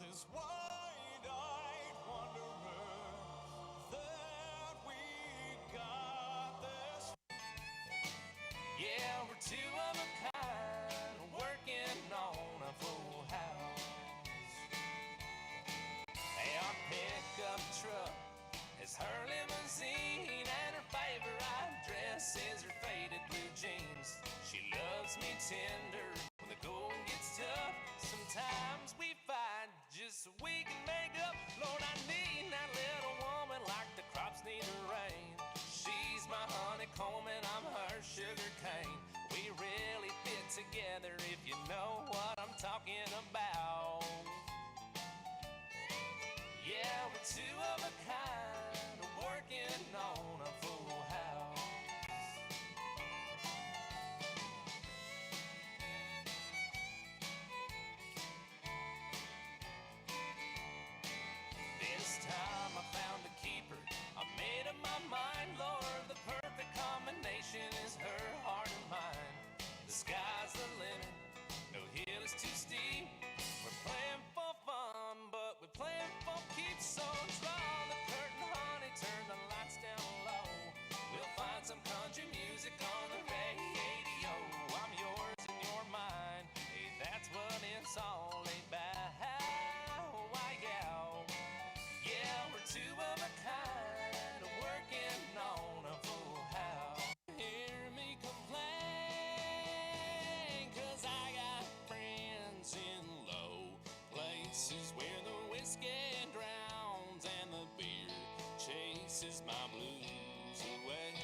this wide-eyed wanderer that we got this. Yeah, we're two of a kind, working on a full house. Hey, our pickup truck is her limousine, and her favorite dress is her faded blue jeans. She loves me tender when the going gets tough. Sometimes we fight just so we can make up. Lord, I need that little woman like the crops need the rain. She's my honeycomb and I'm her sugar cane. We really fit together if you know what I'm talking about. Yeah, we're two of a kind, working on a full house. This time I found a keeper, I made up my mind, Lord, the perfect combination is her heart and mine. The sky's the limit, no hill is too steep. We're playing for fun, but we're playing for keeps. So draw the curtain, honey, turn the lights down low. We'll find some country music on the radio. I'm yours and you're mine, hey, that's what it's all about. Why, yeah, we're two of a kind, working on a full house. Hear me complain, 'cause I got friends in low places where the whiskey drowns and the beer chases my blues away.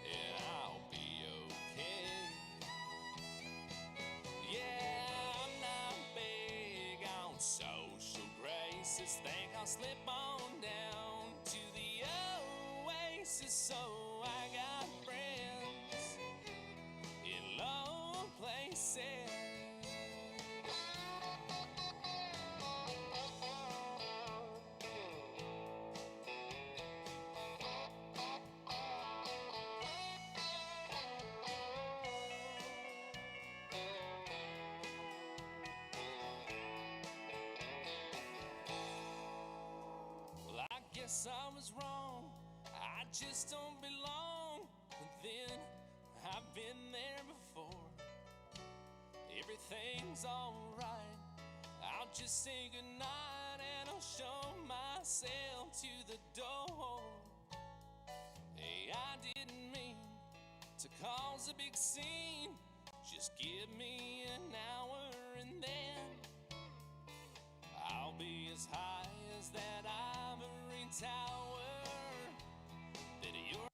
And I'll be okay. Yeah, I'm not big on social graces. Think I'll slip on down to the oasis. So I got friends in low places. Well, I guess I was wrong, I just don't belong. But then I've been there before. Everything's alright, I'll just say goodnight and I'll show myself to the door. Hey, I didn't mean to cause a big scene. Just give me an hour and then I'll be as high as that ivory tower that you're.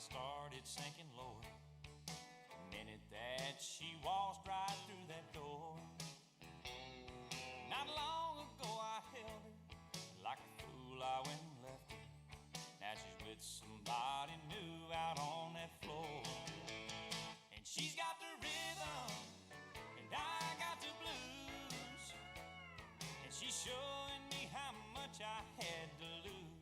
started sinking lower. The minute that she waltzed right through that door. Not long ago I held her, like a fool I went and left her. Now she's with somebody new out on that floor. And she's got the rhythm, and I got the blues. And she's showing me how much I had to lose.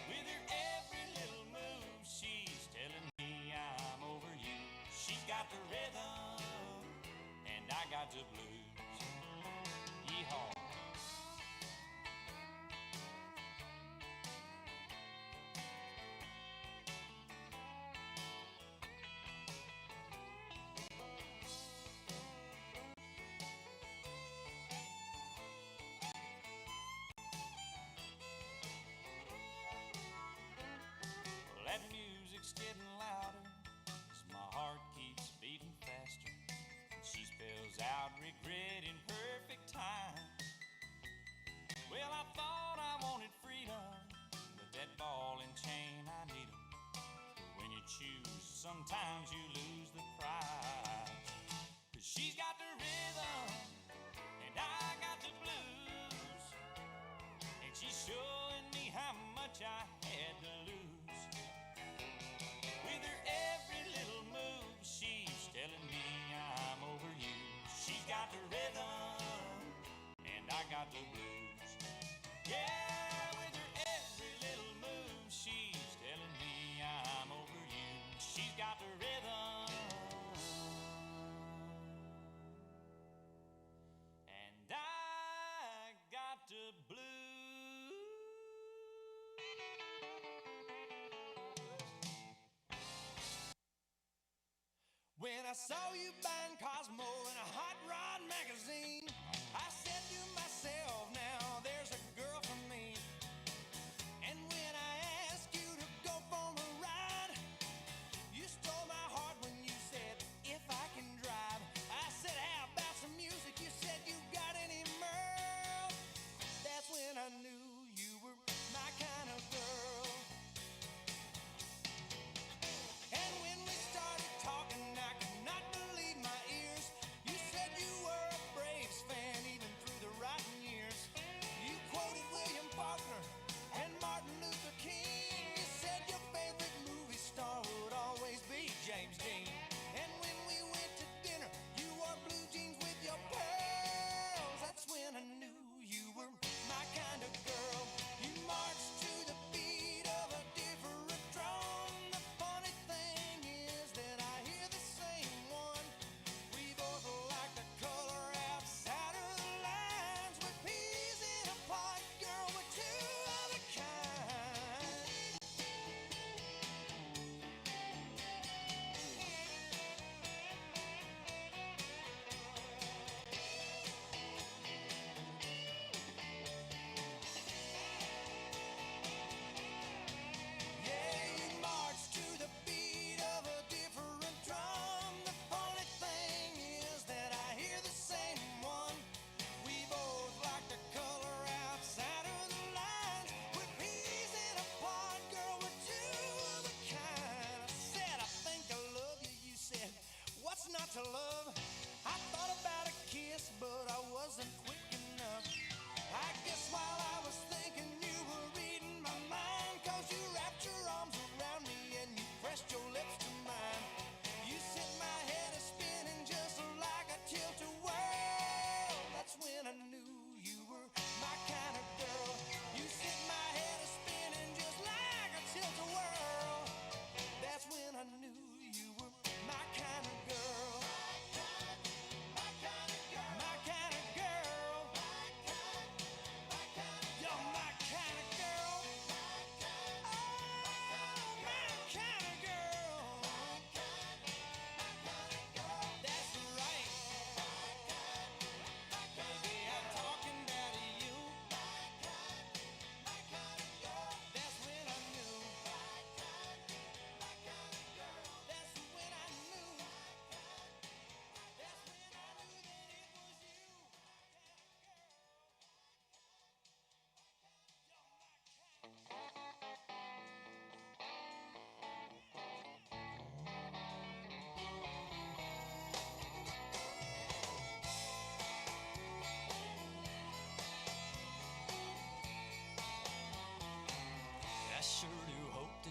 With her every little move, she's telling me I'm over you. She's got the rhythm, and I got the blues. Yeehaw. Well, that music's getting louder as my heart keeps beating faster. And she spells out regret in perfect time. Well, I thought I wanted freedom, but that ball and chain, I need 'em. When you choose, sometimes you lose the prize. 'Cause she's got the rhythm, and I got the blues. And she's showing me how much I had to lose. With her every little move, she's telling me I'm over you. She's got the rhythm, and I got the blues. Yeah, with her every little move, she's telling me I'm over you. She's got the rhythm, and I got the blues. When I saw you buying Cosmo in a hot rod magazine, I said to myself, now there's a girl for me. And when I asked you to go for a ride, you stole my heart when you said, if I can drive. I said, how about some music? You said, you got any Merle? That's when I knew you were my kind of girl. And when we started talking, I could not believe my ears. You said you were a Braves fan even through the rotten years.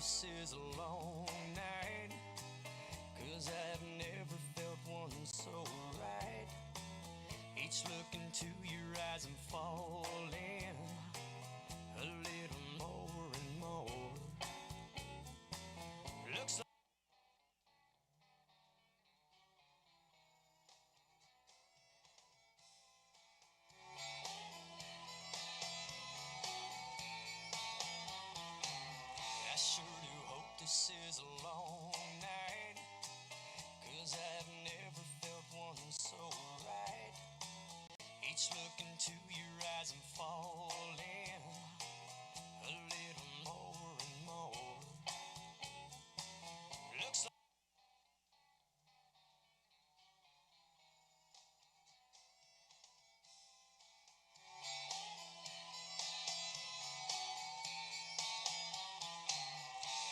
this is a long night, 'cause I've never felt one so right. Each look into your eyes I'm falling a little more and more. Looks like I sure do hope this is a long night, 'cause I've never felt one so right. Each look into your eyes I'm falling a little more and more. Looks like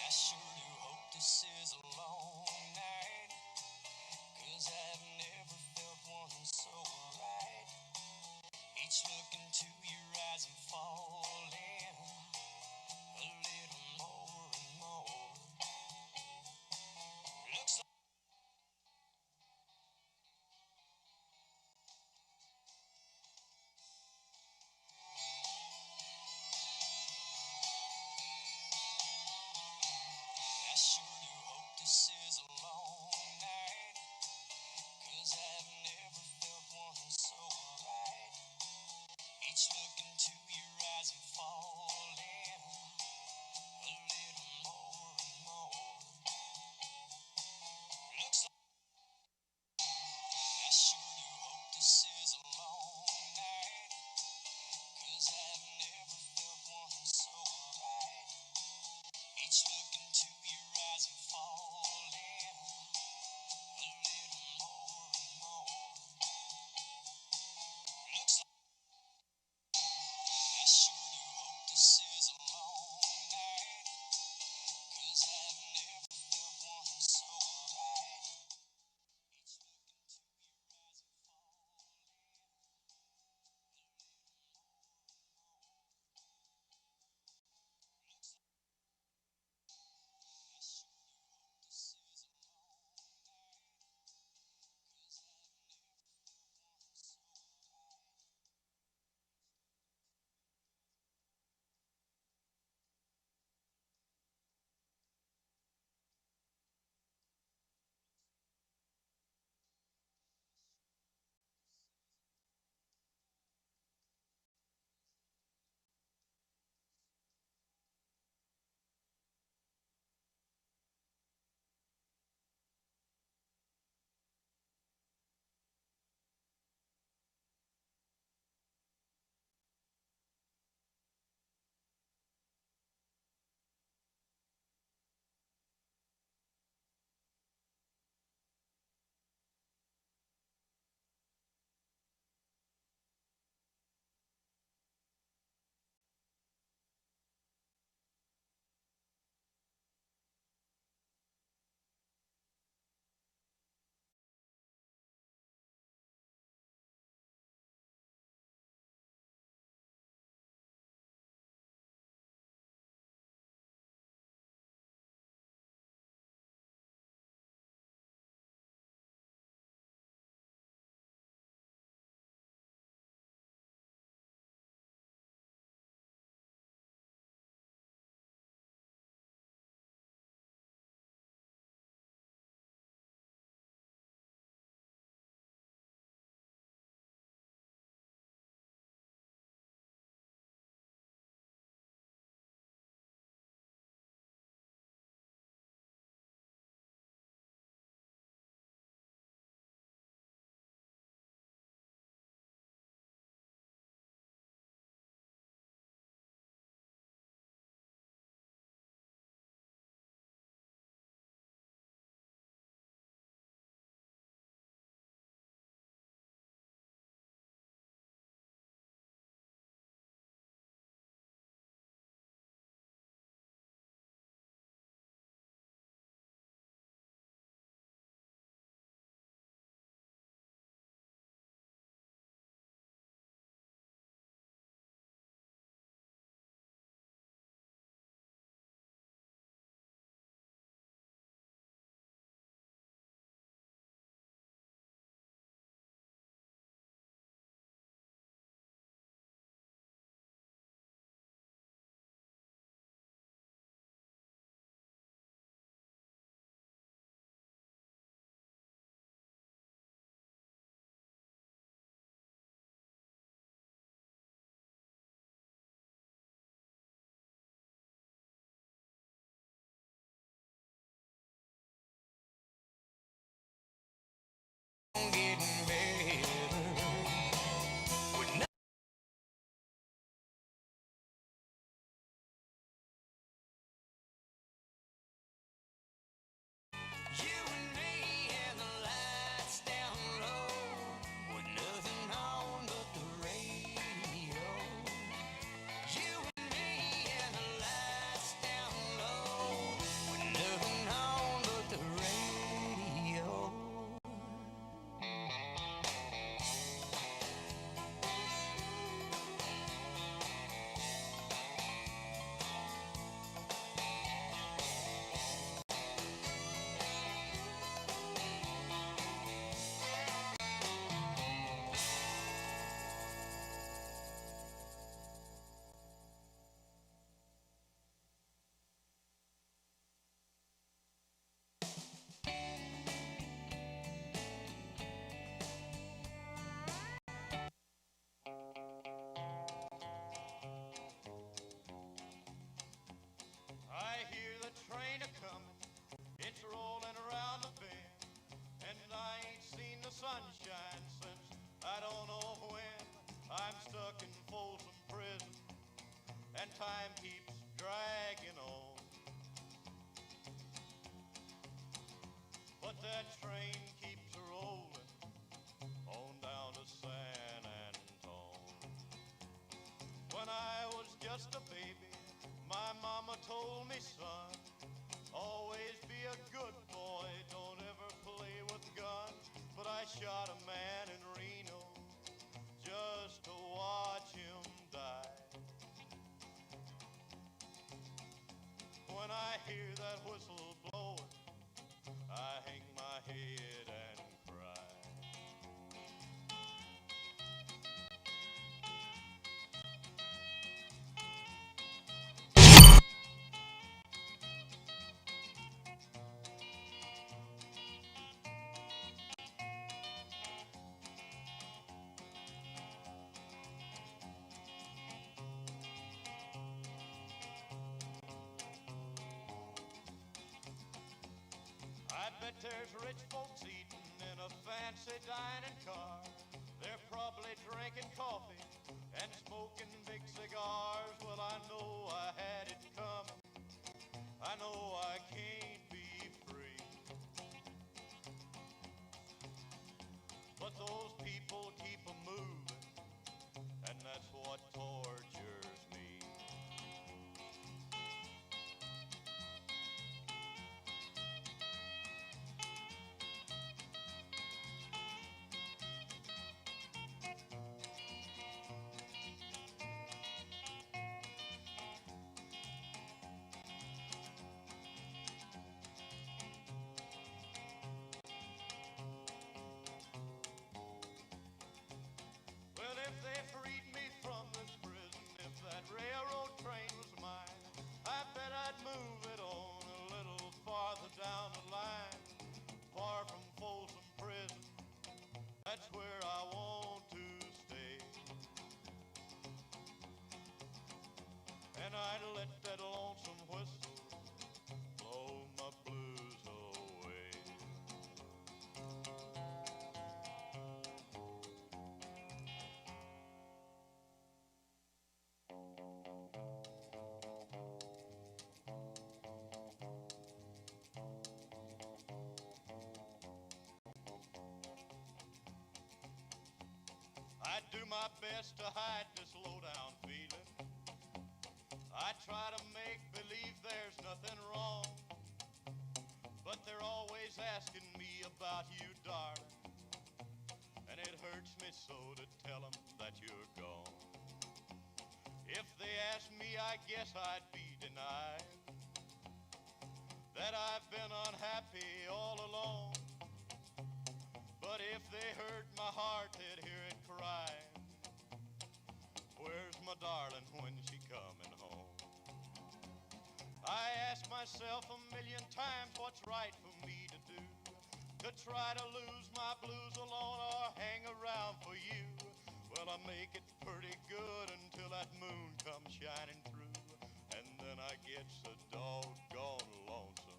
I sure do hope this is a long night, 'cause I've never felt one so right. Each look into your eyes I'm falling sunshine since I don't know when. I'm stuck in Folsom Prison, and time keeps dragging on. But that train keeps rolling on down to San Antone. When I was just a baby, my mama told me, son, always be a good boy, don't ever play with guns. But I shot a man in Reno just to watch him die. When I hear that whistle blowing, I hang my head and cry. I bet there's rich folks eating in a fancy dining car. They're probably drinking coffee and smoking big cigars. Well, I know I had it coming. I know I can't be free. But those people keep a moving, and that's what tortures me. Well, if they freed me from this prison, if that railroad train was mine, I bet I'd move it on a little farther down the line, far from Folsom Prison. That's where I want to stay. And I'd let that lonesome whistle blow my blues away. I do my best to hide this low-down feeling. I try to make believe there's nothing wrong, but they're always asking me about you, darling, and it hurts me so to tell them that you're gone. If they ask me, I guess I'd be denied that I've been unhappy all along. But if they heard my heart, they'd hear it crying. Where's my darling when she coming home? I ask myself a million times what's right for me to do, to try to lose my blues alone or hang around for you. Well, I make it pretty good until that moon comes shining through, and then I get so doggone lonesome.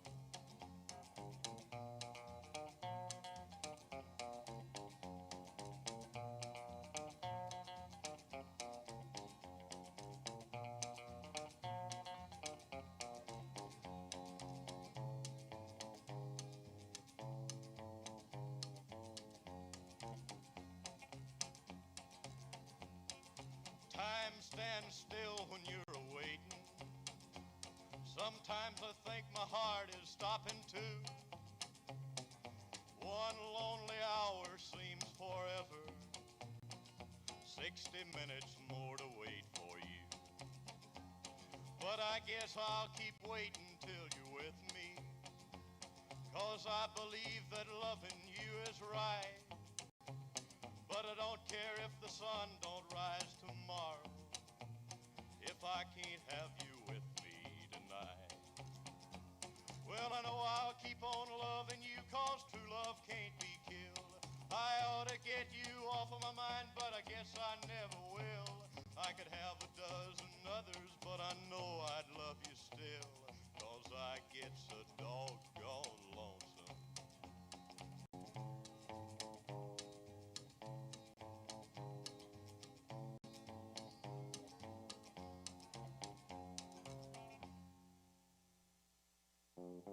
Time stands still when you're awaiting. Sometimes I think my heart is stopping too. One lonely hour seems forever. 60 minutes more to wait for you. But I guess I'll keep waiting till you're with me, 'cause I believe that loving you is right. But I don't care if the sun don't rise tomorrow, if I can't have you with me tonight. Well, I know I'll keep on loving you, 'cause true love can't be killed. I ought to get you off of my mind, but I guess I never will. I could have a dozen others, but I know I'd love you still, 'cause I get so doggone lonesome. I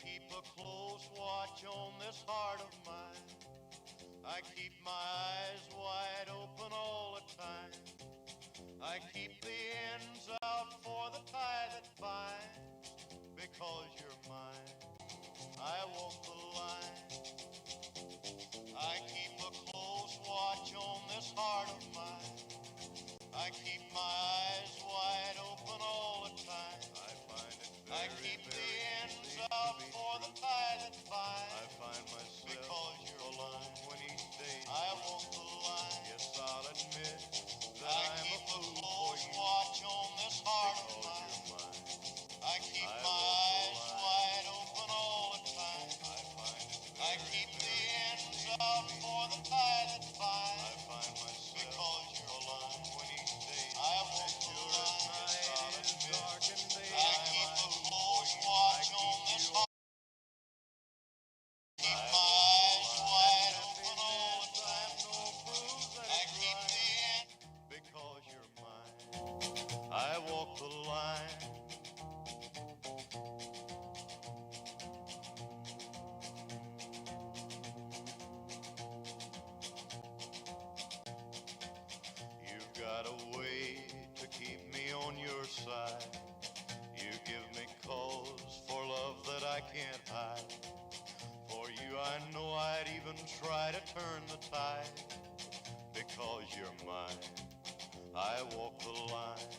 keep a close watch on this heart of mine. I keep my eyes wide open all the time. I keep the ends out for the tie that binds, because you're mine. I walk the line. I keep a close watch on this heart of mine. I keep my eyes wide open all the time. I find it very, I keep the ends out for the tie that binds. I find myself because you're alone when each day I walk the line. Yes, I'll admit that I keep a close watch on this heart of mine. I keep my eyes wide open all the time. I keep the ends out for the tie that binds. I find myself because you're alone when each day I walk the line. I keep a close watch on this heart. Keep my eyes wide open all the time. I keep the ends because you're mine. I walk the line. You've got a way to keep me on your side. You give me cause for love that I can't hide. For you I know I'd even try to turn the tide, because you're mine. I walk the line.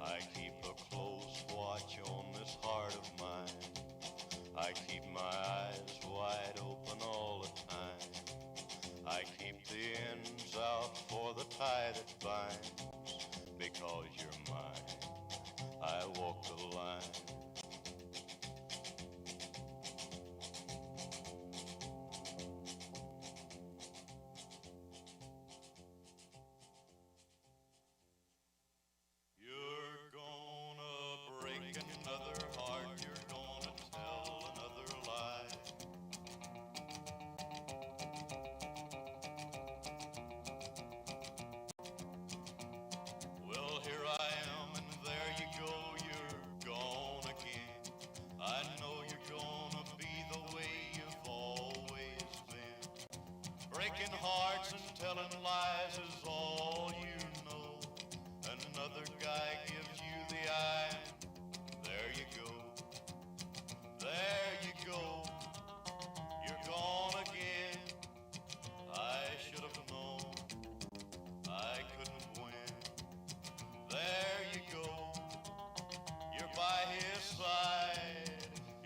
I keep a close watch on this heart of mine. I keep my eyes wide open all the time. I keep the ends out for the tie that binds, because you're mine. I walk the line. You're gonna break another heart. You're gonna tell another lie. Well, here I am, and there you go. You're gone again. I know you're gonna be the way you've always been. Breaking hearts and telling lies is all you know. Another guy gives you the eye. There you go. There you go. You're gone again. I should have known I couldn't win. There you go. You're by his side.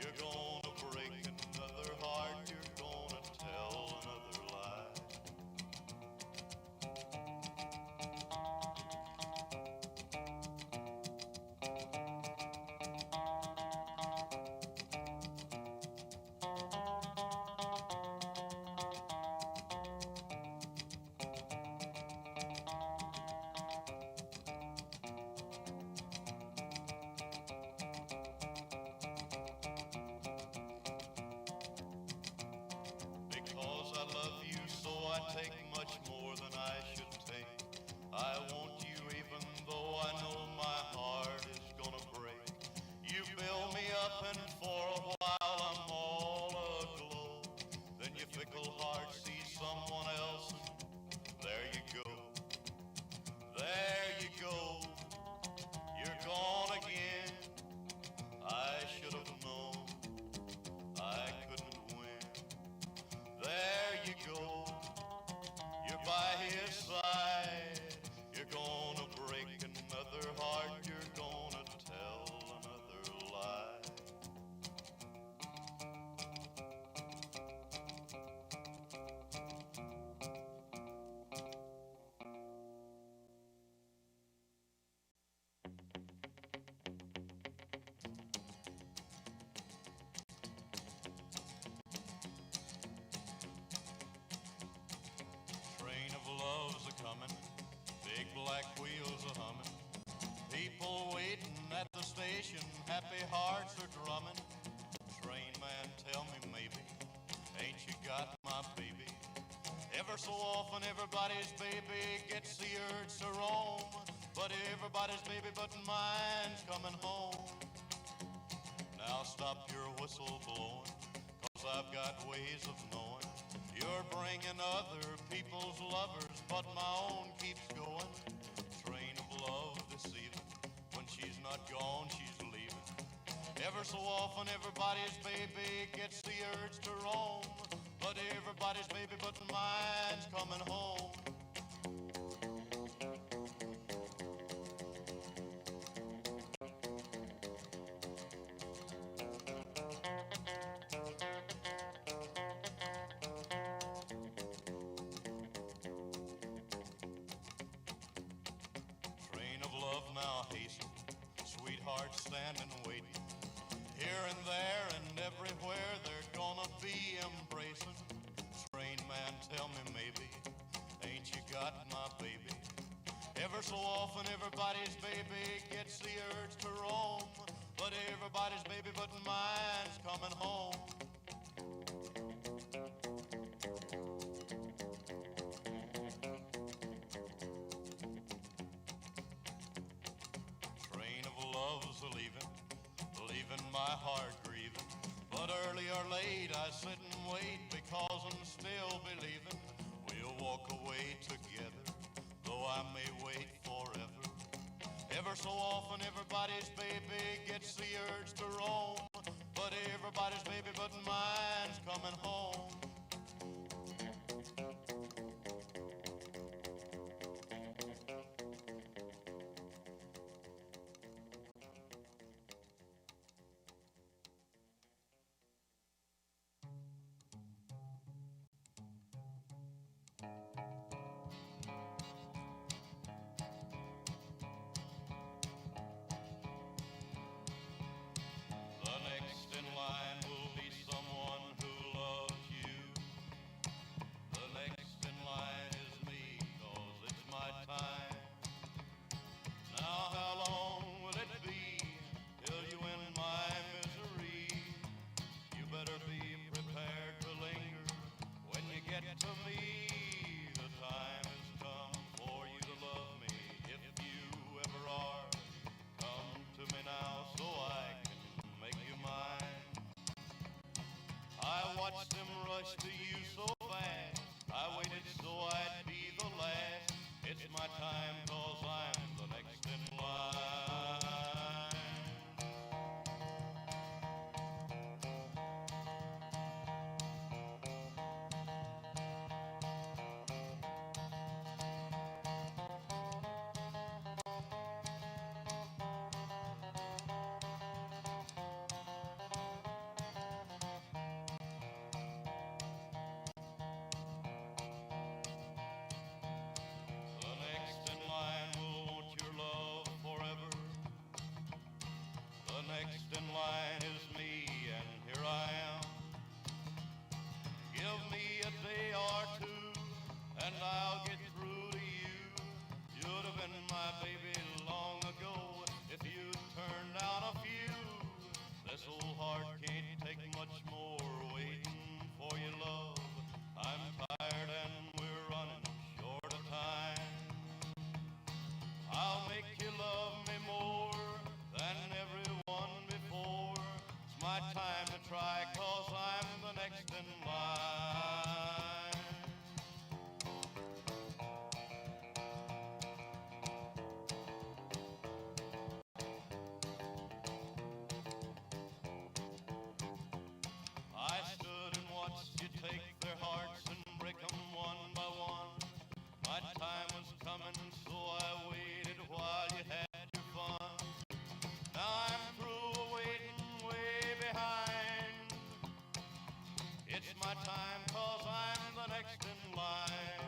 You're gonna break another heart. You're gonna tell another lie. Because I love you, so I take much more than I should take. I want you even though I know my heart is gonna break. You build me up and for a while I'm all aglow. Then your fickle heart sees someone else and there you go. There you go. You're gone again. I should have known I couldn't win. There you go. You're by his side. You're gonna break another heart. You're gonna tell another lie. vacation, happy hearts are drumming. Train man, tell me maybe, ain't you got my baby? Ever so often everybody's baby gets the urge to roam, but everybody's baby but mine's coming home. Now stop your whistle blowing, 'cause I've got ways of knowing you're bringing other people's lovers, but my own keeps going. Train of love deceiving, when she's not gone, she's leaving. Ever so often everybody's baby gets the urge to roam, but everybody's baby but mine's coming home. Train of love now hasten, sweethearts standing waiting. Here and there and everywhere they're gonna be embracing. Train man, tell me maybe, ain't you got my baby? Ever so often everybody's baby gets the urge to roam, but everybody's baby but mine's coming home. Train of love's leaving my heart grieving. But early or late I sit and wait, because I'm still believing we'll walk away together, though I may wait forever. Ever so often everybody's baby gets the urge to roam, but everybody's baby but mine's coming home. The next in line will be someone who loves you. The next in line is me, 'cause it's my time. Now how long will it be till you end my misery? You better be prepared to linger when you get to me. The time has come for you to love me, if you ever are. Come to me now so I can make you mine. I watched them rush to you so fast, I waited so I'd be the last. It's my time, 'cause I'm the next in line. The next in line will want your love forever. The next in line is me, and here I am. Give me a day or two, and I'll get through to you. You'd have been my baby long ago if you'd turned down a few. This old heart can't take much more waiting for your love. I'm tired and we're running short of time. I'll make you love me more than everyone before. It's my time to try, 'cause I'm the next in line. I stood and watched you take their hearts and break 'em one by one. My time was coming, so I waited while you had your fun. Now I'm through waiting way behind. It's my time, 'cause I'm the next in line.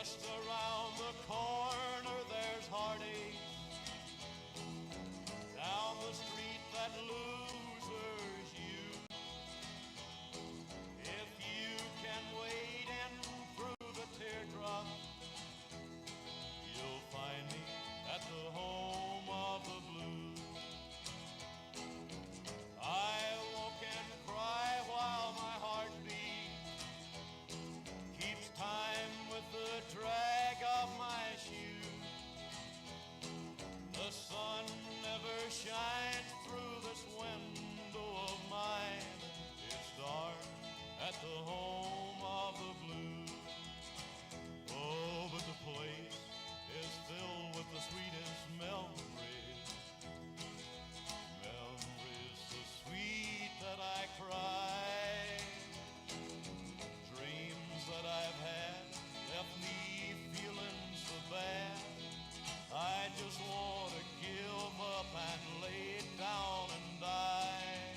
Just around the corner there's heartache. Down the street that losers you. If you can wade in through the teardrop, you'll find me at the home of the blues. I walk and cry while my heart beats, keeps time with the drag of my shoes. The sun never shines through this window of mine. It's dark at the home of the blues. Oh, but the place is filled with the sweetest memories. Memories so sweet that I cry. Dreams that I've had left me feeling so bad. I just want to give up and lay down and die.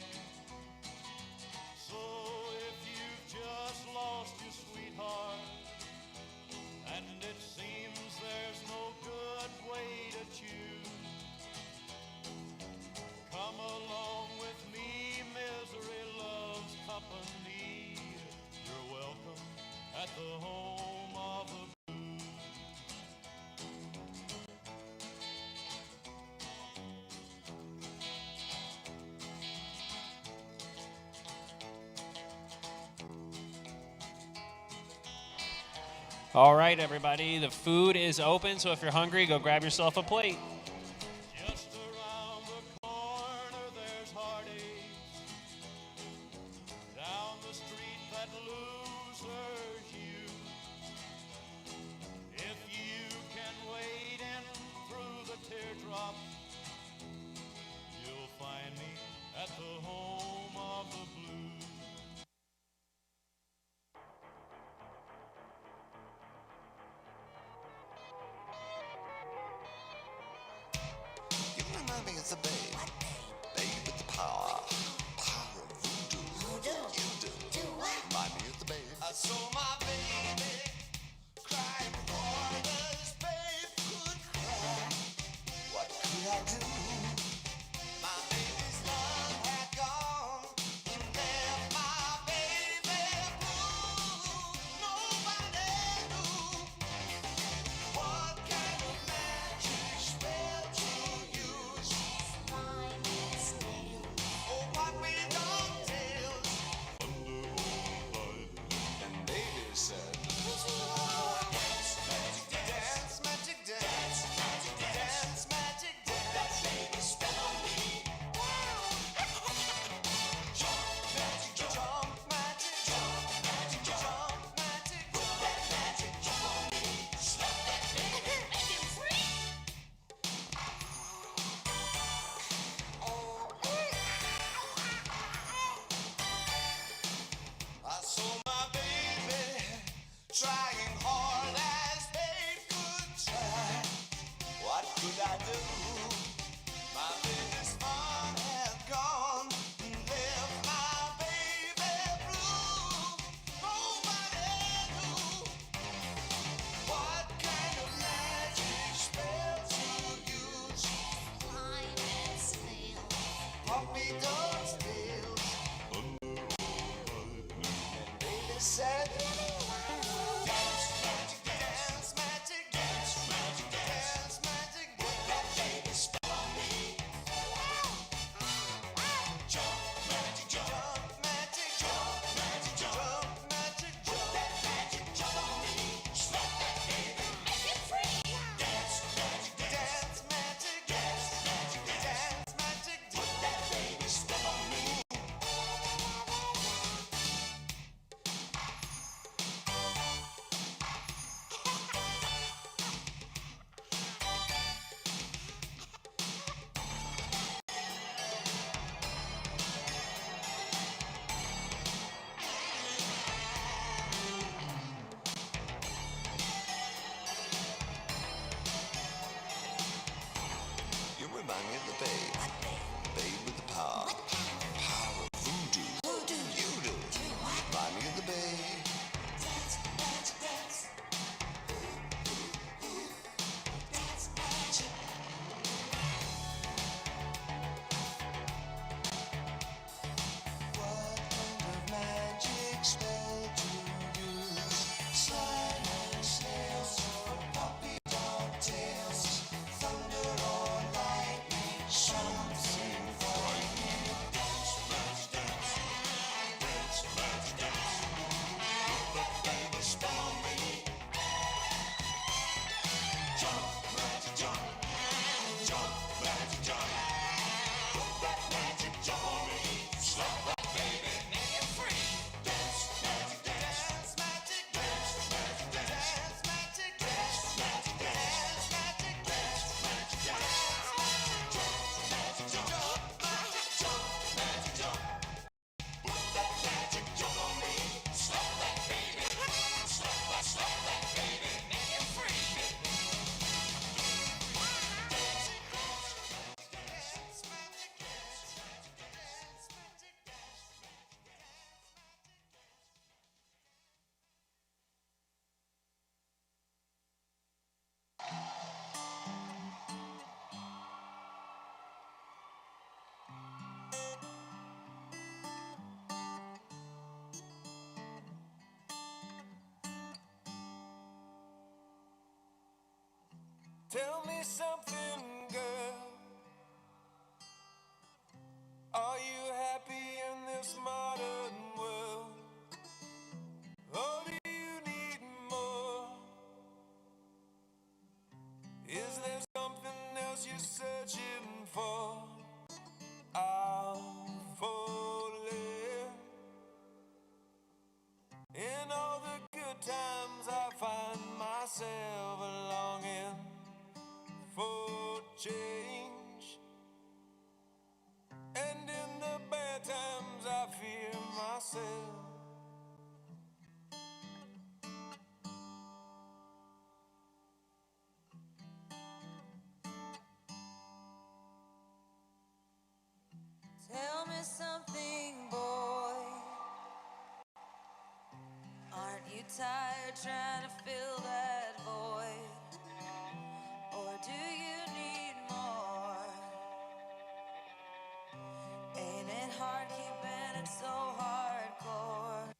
So if you've just lost your sweetheart, and it seems there's no good way to choose, come along with me, misery loves company. You're welcome at the home of the blues. All right, everybody, the food is open, so if you're hungry, go grab yourself a plate. Just around the corner there's heartache. Down the street that losers you. If you can wade in through the teardrops, you'll find me at the home of the blues. You remind me of the babe. Babe with the power. Power of voodoo. You do. Remind me of the babe. I saw my baby crying waters. Babe could cry. What could I do? My baby's love had gone. He left my baby blue. Nobody knew what kind of magic spell to use. Oh, what we don't tell. And baby said, dance, magic dance, dance, magic dance. Baby spell on me. Jump, magic jump, magic jump, magic jump, magic jump. That magic jump on me. Slap that baby, make him free. I saw my baby trying hard as babe could try. What could I do? My baby's fun had gone, left my baby blue. Nobody knew what kind of magic spell to use. Puppy dogs pills. And baby said, dance, magic dance, magic dance, magic dance, magic dance. That baby spell on me. Jump, magic jump, magic jump, magic jump, magic jump. That magic jump on me. Slap that baby, make it free. Dance, magic dance, magic dance, magic dance, magic dance. That baby spell on me. You remind me of the babe. Babe with the power. Power of voodoo. You do. Remind me of the babe. Tell me something, girl. Are you happy in this modern world? Or do you need more? Is there something else you're searching for? I'm falling. In all the good times I find myself longing for change. And in the bad times I fear myself. Tell me something, boy. Aren't you tired trying to fill that void? Or do you need more? Ain't it hard keeping it so hardcore?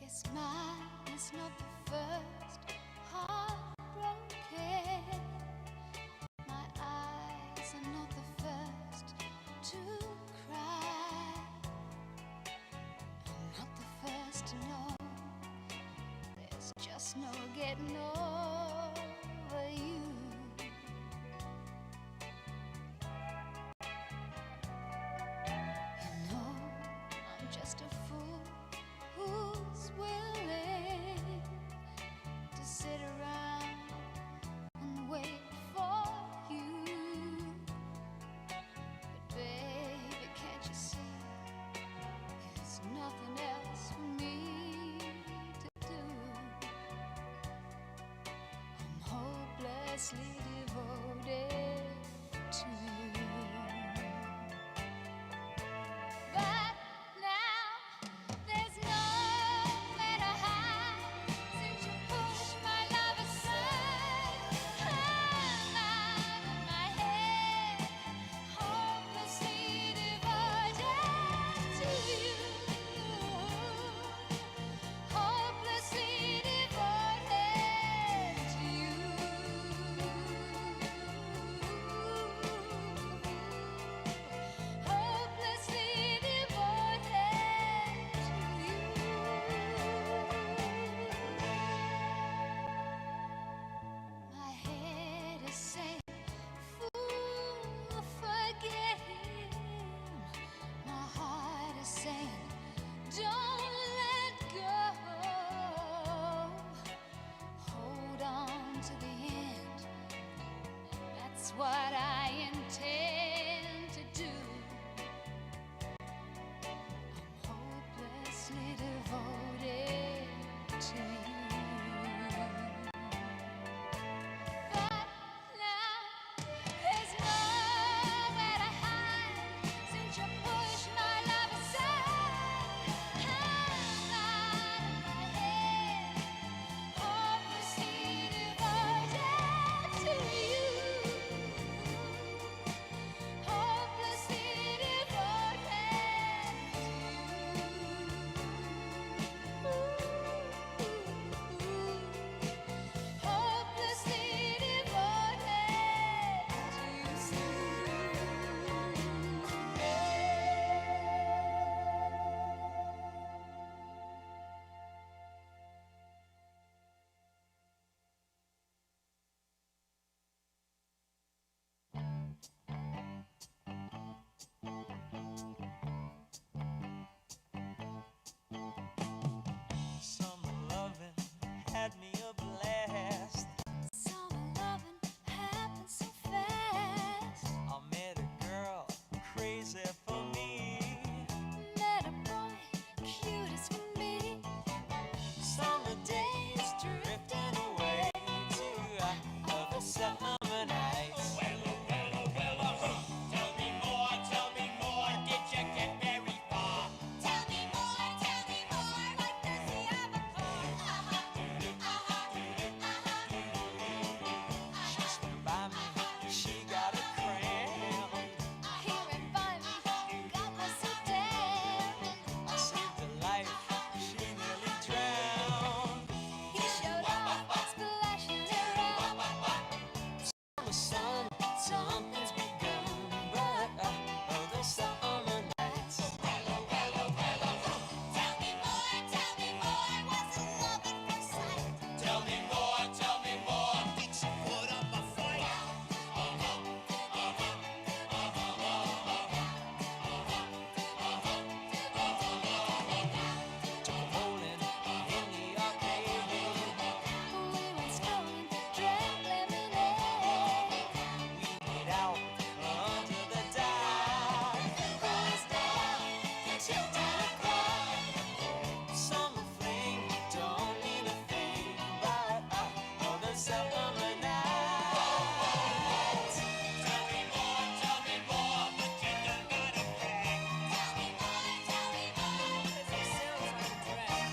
Guess mine is not the first heartbroken. My eyes are not the first to cry. I'm not the first to know. There's just no getting over you. You know, I'm just a fool who's willing to sit around and wait for you. But baby, can't you see, there's nothing else for me to do. I'm hopelessly devoted to you. But now there's nowhere to hide since you pushed my love aside. I'm out of my head, hopelessly devoted to you. Hopelessly devoted to you. Hopelessly devoted to you. My head is saying, fool, forget him. My heart is saying, don't let go. Hold on to the end. That's what I intend to do. I'm hopelessly devoted to you. But now there's nowhere to hide since you pushed my love aside. I'm out of my head, hopelessly devoted to you. summer night. Tell me more, but you don't gotta brag. Tell me more, 'cause it sounds like a drag.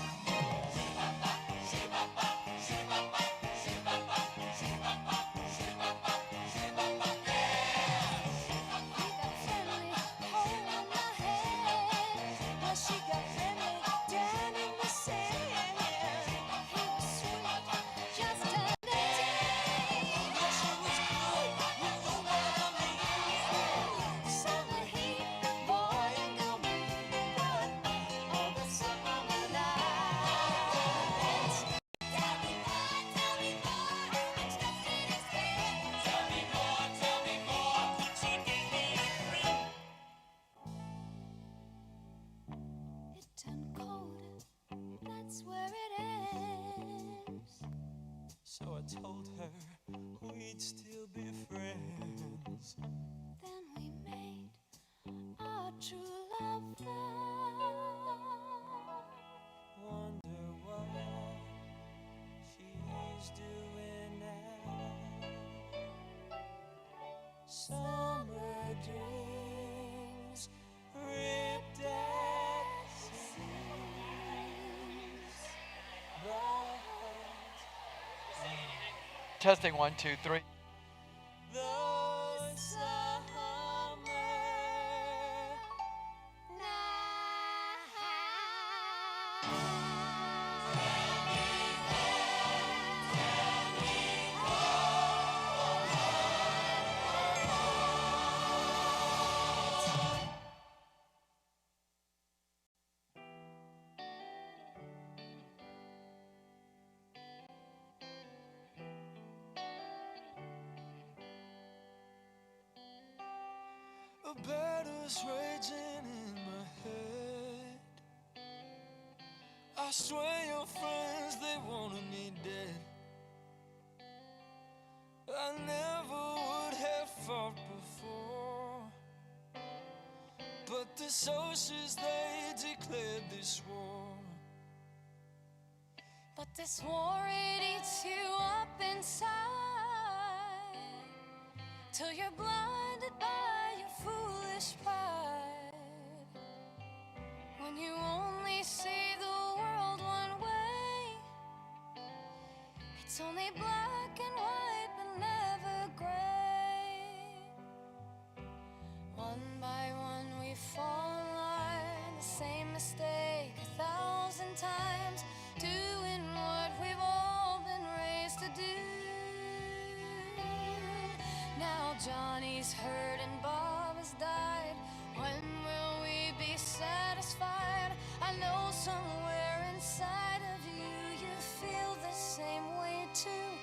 She got friendly down in the sand. He was sweet, just a day. She was good, you know what I mean. Summer heat, boy, ain't gonna be good on the summer nights. Tell me more, I'm stuck in his bed. Tell me more, could you give me a friend? It turned cold, that's where it ends. So I told her we'd still be friends. Then we made our true love vow. Wonder what she's doing now. Summer dreams ripped at seams. Testing 1, 2, 3. The summer A battle's raging in my head. I swear your friends, they wanted me dead. I never would have fought before, but the socials, they declared this war. But this war, it eats you up inside, till you're blinded by your foolish pride. When you only see the world one way, it's only black and white but never gray. One by one we fall in line, the same mistake 1,000 times, doing what we've all been raised to do. Now Johnny's hurt and Bob has died. When will we be satisfied? I know somewhere inside of you, you feel the same way too.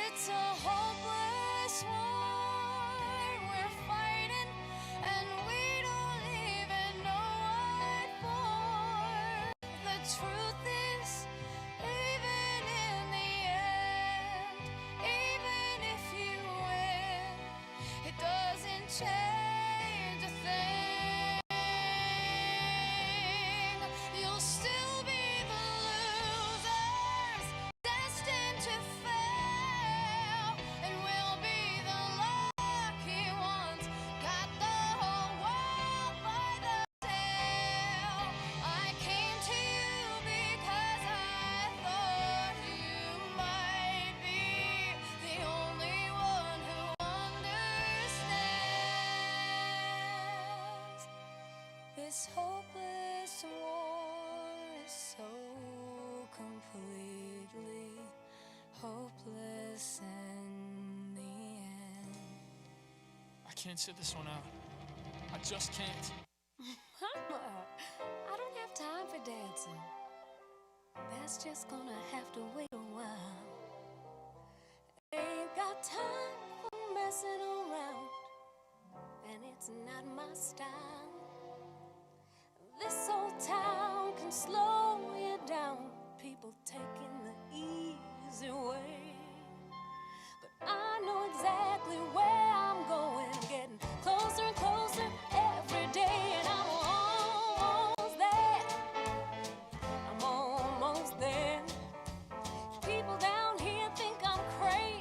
It's a hopeless war we're fighting, and we don't even know what for. The truth is, even in the end, even if you win, it doesn't change a thing. You'll still be the losers, destined to fail, and we'll be the lucky ones, got the whole world by the tail. I came to you because I thought you might be the only one who understands. This hopeless war is so completely hopeless in the end. I can't sit this one out. I just can't. Mama, I don't have time for dancing. That's just gonna have to wait a while. Ain't got time for messing around, and it's not my style. This old town can slow you down, people taking the easy way. But I know exactly where I'm going, getting closer and closer every day, and I'm almost there. I'm almost there. People down here think I'm crazy.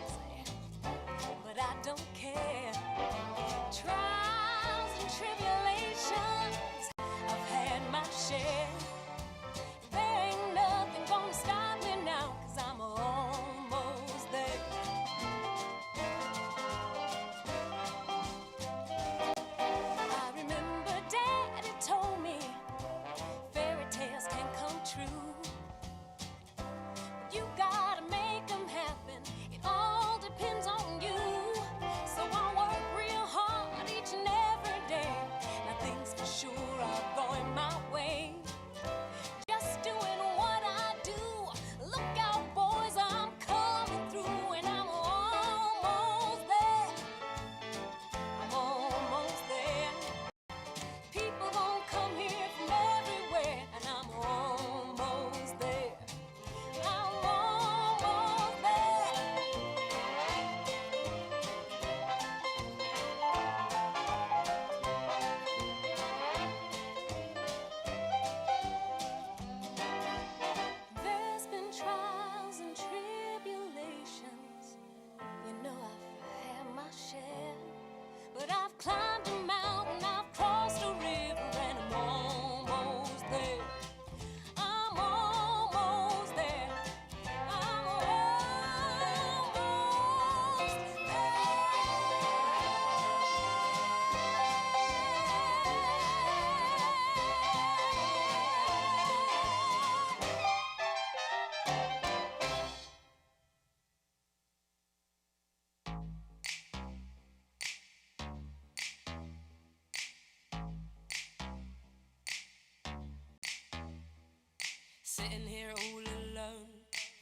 Sitting here all alone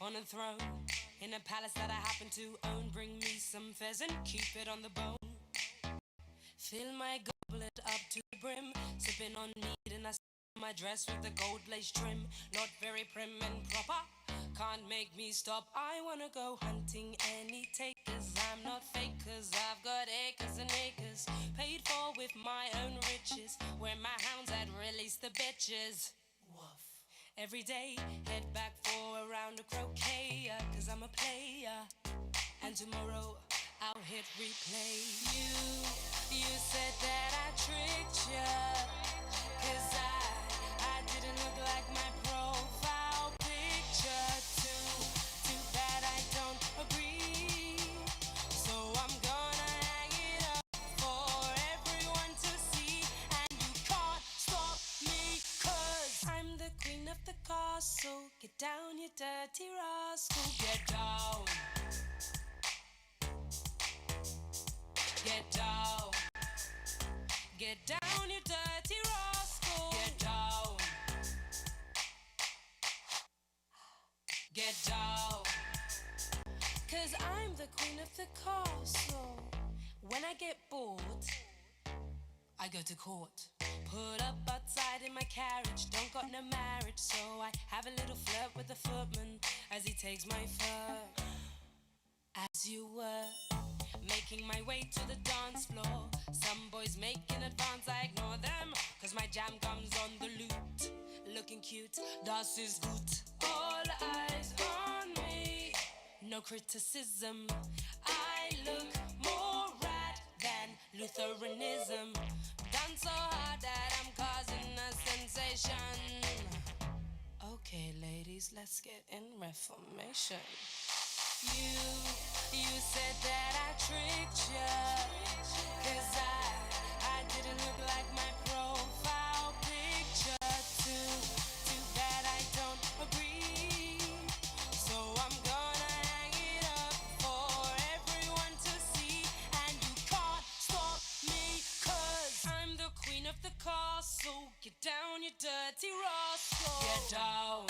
on a throne in a palace that I happen to own. Bring me some pheasant, keep it on the bone. Fill my goblet up to the brim, sipping on mead and I my dress with the gold lace trim. Not very prim and proper, can't make me stop. I wanna go hunting any takers. I'm not fake cause I've got acres and acres, paid for with my own riches. Where my hounds had released the bitches. Woof. Every day, head back for a round of croquet, cause I'm a player. And tomorrow, I'll hit replay. You said that I tricked ya, cause I didn't look like my profile picture. Too bad I don't agree. So I'm gonna hang it up for everyone to see. And you can't stop me, cause I'm the queen of the castle. Get down, you dirty rascal. Get down. Get down. Get down, you dirty rascal. Get down. Get down. Cause I'm the queen of the castle. When I get bored, I go to court. Put up outside in my carriage, don't got no marriage, so I have a little flirt with the footman as he takes my fur. As you were making my way to the dance floor, some boys make an advance, I ignore them, cause my jam comes on the lute. Looking cute, das ist gut. All eyes on me, no criticism. I look more rad than Lutheranism. Done so hard that I'm causing a sensation. Okay, ladies, let's get in reformation. You said that I tricked ya, cause I didn't look like my profile picture. Too bad I don't agree. So I'm gonna hang it up for everyone to see. And you can't stop me, cause I'm the queen of the castle. Get down, you dirty rascal. Get down.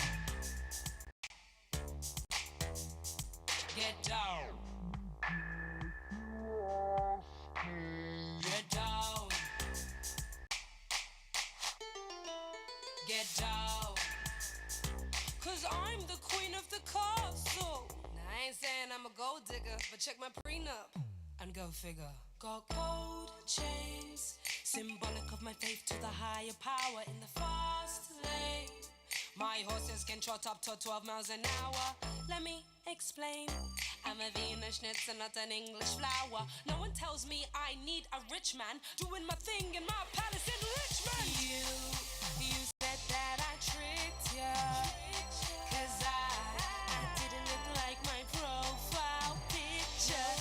Get down. Get down. Get down. Cause I'm the queen of the castle. Now I ain't saying I'm a gold digger, but check my prenup and go figure. Got gold chains, symbolic of my faith to the higher power in the fast lane. My horses can trot up to 12 miles an hour. Let me explain. I'm a Venus schnitzel, not an English flower. No one tells me I need a rich man doing my thing in my palace in Richmond. You said that I tricked ya, cause I didn't look like my profile picture.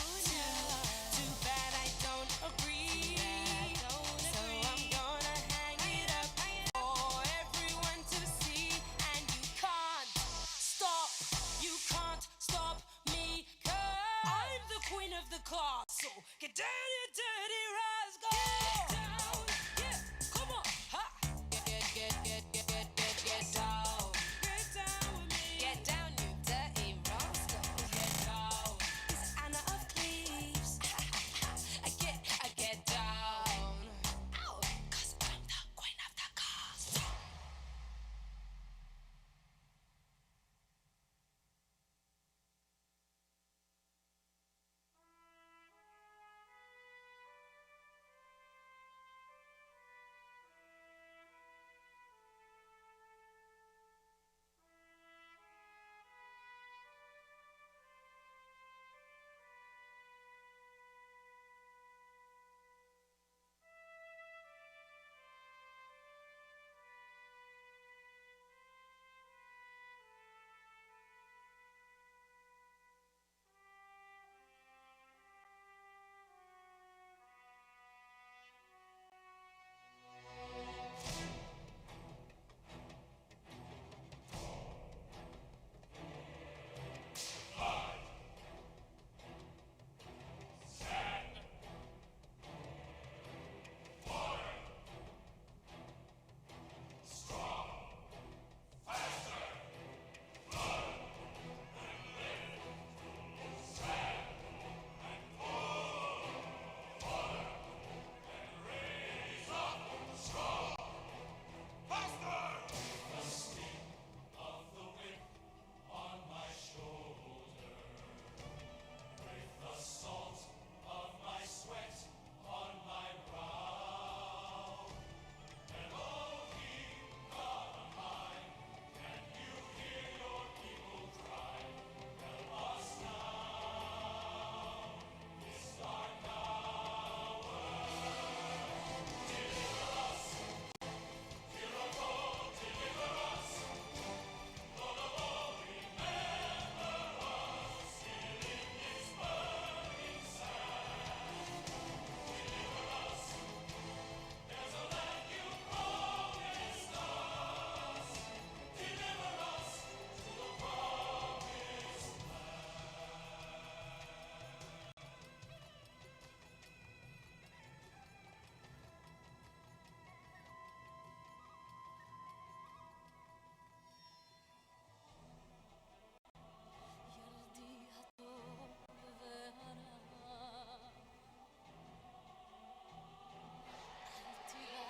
Too bad I don't agree. So I'm gonna hang it up for everyone to see. And you can't stop me, cause I'm the queen of the castle. Get down, you dirty rascal. Get down, yeah, come on, ha. Get down. Get down with me. Get down, you dirty rascal. Get down. It's Anna of Cleves. I get down. Ow, cause I'm the queen of the castle.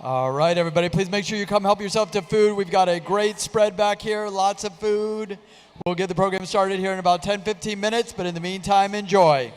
All right, everybody, please make sure you come help yourself to food. We've got a great spread back here, lots of food. We'll get the program started here in about 10, 15 minutes, but in the meantime, enjoy.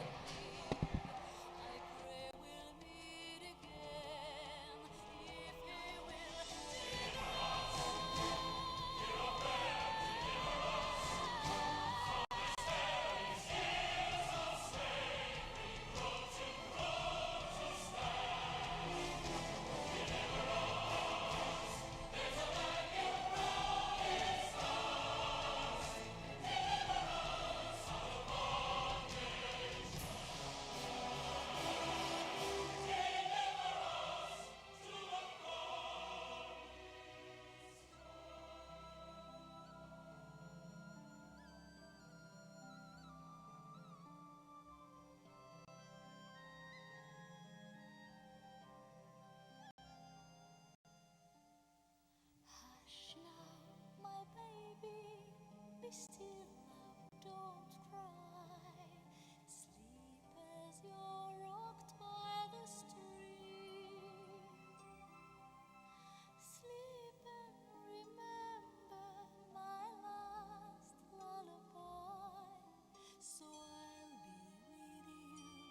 Hush now, my baby, be still now, don't cry. Sleep as you're rocked by the stream. Sleep and remember my last lullaby. So I'll be with you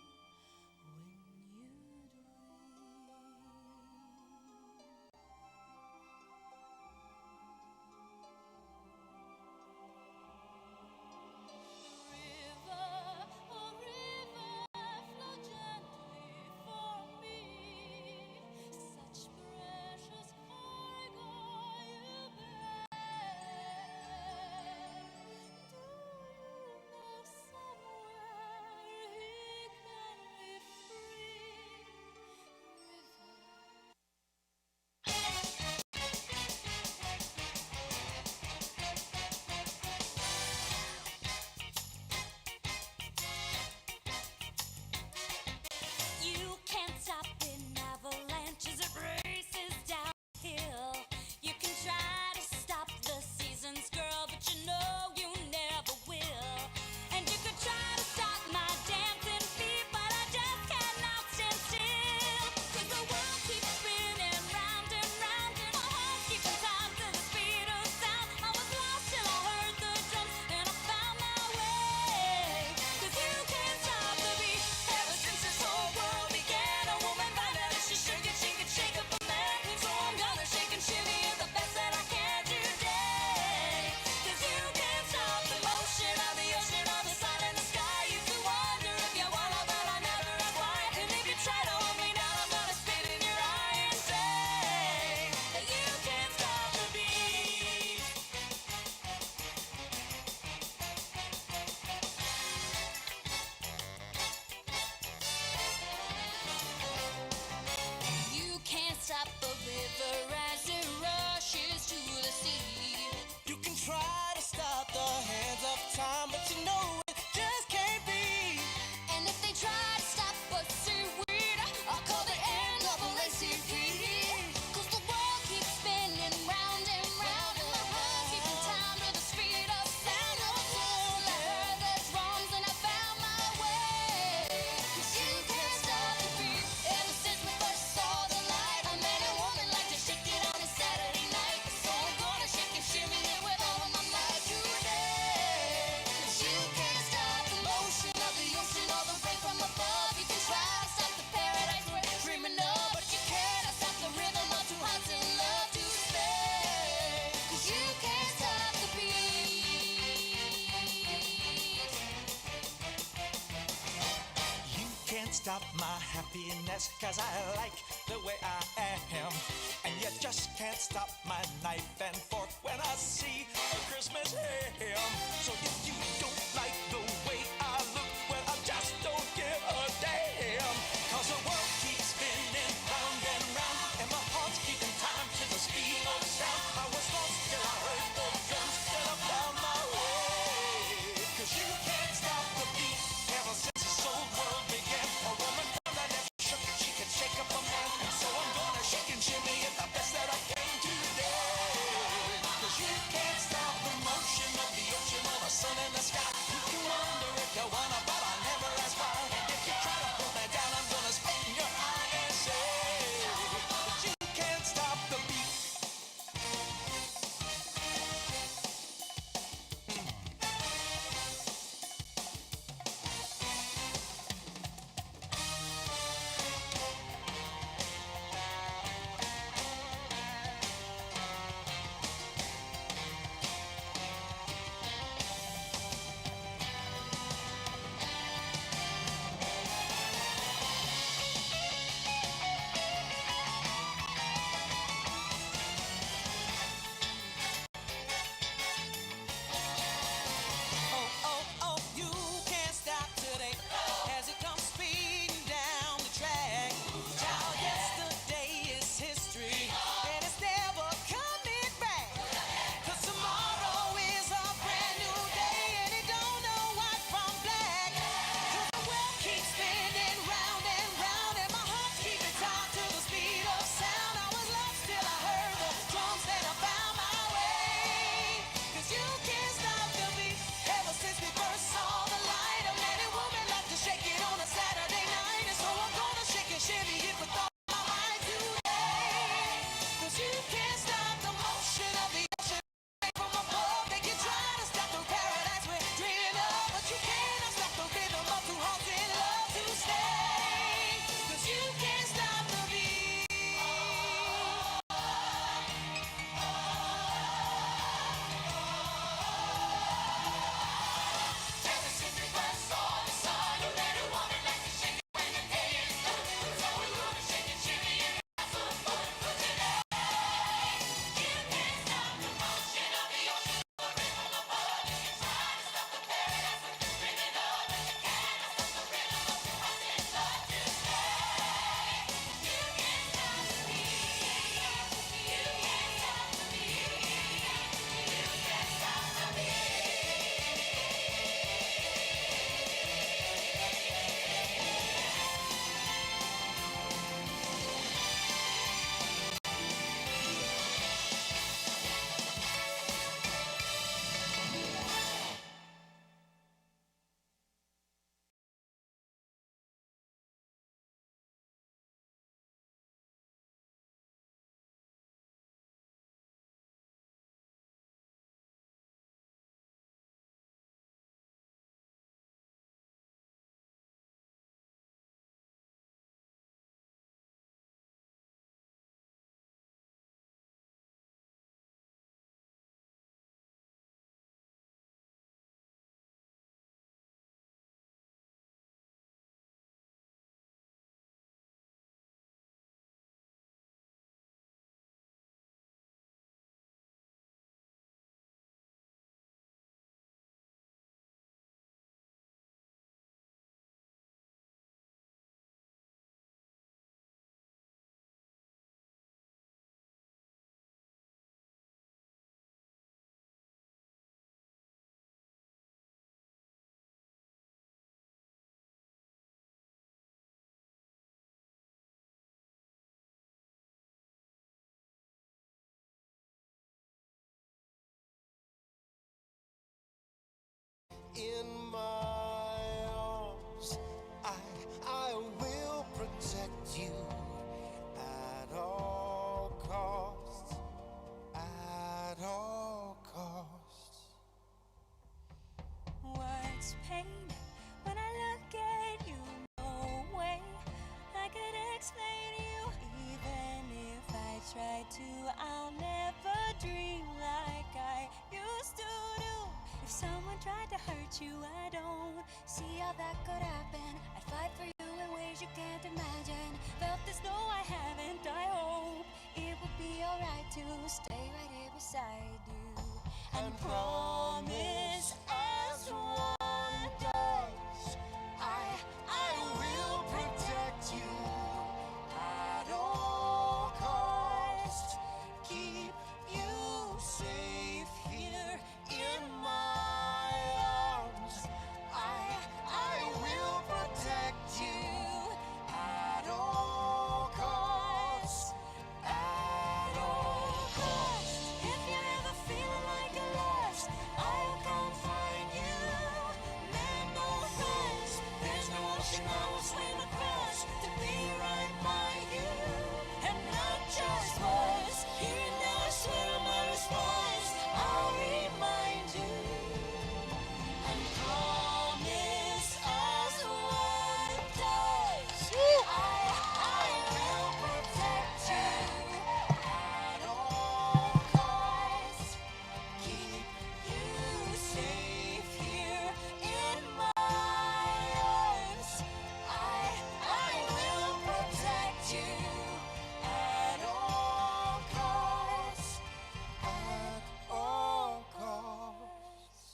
when you dream. You can't stop an avalanche as it races downhill. You can try to stop the seasons, girl, but you know you never will. And you could try to stop my dancing feet, but I just cannot stand still. 'Cause the world keeps spinning round and round, and my heart's keeping time to the speed of sound. I was lost till I heard the drums, and I found my way. 'Cause you can't stop the beat. Ever since this whole world began, a woman found out that she could shake up a man. So I'm gonna shake and shimmy it the best that I can today. 'Cause you can't stop the motion of the ocean or the sun in the sky. You can wonder if you wanna, but I never ask why. And if you try to hold me down, I'm gonna spit in your eye and say that you can't stop the beat. You can't stop the river as it rushes to the sea. You can try to stop the hands of time, but you know it just can't be. And if they try to stop us seaweed, I'll call the NAACP. 'Cause the world keeps spinning round and round, and my heart's keeping time to the speed of sound. Till I heard the drums and I found my way. 'Cause you can't stop the beat. Ever since we first saw the light, a man and woman like to shake it on a Saturday night. So I'm gonna shake and shimmy it with all of my might today. 'Cause you can't stop the motion of the ocean or the rain from above. You can try to stop the paradise we're dreaming of, but you cannot stop the rhythm of two hearts in love to stay. 'Cause you can't stop the beat. You can't stop my happiness, 'cause I like the way I am. And you just can't stop my knife and fork when I see a Christmas ham. So if you don't like the way I look, well, I just don't give a damn. 'Cause the world keeps spinning round and round, and my heart's keeping time to the speed of sound. I was lost till I heard the drums, till I found my way. 'Cause you can't stop the beat. Ever since this whole world began, a woman found out that she could shake up a man. So I'm gonna shake and shimmy it the best that I can today. 'Cause you can't stop the motion of the ocean or the sun in the sky. You can in my arms. I will protect you at all costs, at all costs. Words pain when I look at you. No way I could explain you. Even if I try to, I'll never dream like I used to do. If someone tried to hurt you, I don't see how that could happen. I'd fight for you in ways you can't imagine. Felt as though I haven't. I hope it would be alright to stay right here beside you and promise as one does. I will protect you at all costs. Keep you safe here in my arms. I will protect you at all costs. At all costs. If you're ever feeling like you're lost, I'll come find you. Man, no offense, there's no ocean I will swim across to be right by you. And not just once, here and now I swear my response, I'll remind you and promise as one does. I will protect you at all costs. Keep you safe here in my arms. I will protect you at all costs. At all costs.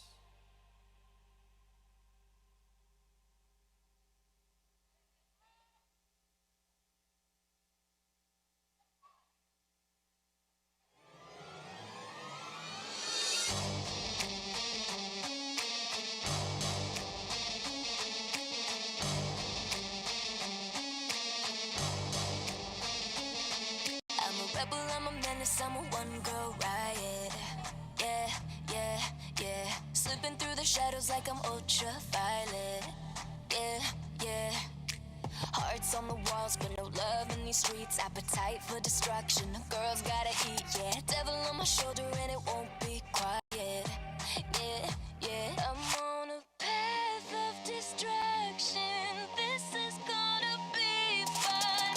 I'm a rebel, I'm a menace, I'm a one-girl riot. Yeah, yeah, yeah. Slipping through the shadows like I'm ultraviolet. Yeah, yeah. Hearts on the walls, but no love in these streets. Appetite for destruction, the girls gotta eat, yeah. Devil on my shoulder and it won't be quiet. Yeah, yeah. I'm on a path of destruction. This is gonna be fun.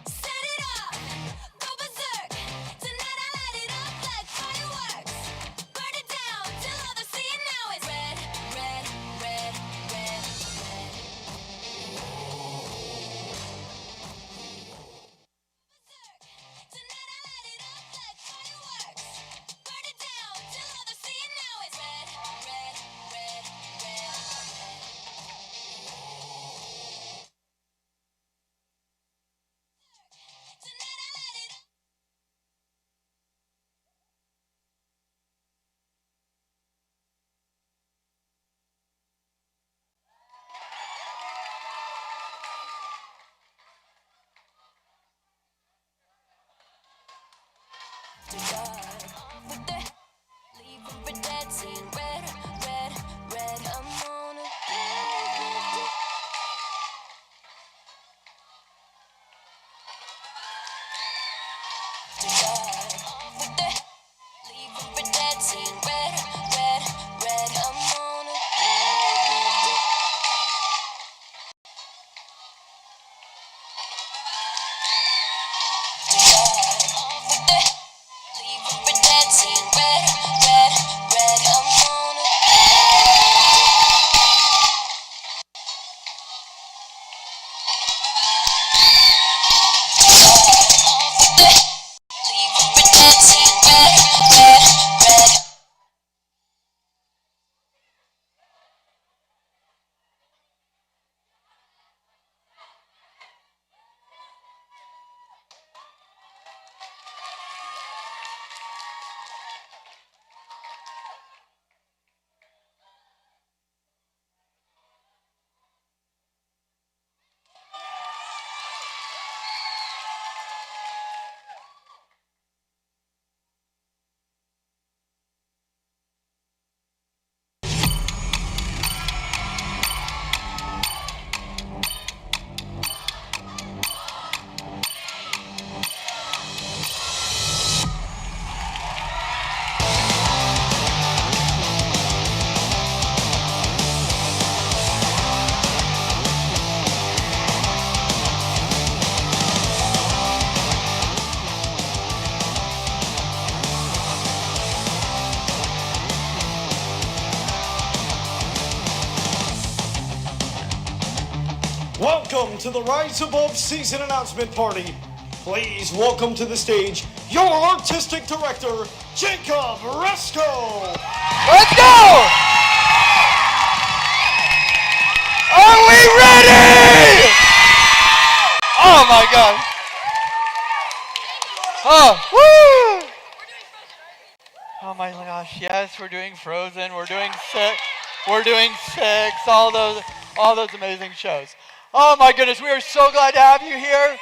Set it off, go berserk. Tonight I light it up like fireworks. Burn it down till all they see now is red, red, red, red, red. Berserk. Tonight I light it up like fireworks. Burn it down till all they see now is red, red, red, red, red. Tonight I light it up. With the leaving for dead, seeing red, red, red. I'm on a path of with the leaving for dead, seeing red, red, red. I'm on a path of with the leaving Welcome to the Rise Above season announcement party. Please welcome to the stage your artistic director, Jacob Resco. Let's go! Are we ready? Oh my God. Oh, woo! Oh my gosh, yes, we're doing Frozen, we're doing Six, all those amazing shows. Oh my goodness, we are so glad to have you here.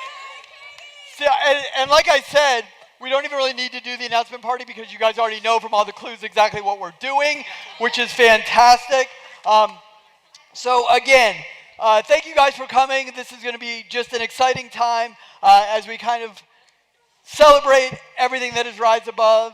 And like I said, we don't even really need to do the announcement party because you guys already know from all the clues exactly what we're doing, which is fantastic. So again, thank you guys for coming. This is going to be just an exciting time as we kind of celebrate everything that is Rise Above.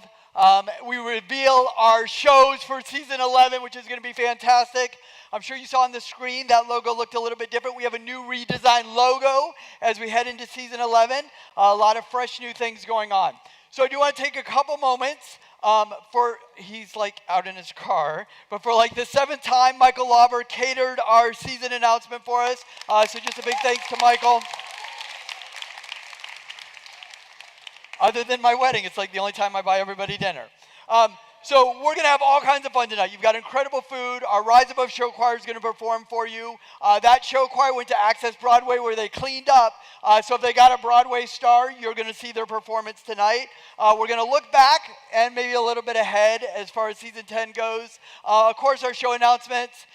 We reveal our shows for season 11, which is going to be fantastic. I'm sure you saw on the screen that logo looked a little bit different. We have a new redesigned logo as we head into season 11. A lot of fresh new things going on. So I do want to take a couple moments he's like out in his car, but for like the 7th time, Michael Lauber catered our season announcement for us. So just a big thanks to Michael. Other than my wedding, it's like the only time I buy everybody dinner. So we're going to have all kinds of fun tonight. You've got incredible food. Our Rise Above show choir is going to perform for you. That show choir went to Access Broadway where they cleaned up. So if they got a Broadway star, you're going to see their performance tonight. We're going to look back and maybe a little bit ahead as far as season 10 goes. Of course, our show announcements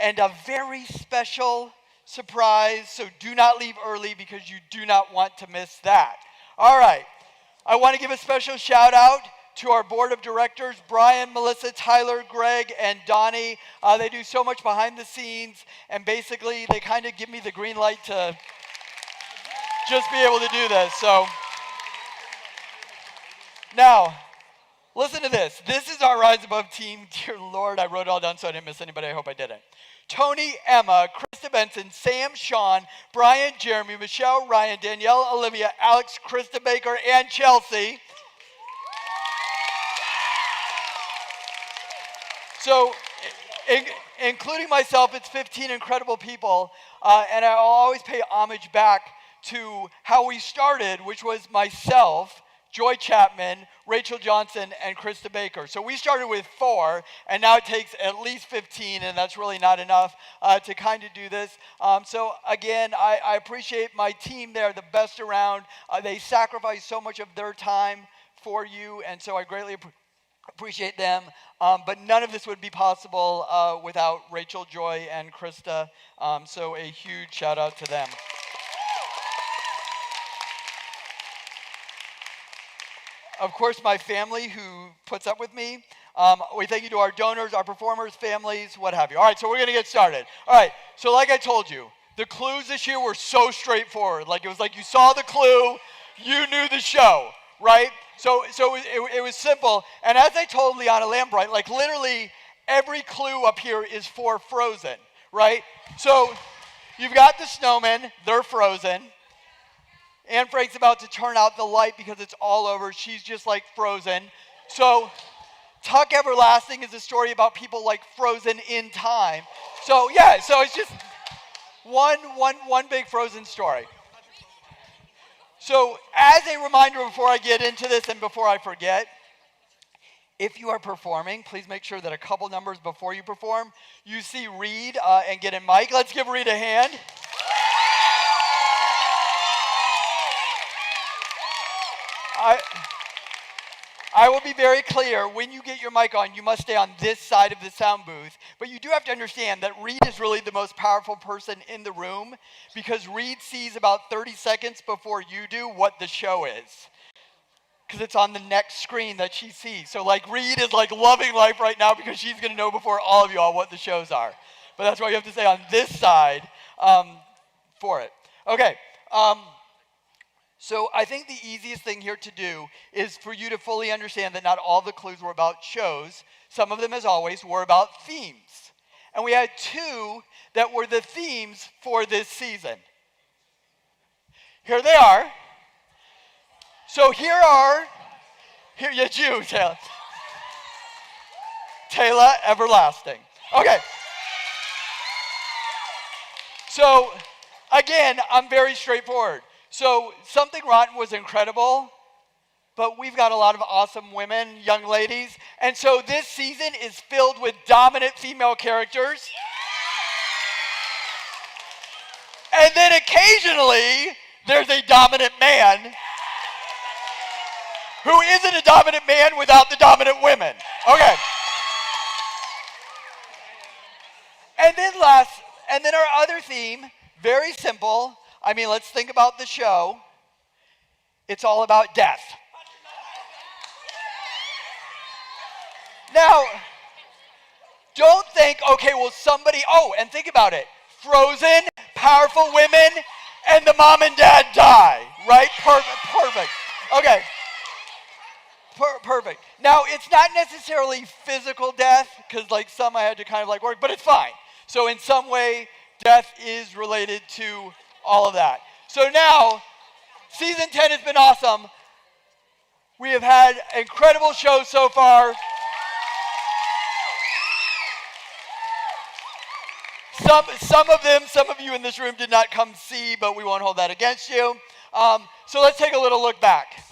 and a very special surprise. So do not leave early because you do not want to miss that. All right. I want to give a special shout out to our board of directors, Brian, Melissa, Tyler, Greg, and Donnie. They do so much behind the scenes, and basically they kind of give me the green light to just be able to do this. So now, listen to this. This is our Rise Above team. Dear Lord, I wrote it all down so I didn't miss anybody. I hope I didn't. Tony, Emma, Krista Benson, Sam, Sean, Brian, Jeremy, Michelle, Ryan, Danielle, Olivia, Alex, Krista Baker, and Chelsea. So, including myself, it's 15 incredible people, and I'll always pay homage back to how we started, which was myself, Joy Chapman, Rachel Johnson, and Krista Baker. So we started with 4, and now it takes at least 15, and that's really not enough to kind of do this. So again, I appreciate my team. They're the best around. They sacrifice so much of their time for you, and so I greatly appreciate them. But none of this would be possible without Rachel, Joy, and Krista. So a huge shout out to them. Of course, my family who puts up with me. We thank you to our donors, our performers, families, what have you. All right, so we're going to get started. All right, so like I told you, the clues this year were so straightforward. Like it was like you saw the clue, you knew the show, right? So it was simple. And as I told Liana Lambright, like literally every clue up here is for Frozen, right? So you've got the snowmen, they're frozen. Anne Frank's about to turn out the light because it's all over. She's just like frozen. So Tuck Everlasting is a story about people like frozen in time. So yeah, so it's just one big frozen story. So as a reminder before I get into this and before I forget, if you are performing, please make sure that a couple numbers before you perform, you see Reed and get in mic. Let's give Reed a hand. I will be very clear, when you get your mic on, you must stay on this side of the sound booth. But you do have to understand that Reed is really the most powerful person in the room because Reed sees about 30 seconds before you do what the show is. Because it's on the next screen that she sees. So like Reed is like loving life right now because she's going to know before all of you all what the shows are. But that's why you have to stay on this side for it. Okay. So I think the easiest thing here to do is for you to fully understand that not all the clues were about shows. Some of them, as always, were about themes. And we had 2 that were the themes for this season. Here they are. So here it's you, Taylor. Taylor Everlasting. Okay. So again, I'm very straightforward. So Something Rotten was incredible, but we've got a lot of awesome women, young ladies. And so this season is filled with dominant female characters. And then occasionally, there's a dominant man who isn't a dominant man without the dominant women. Okay. And then our other theme, very simple. I mean, let's think about the show. It's all about death. Now, don't think, okay, well and think about it. Frozen, powerful women, and the mom and dad die, right? Perfect. Okay. Perfect. Now, it's not necessarily physical death, because like some I had to kind of like work, but it's fine. So in some way, death is related to all of that. So now, season 10 has been awesome. We have had incredible shows so far. Some of you in this room did not come see, but we won't hold that against you. So let's take a little look back.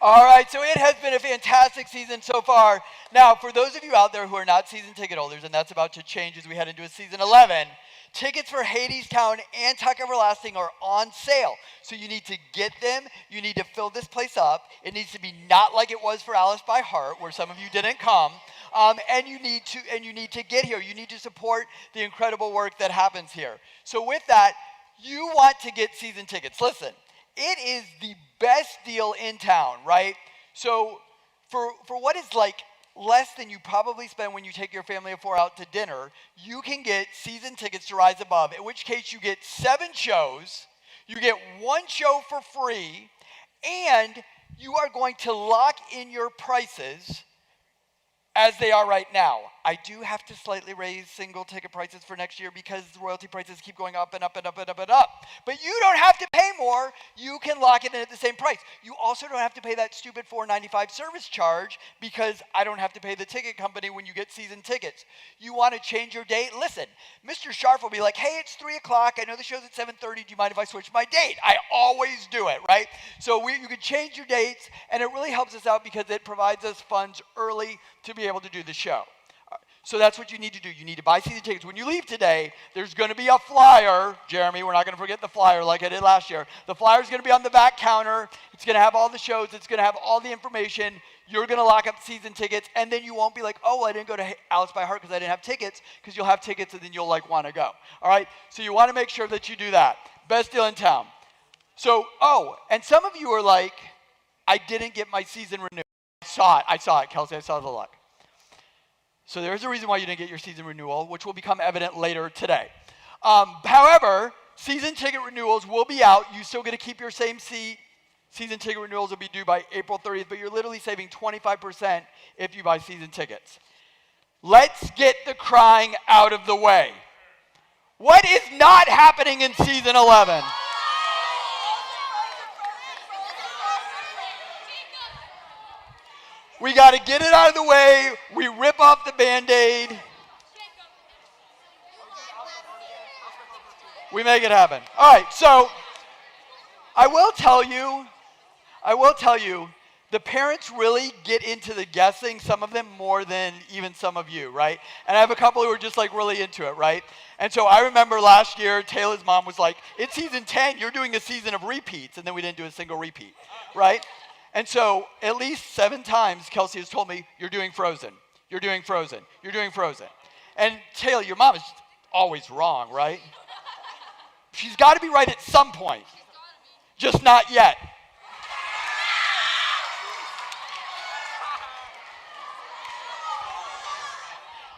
All right, so it has been a fantastic season so far. Now, for those of you out there who are not season ticket holders, and that's about to change as we head into a season 11, tickets for Hadestown and Tuck Everlasting are on sale. So you need to get them. You need to fill this place up. It needs to be not like it was for Alice by Heart, where some of you didn't come. And you need to get here. You need to support the incredible work that happens here. So with that, you want to get season tickets. Listen, it is the best deal in town, right? So for what is like less than you probably spend when you take your family of 4 out to dinner, you can get season tickets to Rise Above, in which case you get 7 shows, you get 1 show for free, and you are going to lock in your prices as they are right now. I do have to slightly raise single ticket prices for next year because the royalty prices keep going up and up and up and up and up. But you don't have to pay more. You can lock it in at the same price. You also don't have to pay that stupid $4.95 service charge because I don't have to pay the ticket company when you get season tickets. You want to change your date? Listen, Mr. Sharp will be like, hey, it's 3 o'clock. I know the show's at 7:30. Do you mind if I switch my date? I always do it, right? So you can change your dates, and it really helps us out because it provides us funds early to be able to do the show. So that's what you need to do. You need to buy season tickets. When you leave today, there's going to be a flyer. Jeremy, we're not going to forget the flyer like I did last year. The flyer is going to be on the back counter. It's going to have all the shows. It's going to have all the information. You're going to lock up season tickets, and then you won't be like, oh, I didn't go to Alice by Heart because I didn't have tickets, because you'll have tickets, and then you'll want to go. All right? So you want to make sure that you do that. Best deal in town. So, and some of you are like, I didn't get my season renewed. I saw it, Kelsey. I saw the look. So there's a reason why you didn't get your season renewal, which will become evident later today. However, season ticket renewals will be out. You still get to keep your same seat. Season ticket renewals will be due by April 30th, but you're literally saving 25% if you buy season tickets. Let's get the crying out of the way. What is not happening in season 11? We got to get it out of the way. We rip off the Band-Aid. We make it happen. All right, so I will tell you, the parents really get into the guessing, some of them more than even some of you, right? And I have a couple who are just like really into it, right? And so I remember last year, Taylor's mom was like, it's season 10, you're doing a season of repeats, and then we didn't do a single repeat, right? And so at least 7 times, Kelsey has told me, you're doing Frozen. You're doing Frozen. You're doing Frozen. And Taylor, your mom is always wrong, right? She's got to be right at some point. Just not yet.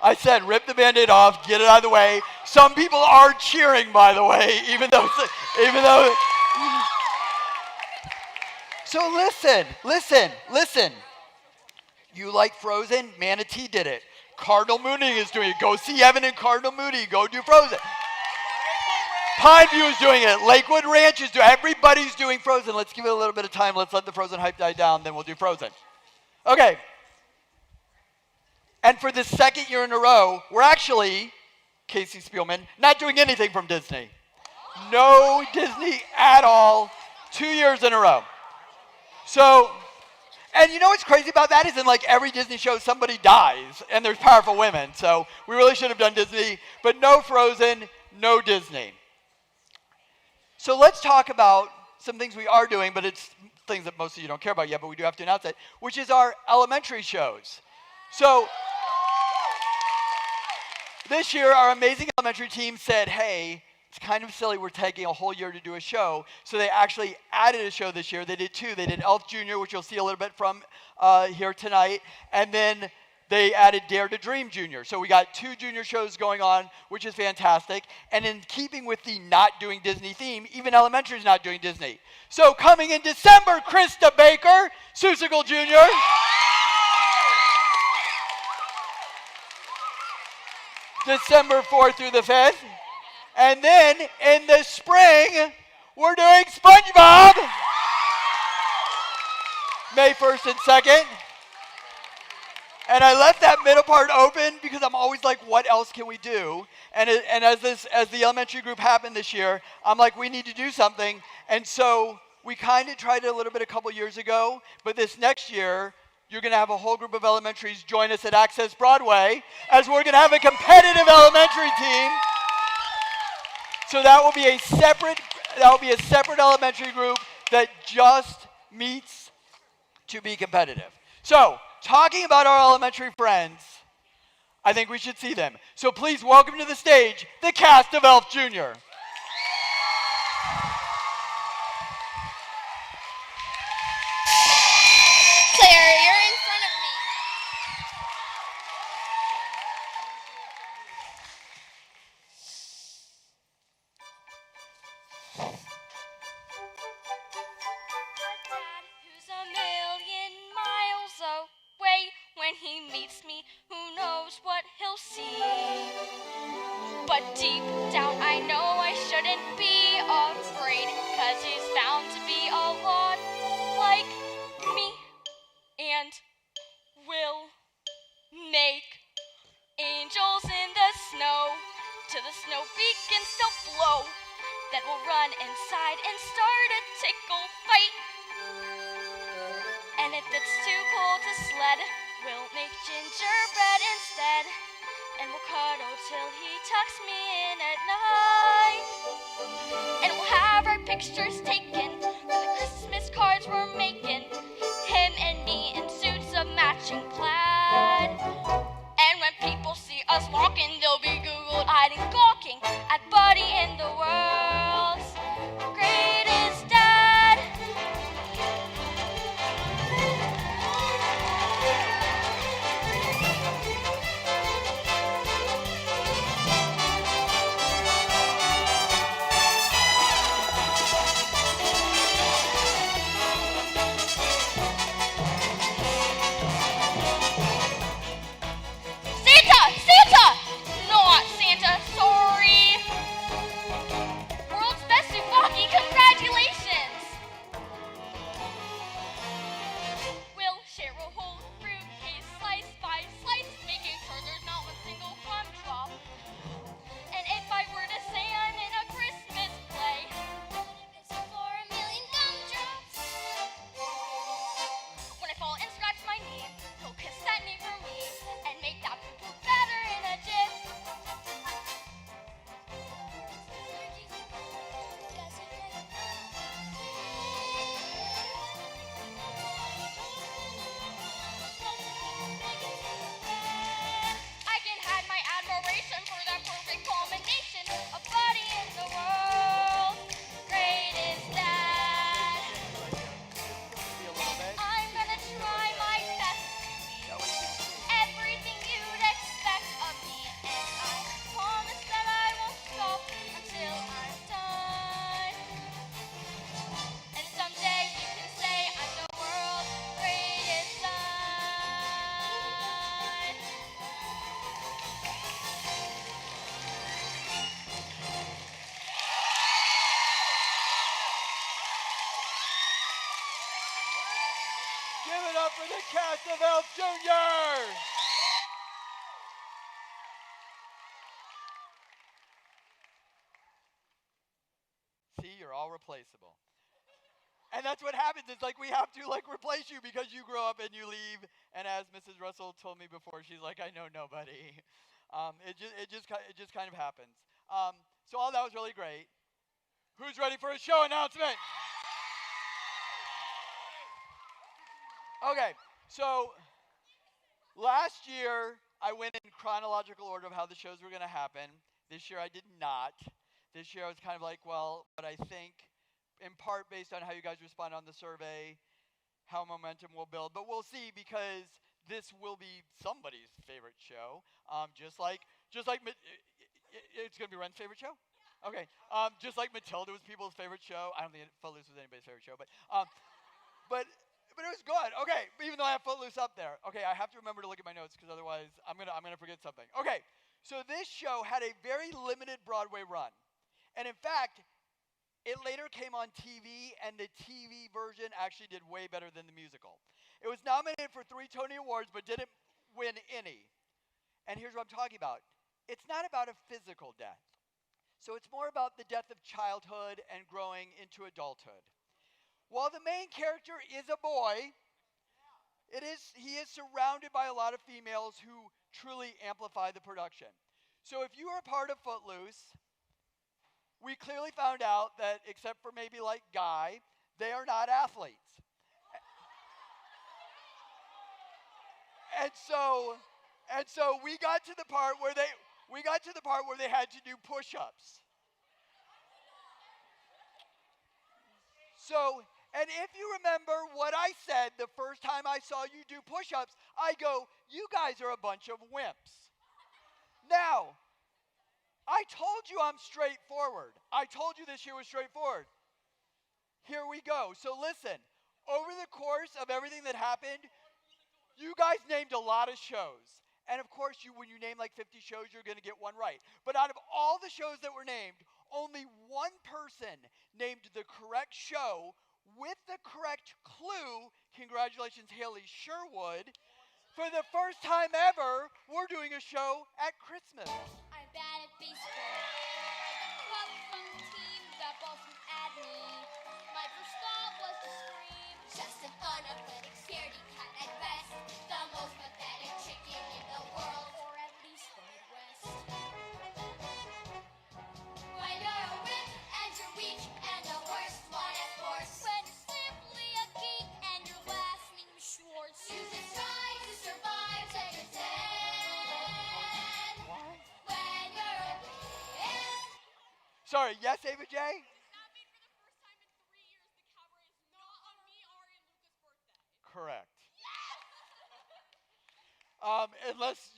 I said, rip the Band-Aid off, get it out of the way. Some people are cheering, by the way, even though. So listen. You like Frozen? Manatee did it. Cardinal Mooney is doing it. Go see Evan and Cardinal Mooney. Go do Frozen. Pineview is doing it. Lakewood Ranch is doing it. Everybody's doing Frozen. Let's give it a little bit of time. Let's let the Frozen hype die down. Then we'll do Frozen. Okay. And for the second year in a row, we're actually, Casey Spielman, not doing anything from Disney. No Disney at all. 2 years in a row. So, and you know what's crazy about that is in like every Disney show, somebody dies, and there's powerful women. So we really should have done Disney, but no Frozen, no Disney. So let's talk about some things we are doing, but it's things that most of you don't care about yet, but we do have to announce it, which is our elementary shows. So this year, our amazing elementary team said, hey, it's kind of silly we're taking a whole year to do a show. So they actually added a show this year. They did 2. They did Elf Jr., which you'll see a little bit from here tonight. And then they added Dare to Dream Jr. So we got 2 junior shows going on, which is fantastic. And in keeping with the not doing Disney theme, even elementary is not doing Disney. So coming in December, Krista Baker, Susicle Jr. December 4th through the 5th. And then in the spring, we're doing SpongeBob. May 1st and 2nd. And I left that middle part open because I'm always like, what else can we do? And as the elementary group happened this year, I'm like, we need to do something. And so we kind of tried it a little bit a couple years ago, but this next year, you're going to have a whole group of elementaries join us at Access Broadway, as we're going to have a competitive elementary team. So that will be a separate elementary group that just meets to be competitive. So, talking about our elementary friends, I think we should see them. So please welcome to the stage the cast of Elf Jr. Claire, you're in front of me. Dad, who's a million miles away, when he meets me, who knows what he'll see? But deep down I know I shouldn't be afraid, 'cause he's found to be a lot like me, and will make angels in the snow, till the snow begins to blow. That will run inside and start a tickle fight. And if it's too cold to sled, we'll make gingerbread instead. And we'll cuddle till he tucks me in at night. And we'll have our pictures taken for the Christmas cards we're making. Him and me in suits of matching plaid. And when people see us walking, they'll be Google-eyed and gawking at Buddy in the world's greatest dad. Santa! Not Santa, sorry. World's best Zuwaki, congratulations! We'll share a whole fruit case, slice by slice, making sure there's not one single crumb drop. And if I were to say I'm in a Christmas play, it's for a million gumdrops. When I fall and scratch my knee, he'll kiss that knee for me and make that poo-poo better in a jiff. I can hide my admiration for that perfect combination of Buddy in the world's greatest dad. I'm gonna try my best to be everything you'd expect of me, and I promise that I won't stop until I'm done. And someday you can say I'm the world's greatest son. Give it up for the cast of Elf Jr. See, you're all replaceable. And that's what happens. It's like we have to replace you because you grow up and you leave. And as Mrs. Russell told me before, she's like, I know nobody. It just kind of happens. So all that was really great. Who's ready for a show announcement? Okay, so last year I went in chronological order of how the shows were going to happen. This year I did not. This year I was kind of like, well, but I think in part based on how you guys respond on the survey, how momentum will build. But we'll see, because this will be somebody's favorite show. Just like it's going to be Ren's favorite show? Okay. Just like Matilda was people's favorite show. I don't think Footloose was anybody's favorite show, but it was good. Okay, even though I have Footloose up there. Okay, I have to remember to look at my notes, because otherwise I'm gonna forget something. Okay, so this show had a very limited Broadway run, and in fact, it later came on TV, and the TV version actually did way better than the musical. It was nominated for 3 Tony Awards, but didn't win any. And here's what I'm talking about. It's not about a physical death. So it's more about the death of childhood and growing into adulthood. while the main character is a boy, he is surrounded by a lot of females who truly amplify the production. So if you are a part of Footloose, we clearly found out that except for maybe like Guy, they are not athletes. And so we got to the part where they had to do push-ups. So, and if you remember what I said the first time I saw you do push-ups, I go, you guys are a bunch of wimps. Now, I told you I'm straightforward. I told you this year was straightforward. Here we go. So listen, over the course of everything that happened, you guys named a lot of shows. And of course, when you name like 50 shows, you're going to get one right. But out of all the shows that were named, only one person named the correct show with the correct clue. Congratulations, Haley Sherwood. For the first time ever, we're doing a show at Christmas. I'm bad at baseball. The club from the team got balls from Adney. My first thought was to scream. Just an unathletic scaredy cat at best. The most pathetic chicken in the world, or at least the Midwest. When you're a wimp and you're weak and the worst one at sports. When you're simply a geek and your last name is Schwartz. You just try to survive, take a 10. When you're a wimp. Sorry, yes, Ava J? That means for the first time in 3 years, the cabaret is not on me, Ari, and Luca's birthday. Correct. Unless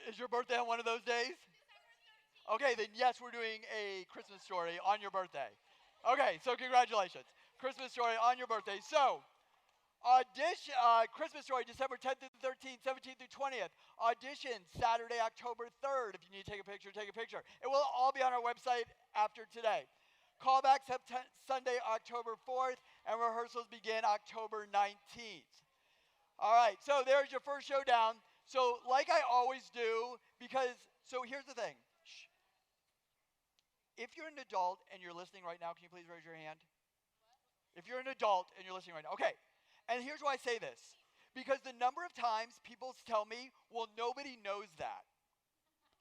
is your birthday on one of those days? Okay, then yes, we're doing a Christmas story on your birthday. Okay, so congratulations. Christmas story on your birthday. So, Christmas story, December 10th through the 13th, 17th through 20th. Audition, Saturday, October 3rd. If you need to take a picture, take a picture. It will all be on our website after today. Callback Sunday, October 4th, and rehearsals begin October 19th. All right, so there's your first showdown. So like I always do, so here's the thing. Shh. If you're an adult and you're listening right now, can you please raise your hand? If you're an adult and you're listening right now. Okay, and here's why I say this. Because the number of times people tell me, well, nobody knows that.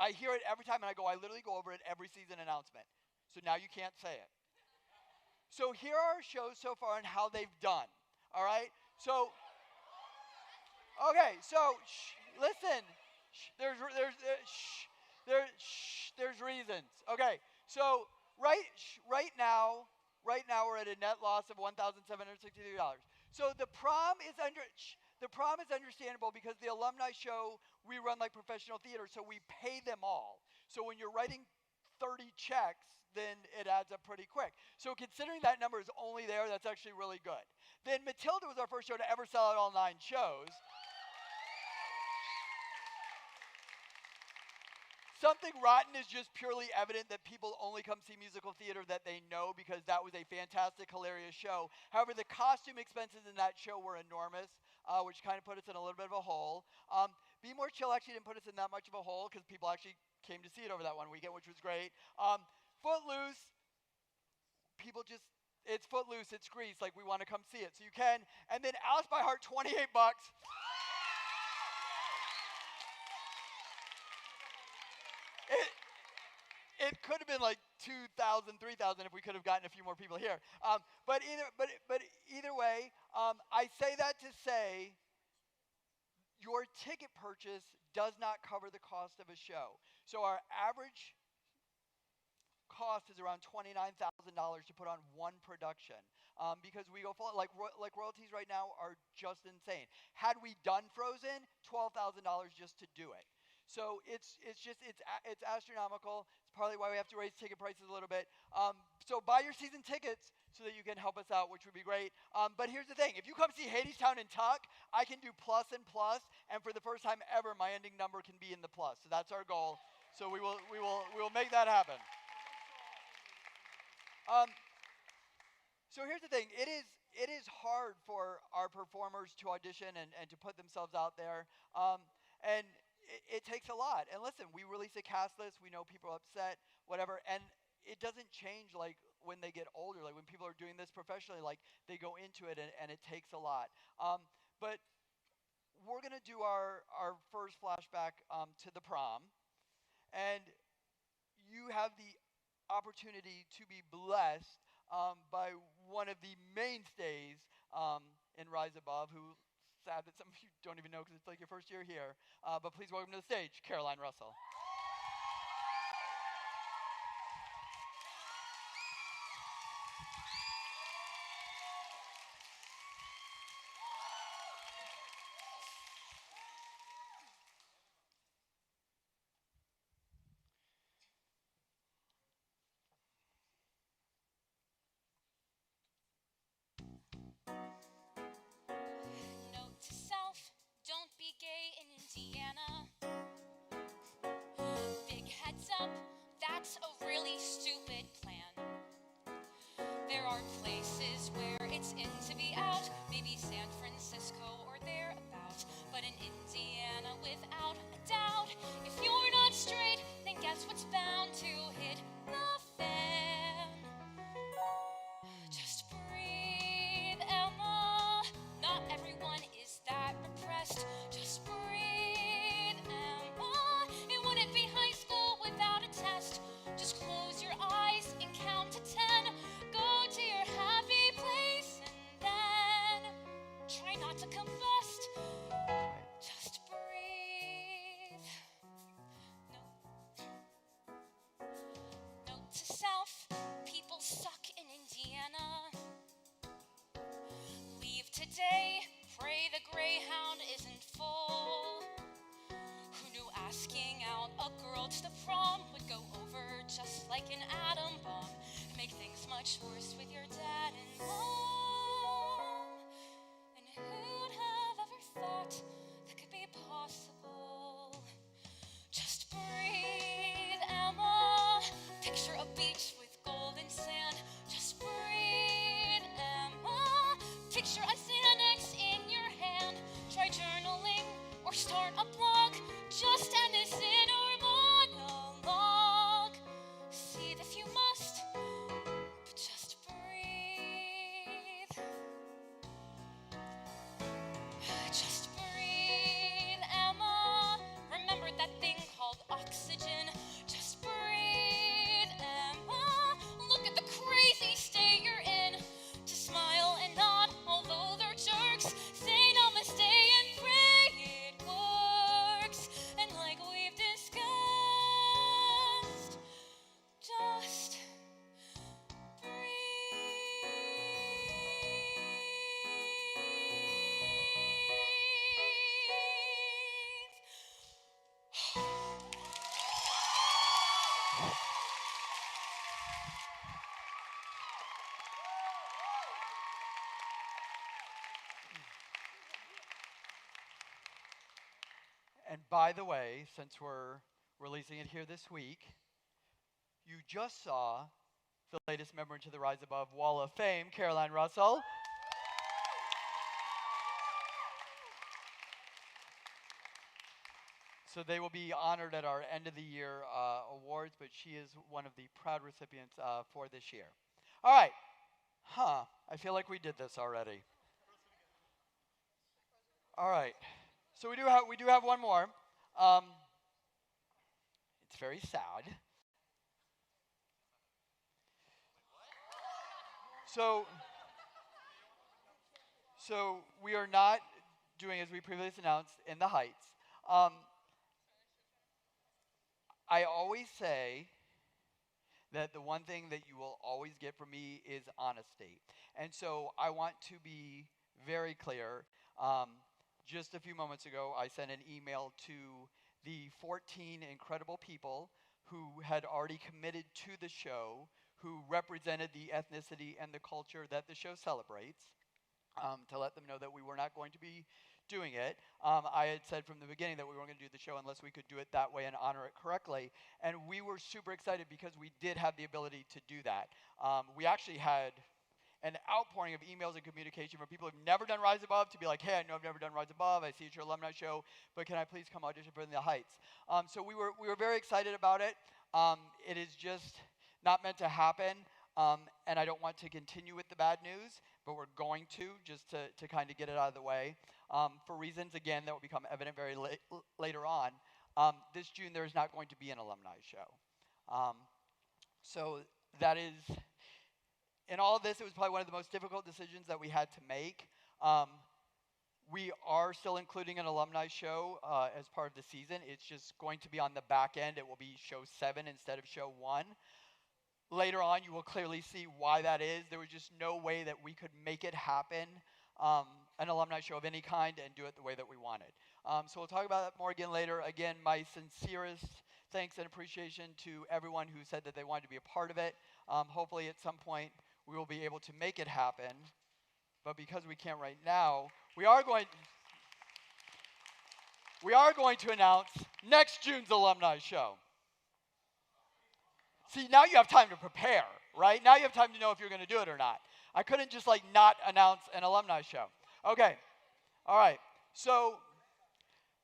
I hear it every time, and I literally go over it every season announcement. So now you can't say it. So here are our shows so far and how they've done. All right? So, okay, so listen. There's reasons. Okay, so right now we're at a net loss of $1,763. So the prom is understandable because the alumni show we run like professional theater, so we pay them all. So when you're writing 30 checks, then it adds up pretty quick. So considering that number is only there, that's actually really good. Then Matilda was our first show to ever sell out all 9 shows. Something Rotten is just purely evident that people only come see musical theater that they know because that was a fantastic, hilarious show. However, the costume expenses in that show were enormous, which kind of put us in a little bit of a hole. Be More Chill actually didn't put us in that much of a hole because people actually came to see it over that one weekend, which was great. Footloose, it's Footloose, it's Grease, like we want to come see it, so you can. And then Alice by Heart, $28. It could have been like 2,000, 3,000 if we could have gotten a few more people here. But either way, I say that to say your ticket purchase does not cover the cost of a show. So our average cost is around $29,000 to put on one production because we go full, like royalties right now are just insane. Had we done Frozen, $12,000 just to do it. So it's astronomical. It's partly why we have to raise ticket prices a little bit. So buy your season tickets so that you can help us out, which would be great. But here's the thing: if you come see Hadestown and Tuck, I can do plus and plus, and for the first time ever, my ending number can be in the plus. So that's our goal. So we will make that happen. So here's the thing: it is hard for our performers to audition and to put themselves out there, and it takes a lot. And listen, we release a cast list. We know people are upset, whatever. And it doesn't change like when they get older. Like when people are doing this professionally, like they go into it and it takes a lot. But we're going to do our first flashback to the prom. And you have the opportunity to be blessed by one of the mainstays in Rise Above, who sad that some of you don't even know because it's like your first year here. But please welcome to the stage, Caroline Russell. Note to self, don't be gay in Indiana. Big heads up, that's a really stupid plan. There are places where it's in to be out, maybe San Francisco or thereabout. But in Indiana, without a doubt, if you're not straight, then guess what's bound to hit the fan? Just breathe, Emma. Not everyone is that repressed. Just breathe, Emma. It wouldn't be high school without a test. Just close your eyes and count to 10. Go to your happy place and then try not to combust. Just breathe. Note to self, people suck in Indiana. Leave today, pray the Greyhound isn't full. Who knew asking out a girl to the prom would go over just like an atom bomb? Make things much worse with your dad and mom. And who'd have ever thought that could be possible? Just breathe, Emma. Picture a beach with golden sand. Just breathe, Emma. Picture a Xanax in your hand. Try journaling or start a blog. Just end this inner monologue. See if you must, but just breathe. Just breathe, Emma. Remember that thing called oxygen. Just breathe, Emma. Look at the crazy state you're in. To smile and nod, although they're jerks. Say namaste and pray it works. And like we've discussed, just And by the way, since we're releasing it here this week, you just saw the latest member into the Rise Above Wall of Fame, Caroline Russell. So they will be honored at our end of the year awards, but she is one of the proud recipients for this year. All right. I feel like we did this already. All right. So we do have one more. It's very sad. So we are not doing, as we previously announced, in the Heights. I always say that the one thing that you will always get from me is honesty. And so I want to be very clear. Just a few moments ago, I sent an email to the 14 incredible people who had already committed to the show, who represented the ethnicity and the culture that the show celebrates, to let them know that we were not going to be doing it. I had said from the beginning that we weren't going to do the show unless we could do it that way and honor it correctly. And we were super excited because we did have the ability to do that. We actually had an outpouring of emails and communication from people who've never done Rise Above to be like, hey, I know I've never done Rise Above. I see it's your alumni show, but can I please come audition for In the Heights? So we were very excited about it. It is just not meant to happen, and I don't want to continue with the bad news, but we're going to, just to kind of get it out of the way. For reasons, again, that will become evident very later on, this June there is not going to be an alumni show. So that is, in all of this, it was probably one of the most difficult decisions that we had to make. We are still including an alumni show as part of the season. It's just going to be on the back end. It will be show 7 instead of show 1. Later on, you will clearly see why that is. There was just no way that we could make it happen, an alumni show of any kind, and do it the way that we wanted. So we'll talk about that more again later. Again, my sincerest thanks and appreciation to everyone who said that they wanted to be a part of it. Hopefully at some point we will be able to make it happen. But because we can't right now, we are going to announce next June's alumni show. See, now you have time to prepare, right? Now you have time to know if you're going to do it or not. I couldn't just not announce an alumni show. Okay, all right. So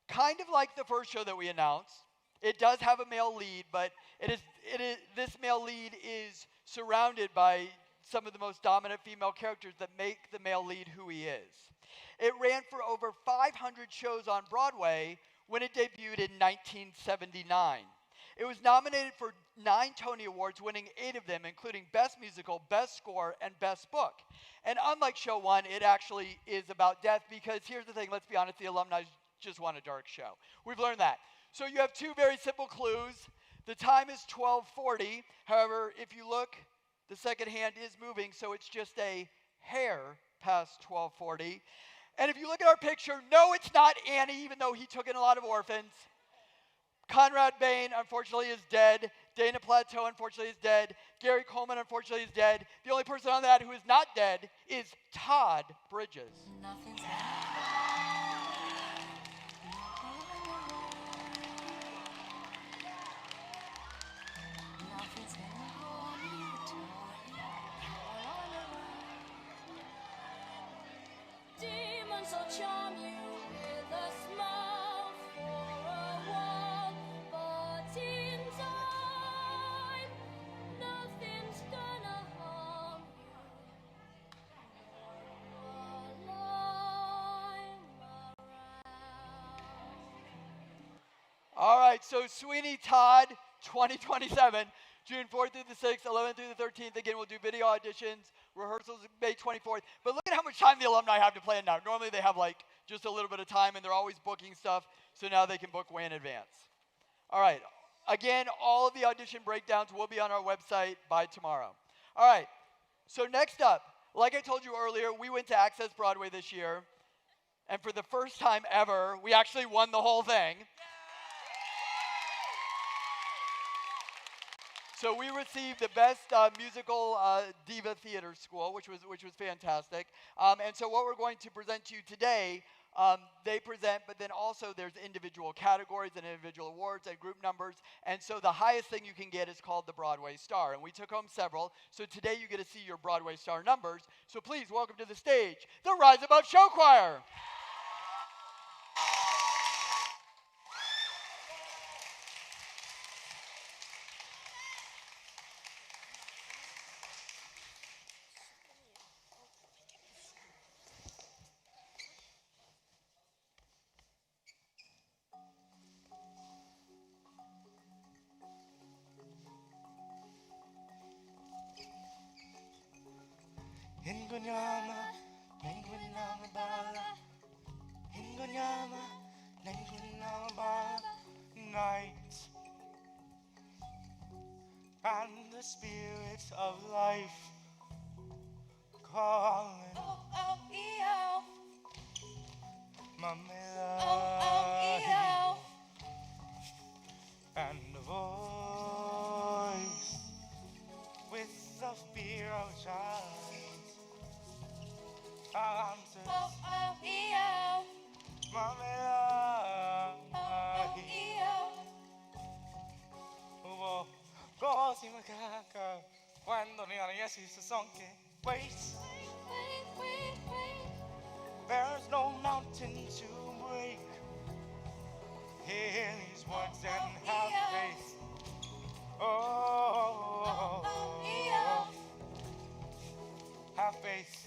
kind of like the first show that we announced, it does have a male lead, but this male lead is surrounded by some of the most dominant female characters that make the male lead who he is. It ran for over 500 shows on Broadway when it debuted in 1979. It was nominated for 9 Tony Awards, winning 8 of them, including Best Musical, Best Score, and Best Book. And unlike show 1, it actually is about death, because here's the thing, let's be honest, the alumni just want a dark show. We've learned that. So you have 2 very simple clues. The time is 12:40. However, if you look, the second hand is moving, so it's just a hair past 12:40. And if you look at our picture, no, it's not Annie, even though he took in a lot of orphans. Conrad Bain, unfortunately, is dead. Dana Plateau, unfortunately, is dead. Gary Coleman, unfortunately, is dead. The only person on that who is not dead is Todd Bridges. Nothing's Demons will charm you with a smile for a while, but in time, nothing's gonna harm you while I'm around. All right, so Sweeney Todd 2027, June 4th through the 6th, 11th through the 13th. Again, we'll do video auditions, rehearsals May 24th. But look at how much time the alumni have to plan now. Normally they have just a little bit of time, and they're always booking stuff, so now they can book way in advance. All right, again, all of the audition breakdowns will be on our website by tomorrow. All right, so next up, like I told you earlier, we went to Access Broadway this year, and for the first time ever, we actually won the whole thing. So we received the best musical diva theater school, which was fantastic. And so what we're going to present to you today, they present, but then also there's individual categories and individual awards and group numbers. And so the highest thing you can get is called the Broadway Star. And we took home several. So today you get to see your Broadway Star numbers. So please welcome to the stage, the Rise Above Show Choir. Ingonyama, Nengonyama Bala, Ingonyama, Nengonyama Bala, night, and the spirits of life calling. Oh, oh, EO. Mamela, Oh, oh, EO. and the voice with the fear of a child. Answers, Oh, oh, EO. Mamela, Oh, EO. hubo voz y macaca cuando niñas hizo son que wait, Wait, wait, wait. there's no mountain to break. Hear these words and have faith. Oh, have faith.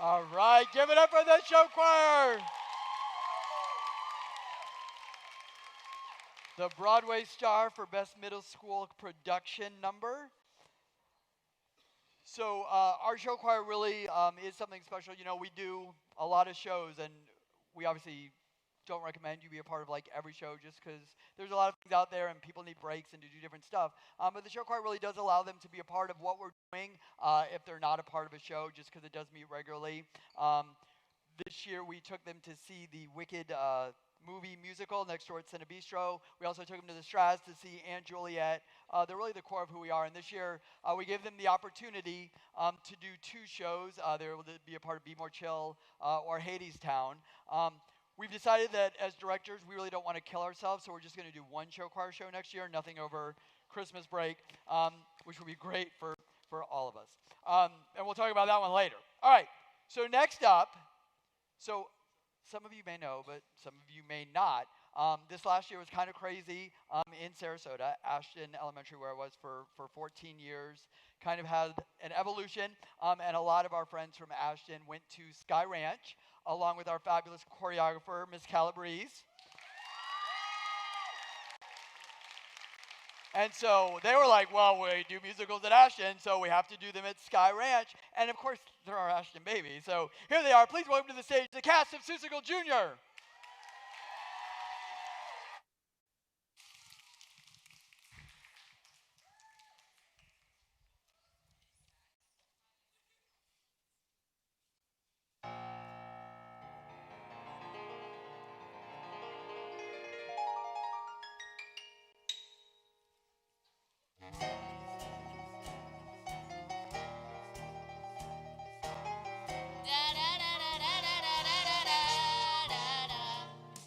All right, give it up for the show choir. The Broadway star for Best Middle School Production Number. So our show choir really is something special. You know, we do a lot of shows, and we obviously don't recommend you be a part of like every show just because there's a lot of things out there and people need breaks and to do different stuff. But the show choir really does allow them to be a part of what we're doing if they're not a part of a show, just because it does meet regularly. This year we took them to see the Wicked movie musical next door at Cine Bistro. We also took them to the Straz to see Aunt Juliet. They're really the core of who we are. And this year we gave them the opportunity to do two shows. They were able to be a part of Be More Chill or Hades Town. We've decided that as directors, we really don't want to kill ourselves, so we're just going to do one show choir show next year, nothing over Christmas break, which will be great for all of us. And we'll talk about that one later. All right, so next up, so some of you may know, but some of you may not. This last year was kind of crazy in Sarasota, Ashton Elementary, where I was for 14 years. Kind of had an evolution, and a lot of our friends from Ashton went to Sky Ranch, along with our fabulous choreographer, Miss Calabrese. And so they were like, well, we do musicals at Ashton, so we have to do them at Sky Ranch. And of course, they're our Ashton babies. So here they are. Please welcome to the stage the cast of Seussical Jr.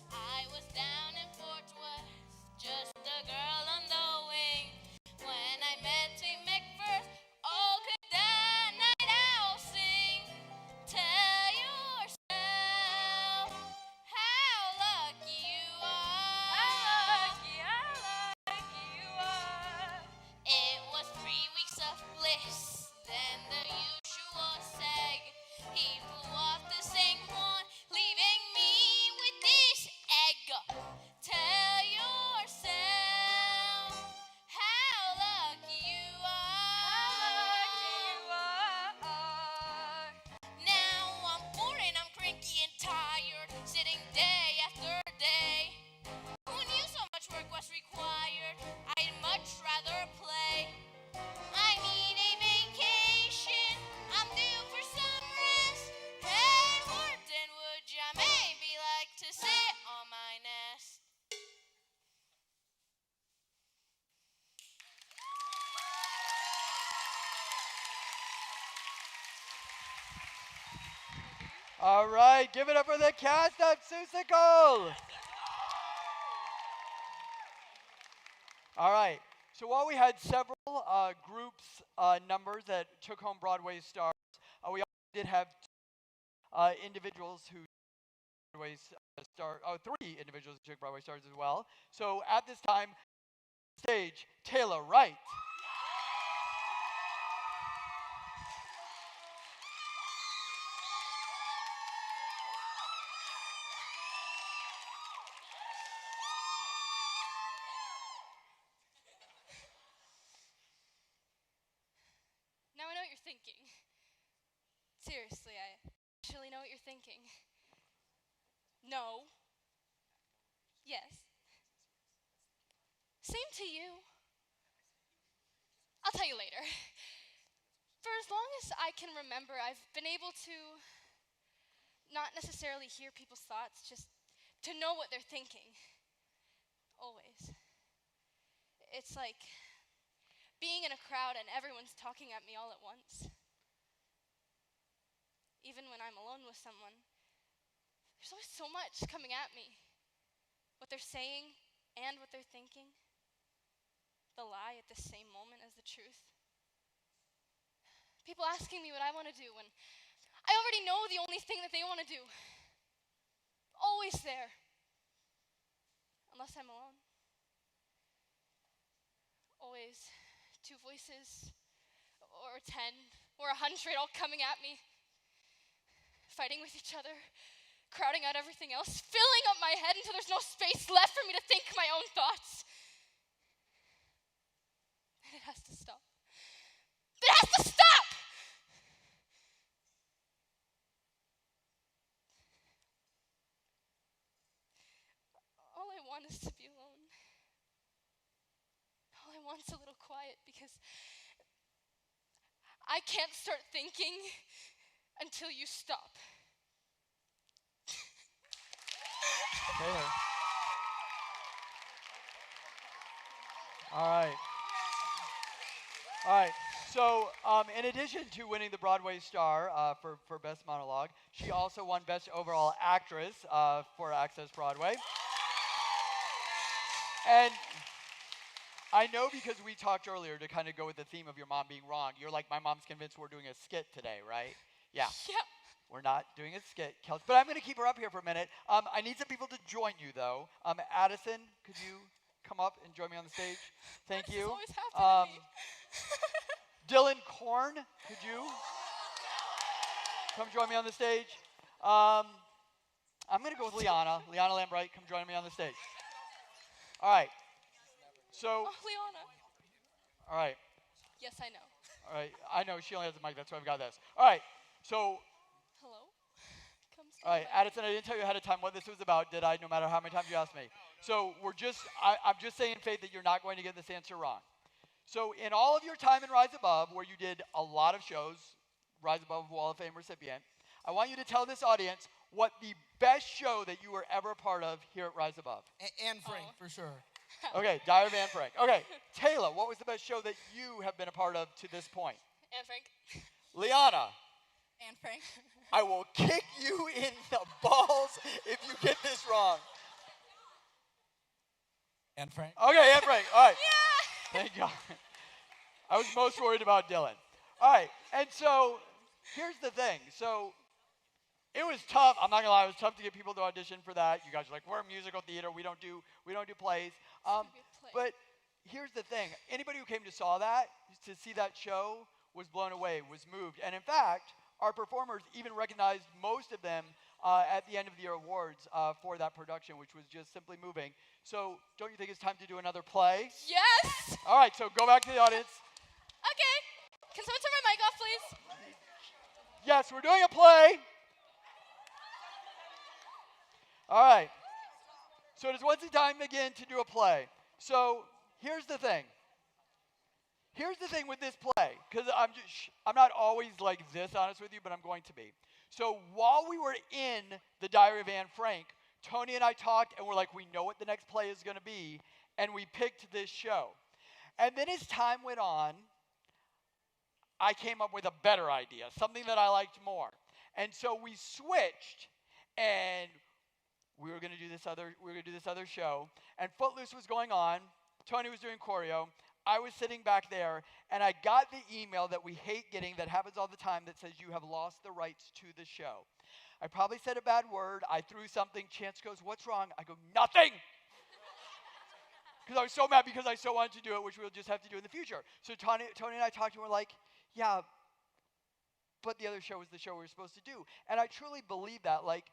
I was down in Fort Worth, just a girl on the wing. When I met Tim McPherson, oh, could that night owl sing? Tell yourself how lucky you are. How lucky you are. It was 3 weeks of bliss, then the usual sag. He flew off to St. Juan, leaving me with this egg. Tell yourself how lucky you are. Now I'm bored and I'm cranky and tired, sitting day after day. Who knew so much work was required? I'd much rather play. I need a vacation, I'm due for some rest. Hey, Horton, would ya maybe like to sit on my nest? All right, give it up for the cast of Seussical. All right, so while we had several groups, numbers that took home Broadway stars, we also did have individuals who Broadway three individuals who took Broadway stars as well. So at this time, stage, Taylor Wright. Now I know what you're thinking. Seriously, I actually know what you're thinking. No. Yes. Same to you. I'll tell you later. For as long as I can remember, I've been able to not necessarily hear people's thoughts, just to know what they're thinking. Always. It's like being in a crowd and everyone's talking at me all at once. Even when I'm alone with someone, there's always so much coming at me. What they're saying and what they're thinking. The lie at the same moment as the truth. People asking me what I want to do when I already know the only thing that they want to do. Always there. Unless I'm alone. Always two voices, or 10, or 100 all coming at me. Fighting with each other, crowding out everything else, filling up my head until there's no space left for me to think my own thoughts. And it has to stop. It has to stop! All I want is to be alone. All I want is a little quiet because I can't start thinking until you stop. Taylor. All right. All right. So, in addition to winning the Broadway star for Best Monologue, she also won Best Overall Actress for Access Broadway. And I know because we talked earlier to kind of go with the theme of your mom being wrong. You're like, my mom's convinced we're doing a skit today, right? Yeah. Yeah. We're not doing a skit, Kelsey. But I'm going to keep her up here for a minute. I need some people to join you, though. Addison, could you come up and join me on the stage? Thank you. This always happens to me. Dylan Korn, could you come join me on the stage? I'm going to go with Liana. Liana Lambright, come join me on the stage. All right. So. Oh, Liana. All right. Yes, I know. All right. I know she only has the mic. That's why I've got this. All right. So. Hello? Come All right, Addison, I didn't tell you ahead of time what this was about, did I? No matter how many times you asked me. So I'm just saying, Faith, that you're not going to get this answer wrong. So in all of your time in Rise Above, where you did a lot of shows, Rise Above Wall of Fame recipient, I want you to tell this audience what the best show that you were ever a part of here at Rise Above. And Frank, for sure. Okay, Diary of Anne Frank. Okay, Taylor, what was the best show that you have been a part of to this point? Anne Frank. Liana, Anne Frank. I will kick you in the balls if you get this wrong. Anne Frank. Okay, Anne Frank. All right. Yeah. Thank God. I was most worried about Dylan. All right, and so here's the thing. So it was tough. I'm not gonna lie, it was tough to get people to audition for that. You guys are like, we're a musical theater. We don't do plays. But here's the thing. Anybody who came to see that show was blown away, was moved, and in fact, our performers even recognized most of them at the end of the year awards for that production, which was just simply moving. So don't you think it's time to do another play? Yes. All right, so go back to the audience. Okay. Can someone turn my mic off, please? Yes, we're doing a play. All right. So does What's the Time again to do a play? So here's the thing. Here's the thing with this play, because I'm not always like this honest with you, but I'm going to be. So while we were in the Diary of Anne Frank, Tony and I talked, and we're like, we know what the next play is going to be, and we picked this show. And then as time went on, I came up with a better idea, something that I liked more. And so we switched, and we were going to do this other show, and Footloose was going on. Tony was doing choreo. I was sitting back there, and I got the email that we hate getting that happens all the time that says you have lost the rights to the show. I probably said a bad word. I threw something. Chance goes, what's wrong? I go, nothing. Because I was so mad because I so wanted to do it, which we'll just have to do in the future. So Tony and I talked, and we're like, yeah, but the other show was the show we were supposed to do. And I truly believe that. Like,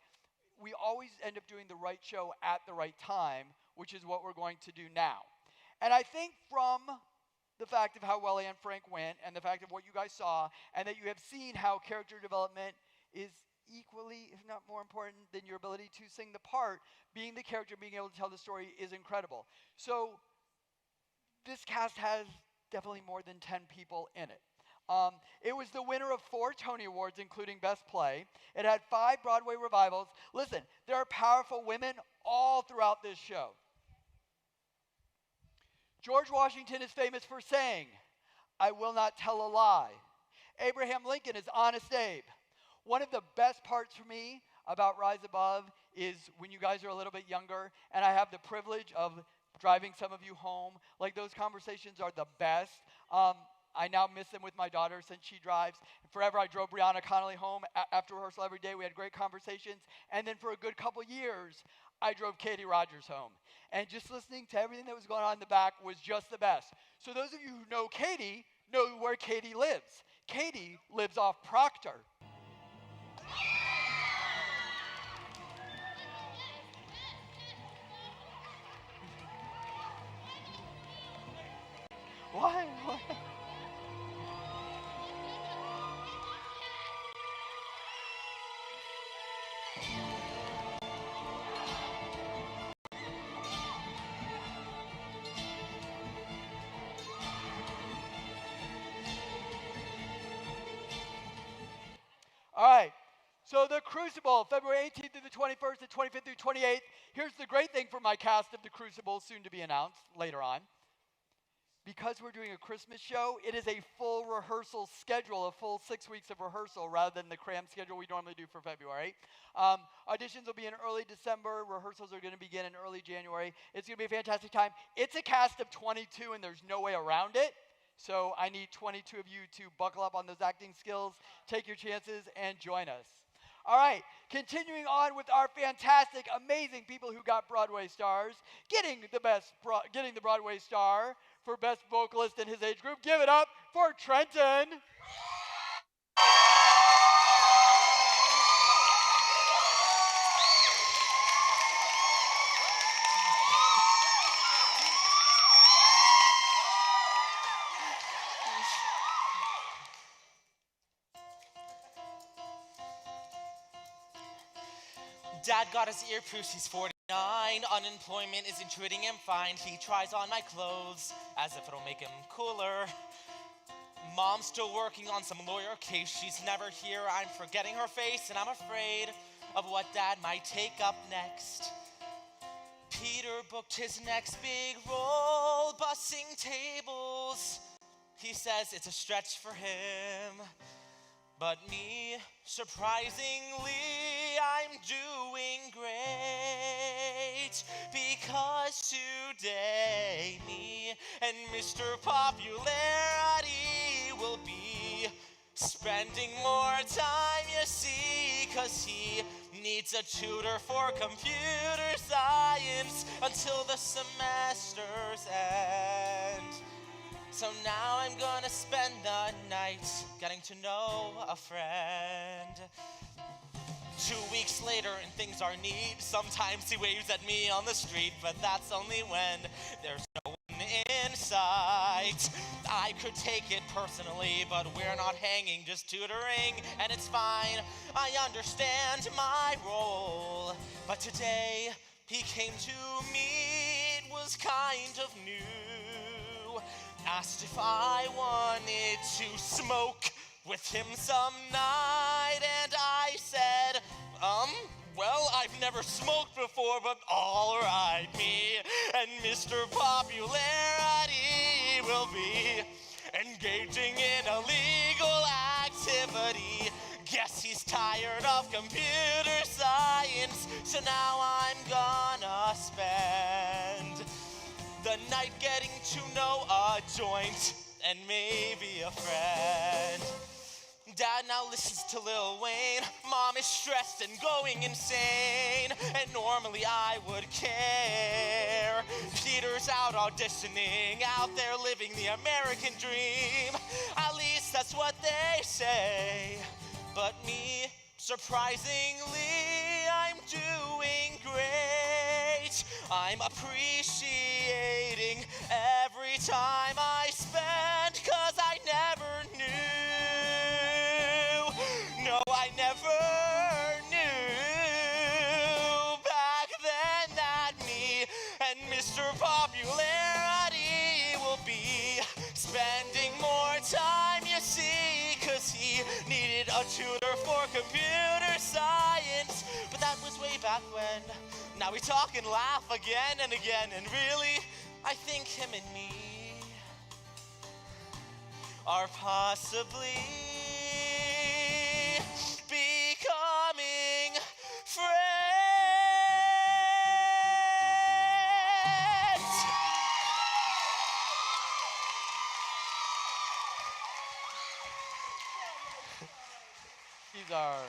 we always end up doing the right show at the right time, which is what we're going to do now. And I think from the fact of how well Anne Frank went and the fact of what you guys saw and that you have seen how character development is equally, if not more important than your ability to sing the part, being the character, being able to tell the story is incredible. So this cast has definitely more than 10 people in it. It was the winner of 4 Tony Awards, including Best Play. It had 5 Broadway revivals. Listen, there are powerful women all throughout this show. George Washington is famous for saying, I will not tell a lie. Abraham Lincoln is Honest Abe. One of the best parts for me about Rise Above is when you guys are a little bit younger and I have the privilege of driving some of you home. Like, those conversations are the best. I now miss them with my daughter since she drives. Forever, I drove Brianna Connolly home after rehearsal every day. We had great conversations. And then for a good couple years, I drove Katie Rogers home. And just listening to everything that was going on in the back was just the best. So those of you who know Katie know where Katie lives. Katie lives off Proctor. Why? All right, so the Crucible, February 18th through the 21st, the 25th through 28th. Here's the great thing for my cast of the Crucible, soon to be announced later on. Because we're doing a Christmas show, it is a full rehearsal schedule, a full 6 weeks of rehearsal rather than the cram schedule we normally do for February. Auditions will be in early December. Rehearsals are going to begin in early January. It's going to be a fantastic time. It's a cast of 22, and there's no way around it. So I need 22 of you to buckle up on those acting skills, take your chances, and join us. All right, continuing on with our fantastic, amazing people who got Broadway stars, getting the Broadway star for best vocalist in his age group. Give it up for Trenton. Dad got his ear pierced, he's 49. Unemployment isn't treating him fine. He tries on my clothes as if it'll make him cooler. Mom's still working on some lawyer case. She's never here. I'm forgetting her face, and I'm afraid of what Dad might take up next. Peter Peter booked his next big role, bussing tables. He says it's a stretch for him. But me, surprisingly, I'm doing great. Because today, me and Mr. Popularity will be spending more time, you see, 'cause he needs a tutor for computer science until the semester's end. So now I'm gonna spend the night getting to know a friend. 2 weeks later and things are neat. Sometimes he waves at me on the street, but that's only when there's no one in sight. I could take it personally, but we're not hanging, just tutoring, and it's fine. I understand my role, but today he came to me, it was kind of new. Asked if I wanted to smoke with him some night, and I said, well, I've never smoked before, but all right, me and Mr. Popularity will be engaging in a legal activity. Guess he's tired of computer science, so now I'm gonna spend the night getting to know a joint and maybe a friend. Dad now listens to Lil Wayne. Mom is stressed and going insane, and normally I would care. Peter's out auditioning, out there living the American dream. At least that's what they say. But me, surprisingly, I'm doing great. I'm appreciating every time I spend, 'cause I never knew. No, I never knew back then that me and Mr. Popularity will be spending more time, you see, 'cause he needed a tutor for computer science. But that was way back when. Now we talk and laugh again and again, and really, I think him and me are possibly becoming friends. These are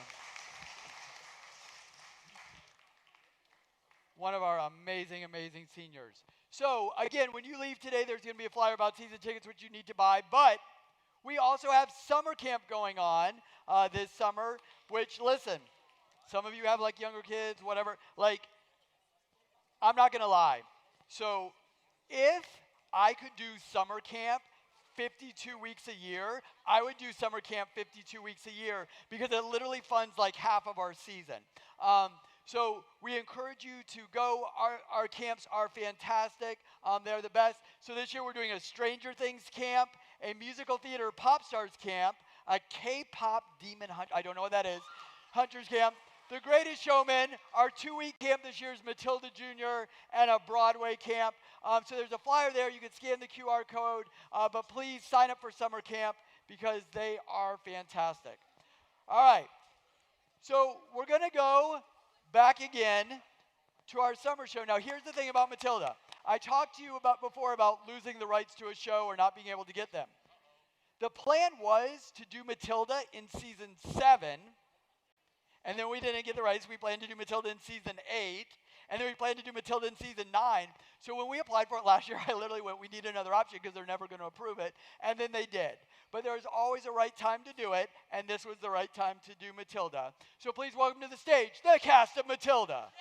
one of our amazing, amazing seniors. So again, when you leave today, there's going to be a flyer about season tickets, which you need to buy. But we also have summer camp going on this summer, which, listen, some of you have like younger kids, whatever. Like, I'm not going to lie. So if I could do summer camp 52 weeks a year, I would do summer camp 52 weeks a year, because it literally funds like half of our season. So we encourage you to go. Our camps are fantastic. They're the best. So this year we're doing a Stranger Things camp, a musical theater pop stars camp, a K-pop demon hunt. I don't know what that is. Hunters camp. The Greatest Showman. Our 2-week camp this year is Matilda Jr. and a Broadway camp. So there's a flyer there. You can scan the QR code. But please sign up for summer camp, because they are fantastic. All right. So we're going to go back again to our summer show. Now, here's the thing about Matilda. I talked to you before about losing the rights to a show or not being able to get them. The plan was to do Matilda in season 7, and then we didn't get the rights. We planned to do Matilda in season 8, and then we planned to do Matilda in season 9. So when we applied for it last year, I literally went, we need another option, because they're never going to approve it, and then they did. But there's always a right time to do it, and this was the right time to do Matilda. So please welcome to the stage the cast of Matilda.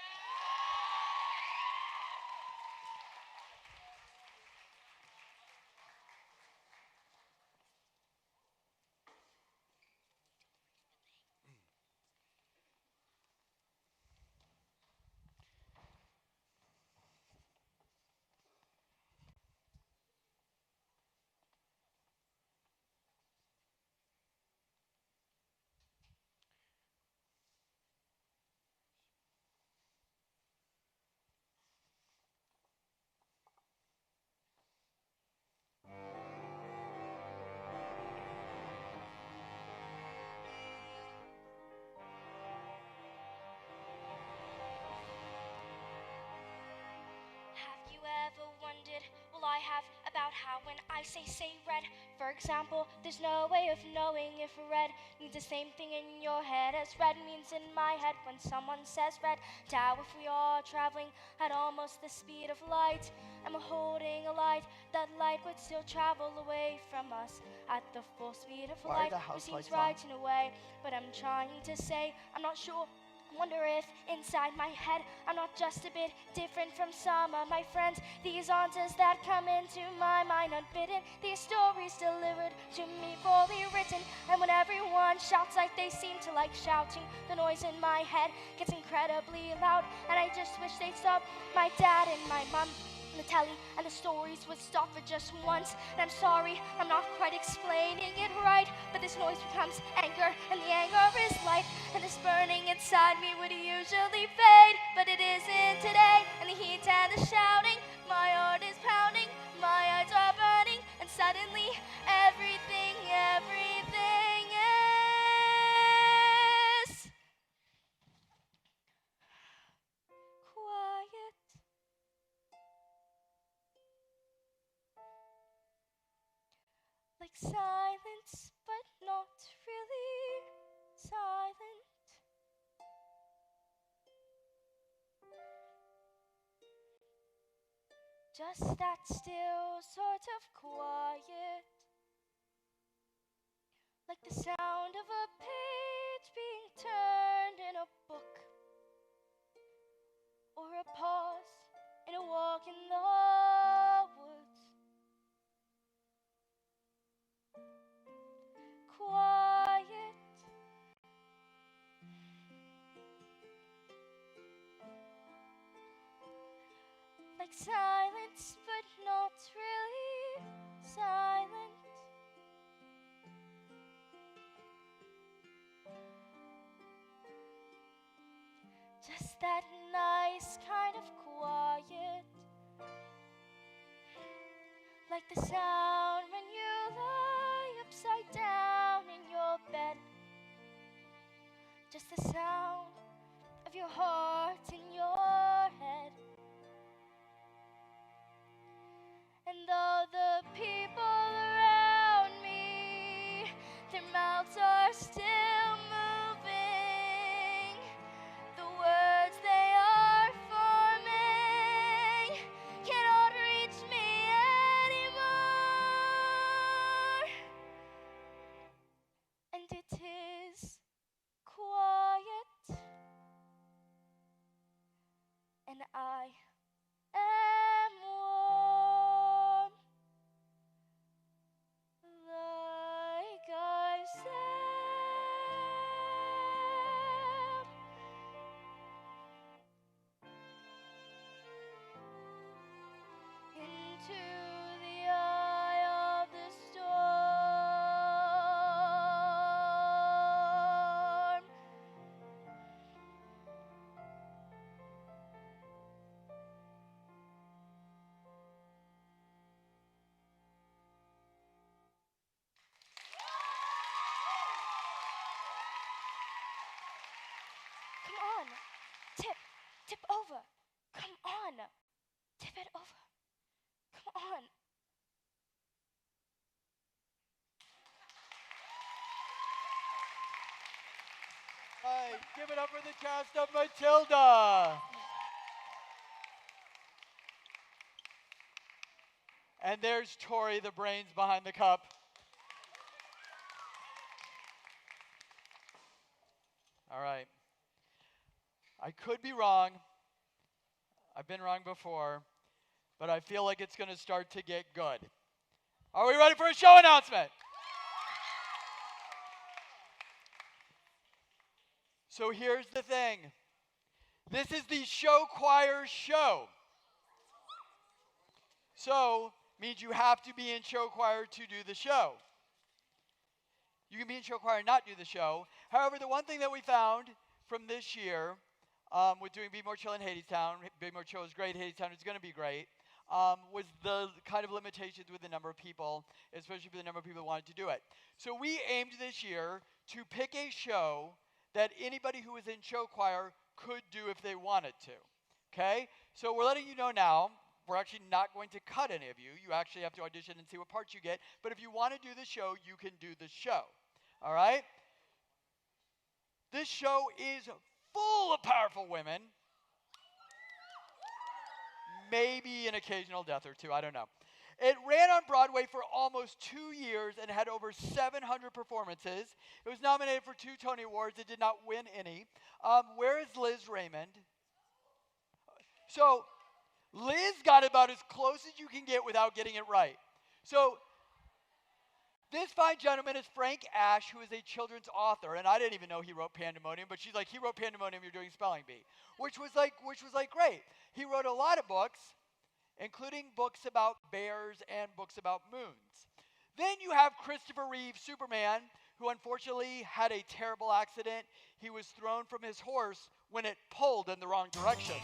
did will I have about how when I say red? For example, there's no way of knowing if red means the same thing in your head as red means in my head when someone says red. Now if we are traveling at almost the speed of light, I'm holding a light, that light would still travel away from us at the full speed of Why are light. the Which house seems lights right on? in a way, but I'm trying to say I'm not sure. Wonder if inside my head I'm not just a bit different from some of my friends. These answers that come into my mind unbidden, these stories delivered to me fully written. And when everyone shouts like they seem to like shouting, the noise in my head gets incredibly loud, and I just wish they'd stop. My dad and my mom, the telly and the stories would stop for just once. And I'm sorry, I'm not quite explaining it right, but this noise becomes anger, and the anger is light, and this burning inside me would usually fade, but it isn't today. And the heat and the shouting, my heart is pounding, my eyes are burning, and suddenly everything is quiet. Like silence, but not really silent. Just that still sort of quiet. Like the sound of a page being turned in a book, or a pause in a walk in the woods. Quiet. Like silence, but not really silent. Just that nice kind of quiet. Like the sound when you lie upside down in your bed. Just the sound of your heart in your head. And all the people around me, their mouths are still moving. The words they are forming cannot reach me anymore. And it is quiet, and I am warm, like I said. Into the eye of the storm. Come on, tip over. Come on, tip it over. Come on. Hey, give it up for the cast of Matilda. And there's Tori, the brains behind the cup. All right. I could be wrong. I've been wrong before, but I feel like it's going to start to get good. Are we ready for a show announcement? So here's the thing. This is the show choir show. So, means you have to be in show choir to do the show. You can be in show choir and not do the show. However, the one thing that we found from this year with doing Be More Chill in Hadestown, Be More Chill is great, Hadestown is going to be great, was the kind of limitations with the number of people, especially for the number of people who wanted to do it. So we aimed this year to pick a show that anybody who was in show choir could do if they wanted to. Okay? So we're letting you know now we're actually not going to cut any of you. You actually have to audition and see what parts you get. But if you want to do the show, you can do the show. All right? This show is full of powerful women. Maybe an occasional death or two, I don't know. It ran on Broadway for almost 2 years and had over 700 performances. It was nominated for 2 Tony Awards. It did not win any. Where is Liz Raymond? So Liz got about as close as you can get without getting it right. So this fine gentleman is Frank Ash, who is a children's author, and I didn't even know he wrote Pandemonium, but she's like, he wrote Pandemonium, you're doing spelling bee, which was like great. He wrote a lot of books, including books about bears and books about moons. Then you have Christopher Reeve, Superman, who unfortunately had a terrible accident. He was thrown from his horse when it pulled in the wrong direction.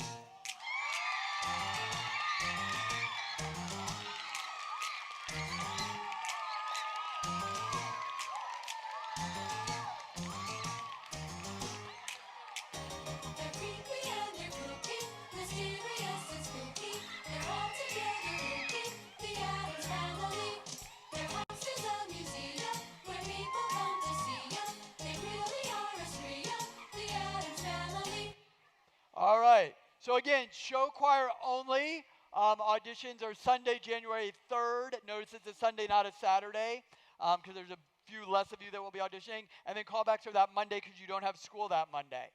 All right. So again, show choir only. Auditions are Sunday, January 3rd. Notice it's a Sunday, not a Saturday, because there's a few less of you that will be auditioning. And then callbacks are that Monday because you don't have school that Monday.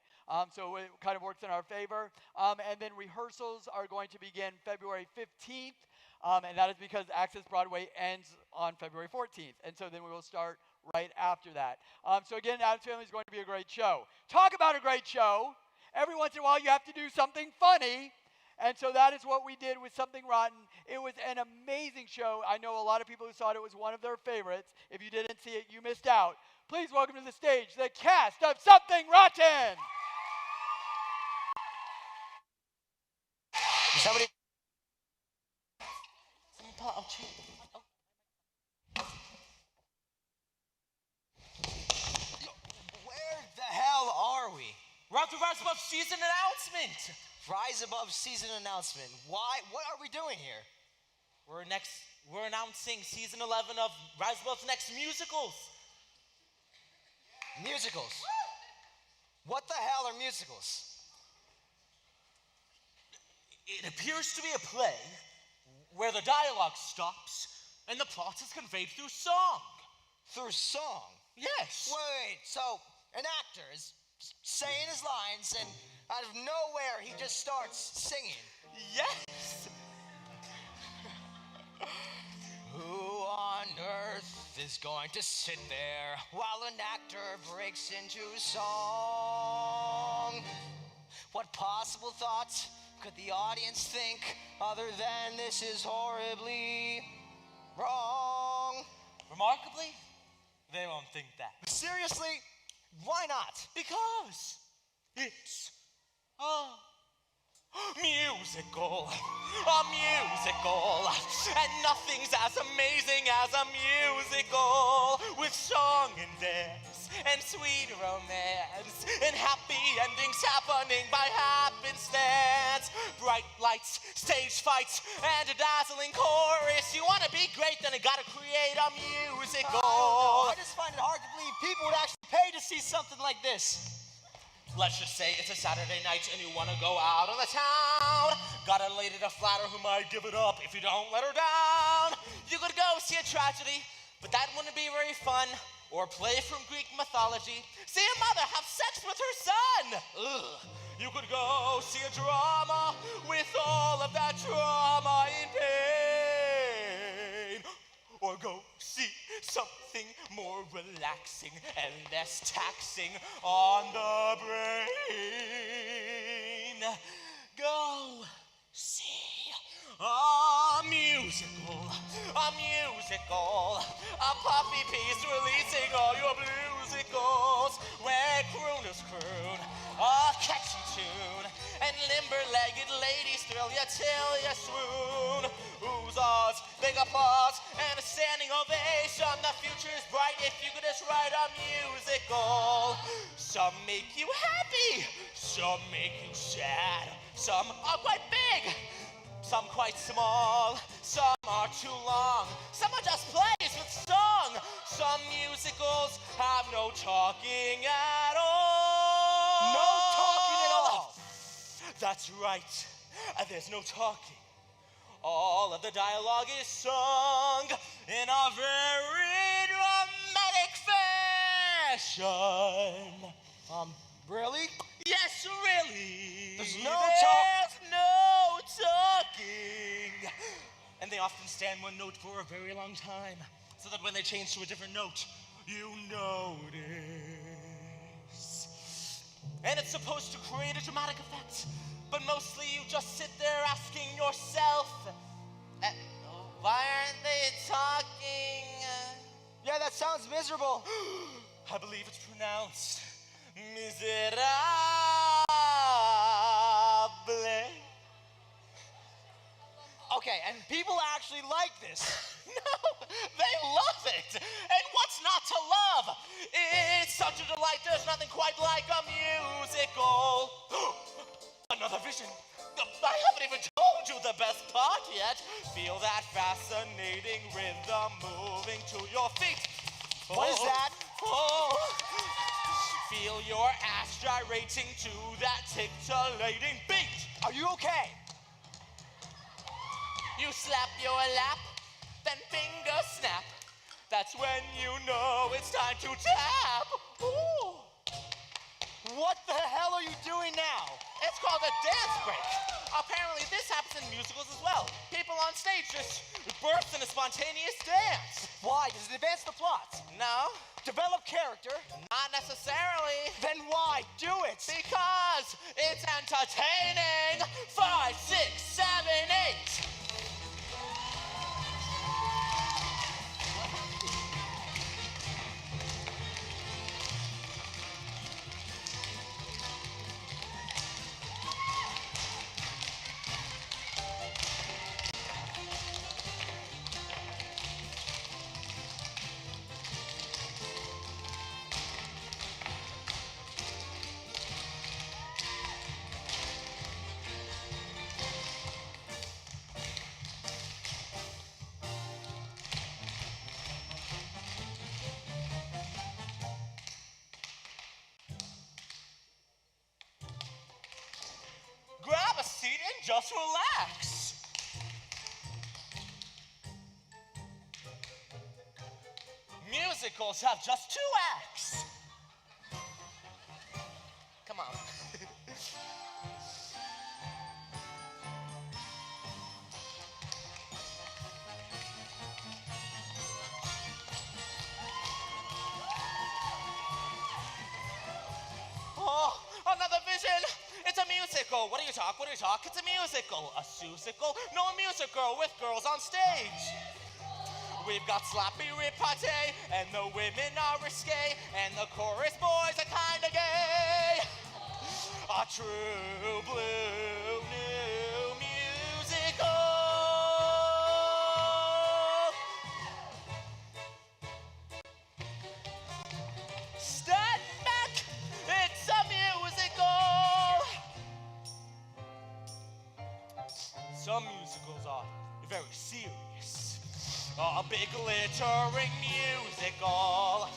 So it kind of works in our favor. And then rehearsals are going to begin February 15th. And that is because Access Broadway ends on February 14th. And so then we will start right after that. So again, Addams Family is going to be a great show. Talk about a great show. Every once in a while, you have to do something funny. And so that is what we did with Something Rotten. It was an amazing show. I know a lot of people who thought it was one of their favorites. If you didn't see it, you missed out. Please welcome to the stage the cast of Something Rotten. Somebody. Where the hell are we? We're at the Rise Above season announcement. Rise Above season announcement. Why? What are we doing here? We're announcing season 11 of Rise Above's next musicals. Musicals. What the hell are musicals? It appears to be a play where the dialogue stops and the plot is conveyed through song. Through song? Yes. Wait, so an actor is saying his lines and out of nowhere he just starts singing. Yes. Who on earth is going to sit there while an actor breaks into song? What possible thoughts could the audience think other than this is horribly wrong? Remarkably, they won't think that. Seriously? Why not? Because it's a musical. A musical. And nothing's as amazing as a musical. With song and dance and sweet romance and happy endings happening by happenstance. Bright lights, stage fights, and a dazzling chorus. You want to be great, then you got to create a musical. I just find it hard to believe people would actually pay to see something like this. Let's just say it's a Saturday night and you want to go out on the town. Got a lady to flatter who might give it up if you don't let her down. You could go see a tragedy, but that wouldn't be very fun. Or a play from Greek mythology. See a mother have sex with her son. Ugh. You could go see a drama with all of that trauma in pain. Or go see something more relaxing and less taxing on the brain. Go see a musical, a puffy piece releasing all your musicals, where crooners croon a catchy tune, and limber-legged ladies thrill you till you swoon. Oozahs, big applause, and a standing ovation. The future's bright if you could just write a musical. Some make you happy, some make you sad, some are quite big. some quite small, some are too long, some are just plays with song. Some musicals have no talking at all. No talking at all. That's right, there's no talking. All of the dialogue is sung in a very dramatic fashion. Really? Yes, really. There's no talking. And they often stay on one note for a very long time, so that when they change to a different note, you notice. And it's supposed to create a dramatic effect, but mostly you just sit there asking yourself, why aren't they talking? Yeah, that sounds miserable. I believe it's pronounced miserable. Okay, and people actually like this. No, they love it. And what's not to love? It's such a delight, there's nothing quite like a musical. Another vision. I haven't even told you the best part yet. Feel that fascinating rhythm moving to your feet. What is that? Oh. Feel your ass gyrating to that titillating beat. Are you okay? You slap your lap, then finger snap. That's when you know it's time to tap. Ooh. What the hell are you doing now? It's called a dance break. Apparently this happens in musicals as well. People on stage just burst in a spontaneous dance. Why? Does it advance the plot? No. Develop character? Not necessarily. Then why do it? Because it's entertaining. 5, 6, 7, 8. Grab a seat and just relax. Musicals have just 2 acts. Come on. Oh, another vision. It's a musical. What do you talk? What do you talk? It's a musical. A musical? No, a musical with girls on stage. We've got sloppy repartee, and the women are risque, and the chorus boys are kinda gay. A true blue new musical. Stand back! It's a musical! Some musicals are very serious. A big glittering musical.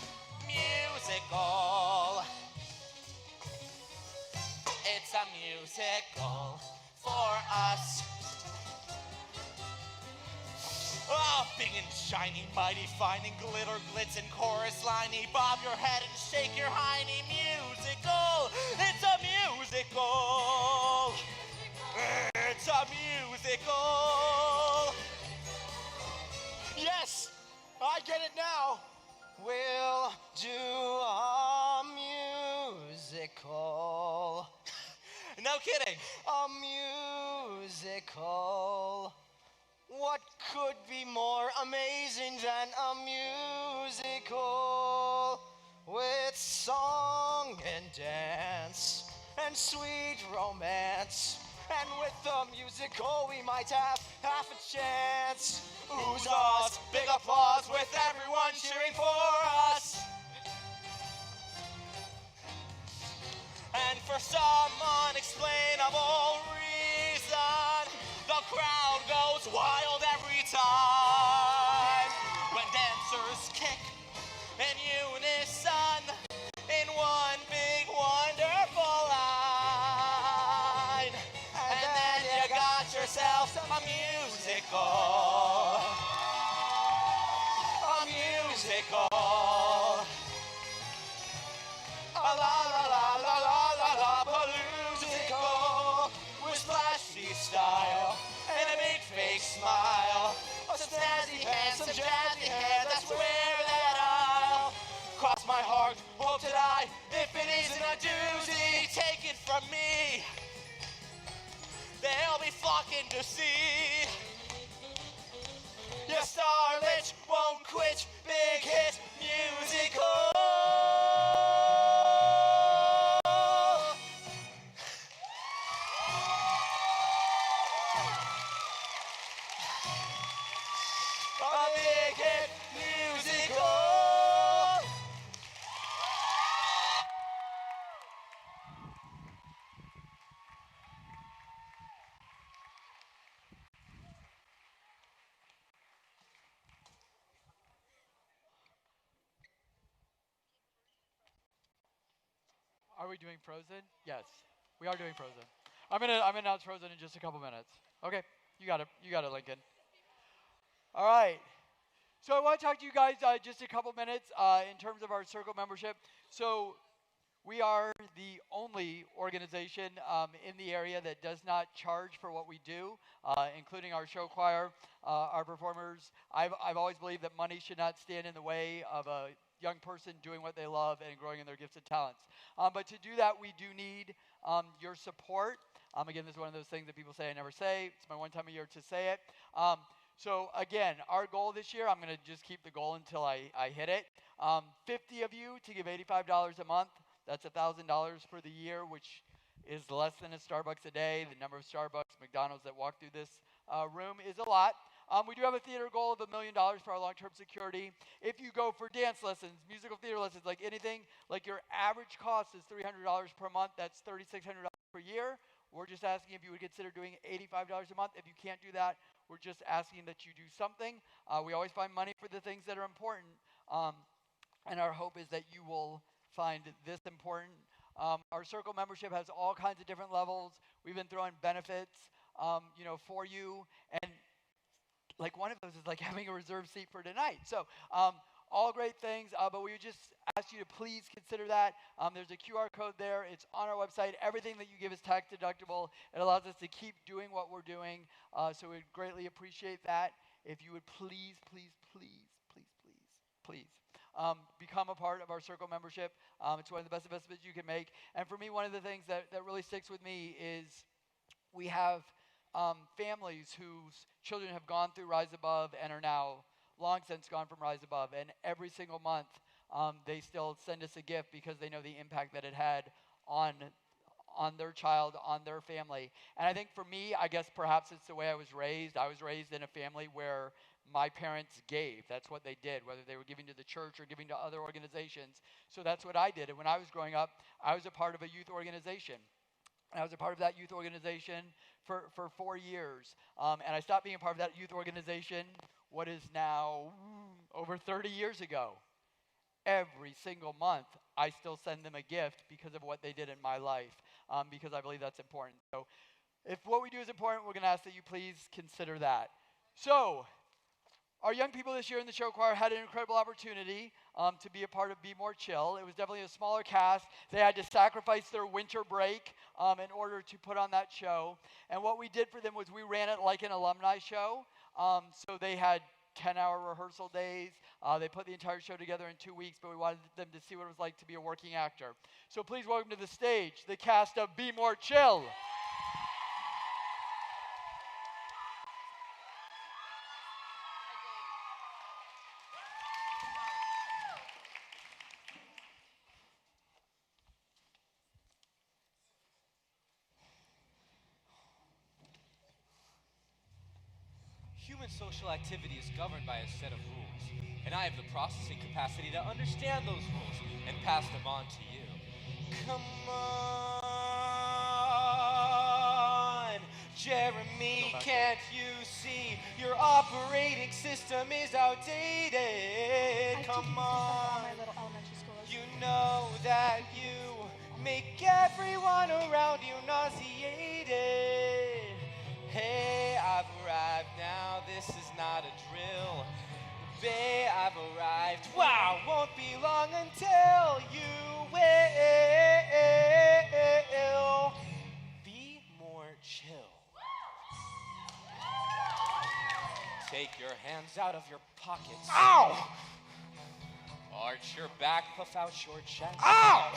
It's a musical for us. Oh, big and shiny, mighty fine and glitter, glitz and chorus liney. Bob your head and shake your hiney. Musical. It's a musical. It's a musical. Yes, I get it now. We'll do a musical. No kidding. A musical. What could be more amazing than a musical? With song and dance and sweet romance. And with the musical we might have half a chance. Who's us? Big applause with everyone cheering for us. And for some unexplainable reason, the crowd wild every time when dancers kick in unison in one big wonderful line. And then you got yourself a musical. A musical. A la la la la la la la paloozical with flashy style and a big fake smile. Some snazzy hands, some jazzy hands, I swear that I'll cross my heart, hope to die. If it isn't a doozy, take it from me. They'll be flocking to see. Your starlet won't quit, big hit musical. A big hit musical. Are we doing Frozen? Yes, we are doing Frozen. I'm gonna announce Frozen in just a couple minutes. Okay, you got it, Lincoln. All right. So I want to talk to you guys just a couple minutes in terms of our circle membership. So we are the only organization in the area that does not charge for what we do, including our show choir, our performers. I've always believed that money should not stand in the way of a young person doing what they love and growing in their gifts and talents. But to do that, we do need your support. Again, this is one of those things that people say I never say. It's my one time a year to say it. So again, our goal this year, I'm going to just keep the goal until I hit it. 50 of you to give $85 a month. That's $1,000 for the year, which is less than a Starbucks a day. The number of Starbucks, McDonald's that walk through this room is a lot. We do have a theater goal of $1 million for our long-term security. If you go for dance lessons, musical theater lessons, like anything, like your average cost is $300 per month. That's $3,600 per year. We're just asking if you would consider doing $85 a month. If you can't do that, we're just asking that you do something. We always find money for the things that are important. And our hope is that you will find this important. Our circle membership has all kinds of different levels. We've been throwing benefits, for you. And like one of those is like having a reserved seat for tonight. So all great things, but we would just ask you to please consider that. There's a QR code there. It's on our website. Everything that you give is tax deductible. It allows us to keep doing what we're doing. So we'd greatly appreciate that. If you would please become a part of our circle membership. It's one of the best investments you can make. And for me, one of the things that really sticks with me is we have families whose children have gone through Rise Above and are now long since gone from Rise Above. And every single month, they still send us a gift because they know the impact that it had on their child, on their family. And I think for me, I guess perhaps it's the way I was raised. I was raised in a family where my parents gave. That's what they did, whether they were giving to the church or giving to other organizations. So that's what I did. And when I was growing up, I was a part of a youth organization. And I was a part of that youth organization for 4 years. And I stopped being a part of that youth organization, what is now over 30 years ago. Every single month, I still send them a gift because of what they did in my life, because I believe that's important. So if what we do is important, we're going to ask that you please consider that. So our young people this year in the show choir had an incredible opportunity to be a part of Be More Chill. It was definitely a smaller cast. They had to sacrifice their winter break in order to put on that show. And what we did for them was we ran it like an alumni show. So they had 10-hour rehearsal days. They put the entire show together in 2 weeks, but we wanted them to see what it was like to be a working actor. So please welcome to the stage the cast of Be More Chill. Human social activity is governed by a set of rules, and I have the processing capacity to understand those rules and pass them on to you. Come on, Jeremy, can't you see your operating system is outdated? Come on. You know that you make everyone around you nauseated. Hey, I've arrived now, this is not a drill. Bae, I've arrived. Wow, won't be long until you will be more chill. Take your hands out of your pockets. Ow! Arch your back, puff out your chest. Ow!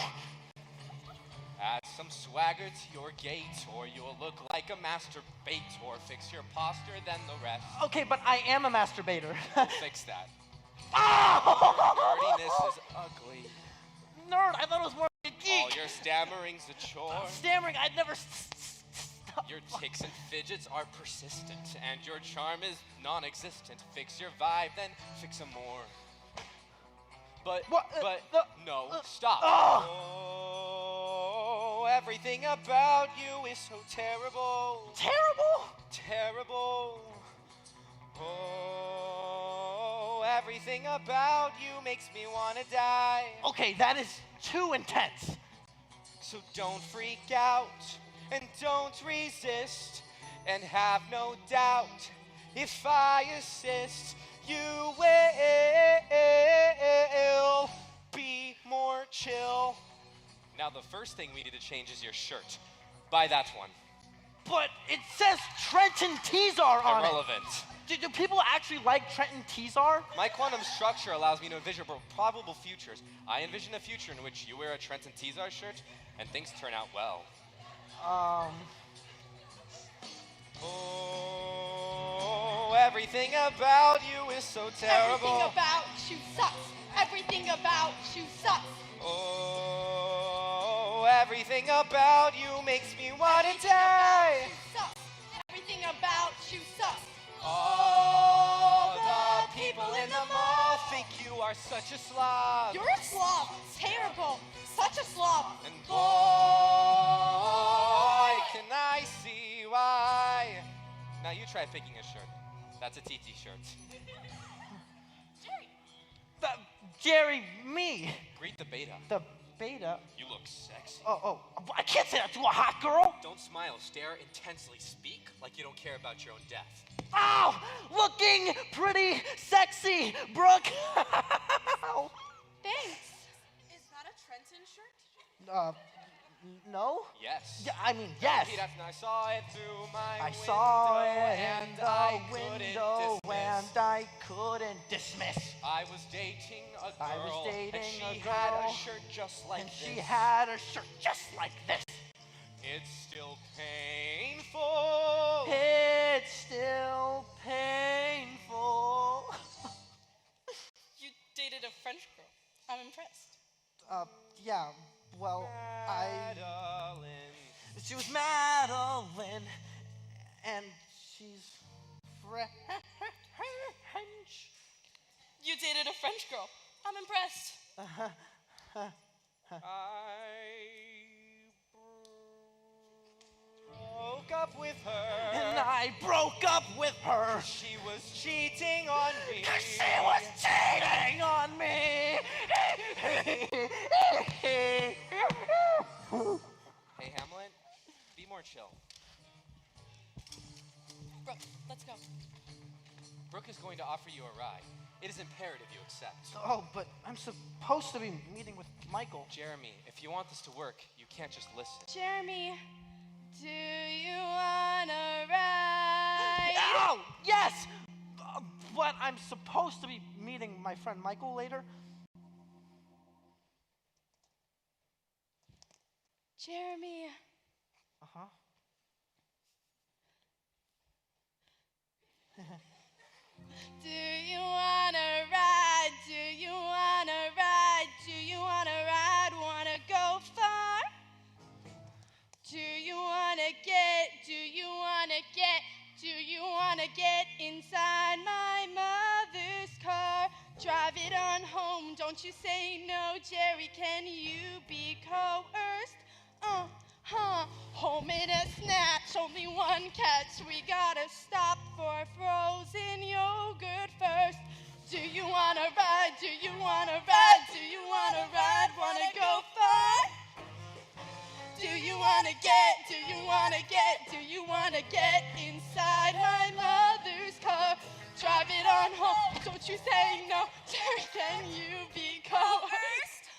Add some swagger to your gait, or you'll look like a masturbator. Fix your posture, then the rest. Okay, but I am a masturbator. We'll fix that. Ow! Your nerdiness is ugly. Nerd, I thought it was more like a geek. All your stammering's a chore. Stammering, I'd never Your tics and fidgets are persistent, and your charm is non-existent. Fix your vibe, then fix some more. But no, stop. Oh, everything about you is so terrible. Terrible? Terrible. Oh, everything about you makes me want to die. Okay, that is too intense. So don't freak out and don't resist, and have no doubt if I assist, you will be more chill. Now the first thing we need to change is your shirt. Buy that one. But it says Trenton Tezar on Irrelevant. it. Do people actually like Trenton Tezar? My quantum structure allows me to envision probable futures. I envision a future in which you wear a Trenton Tezar shirt and things turn out well. Oh, everything about you is so terrible. Everything about you sucks. Everything about you sucks. Oh, everything about you makes me want to die. Everything about you sucks. All the people in the mall think you are such a slob. You're a slob. Terrible. Such a slob. And boy, can I see why. Now you try picking a shirt. That's a TT shirt. Jerry, me. Greet the beta. The beta? You look sexy. Oh, I can't say that to a hot girl. Don't smile, stare intensely. Speak like you don't care about your own death. Ow! Looking pretty sexy, Brooke. Thanks. Is that a Trenton shirt? No? Yes. Yeah, I mean, yes. Repeat after me. I saw it through my I window. saw it and in I the couldn't window dismiss. and I couldn't dismiss. I was dating a girl. I was dating and she a had girl, a shirt just like and this. she had a shirt just like this. It's still painful. It's still painful. You dated a French girl. I'm impressed. Yeah, well, Madeline. She was Madeline, and she's French. You dated a French girl. I'm impressed. I broke up with her. And I broke up with her. She was cheating on me. She was cheating on me. Hey, Hamlet, be more chill. Brooke, let's go. Brooke is going to offer you a ride. It is imperative you accept. Oh, but I'm supposed to be meeting with Michael. Jeremy, if you want this to work, you can't just listen. Jeremy, do you wanna ride? Oh, yes! But I'm supposed to be meeting my friend Michael later. Jeremy. Uh-huh. Do you wanna ride? Do you wanna ride? Do you wanna ride? Wanna go far? Do you wanna get? Do you wanna get? Do you wanna get inside my mother's car? Drive it on home, don't you say no, Jerry, can you be coerced? Home in a snatch, only one catch. We gotta stop for frozen yogurt first. Do you wanna ride? Do you wanna ride? Do you wanna ride? Wanna go far? Do you wanna get? Do you wanna get? Do you wanna get inside my mother's car? Drive it on home, don't you say no. Jerry, can you be coerced?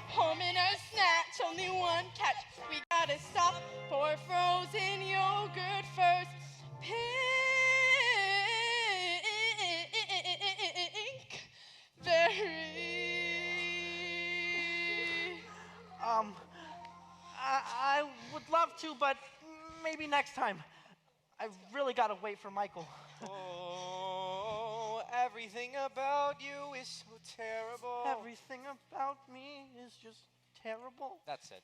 Home in a snatch, only one catch. We gotta stop for frozen yogurt first. Pink berry. I would love to, but maybe next time. I really gotta wait for Michael. Oh, everything about you is so terrible. Everything about me is just terrible. That's it.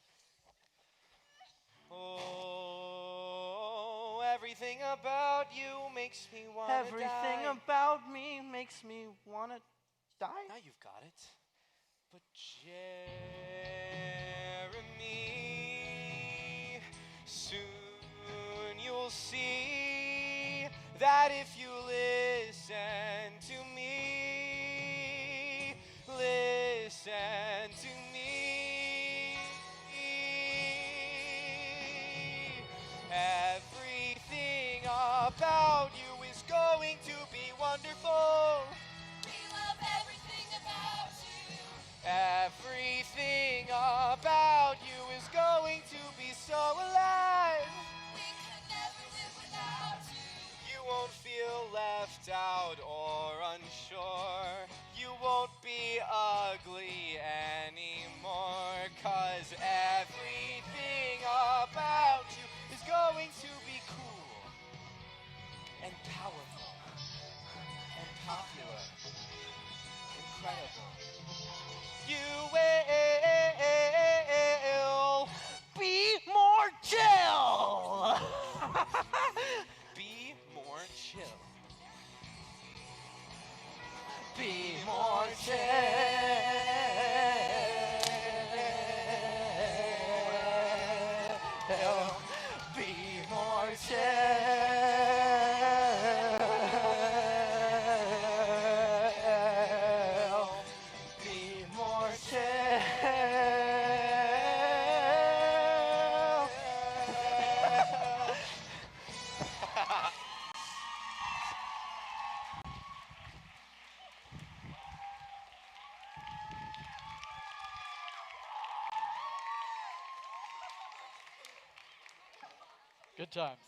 Oh, everything about you makes me want to die. Everything about me makes me wanna die. Now you've got it. But Jeremy, soon you'll see that if you listen to me, listen to me, everything about you is going to be wonderful. We love everything about you. Everything about you is going to be so alive. We could never live without you. You won't feel left out or unsure. You won't be ugly anymore. 'Cause everything about you is going to be cool and powerful and popular. Incredible. You will be more chill. Be more chill. Be more chill. Be more chill. Be more chill. Good times.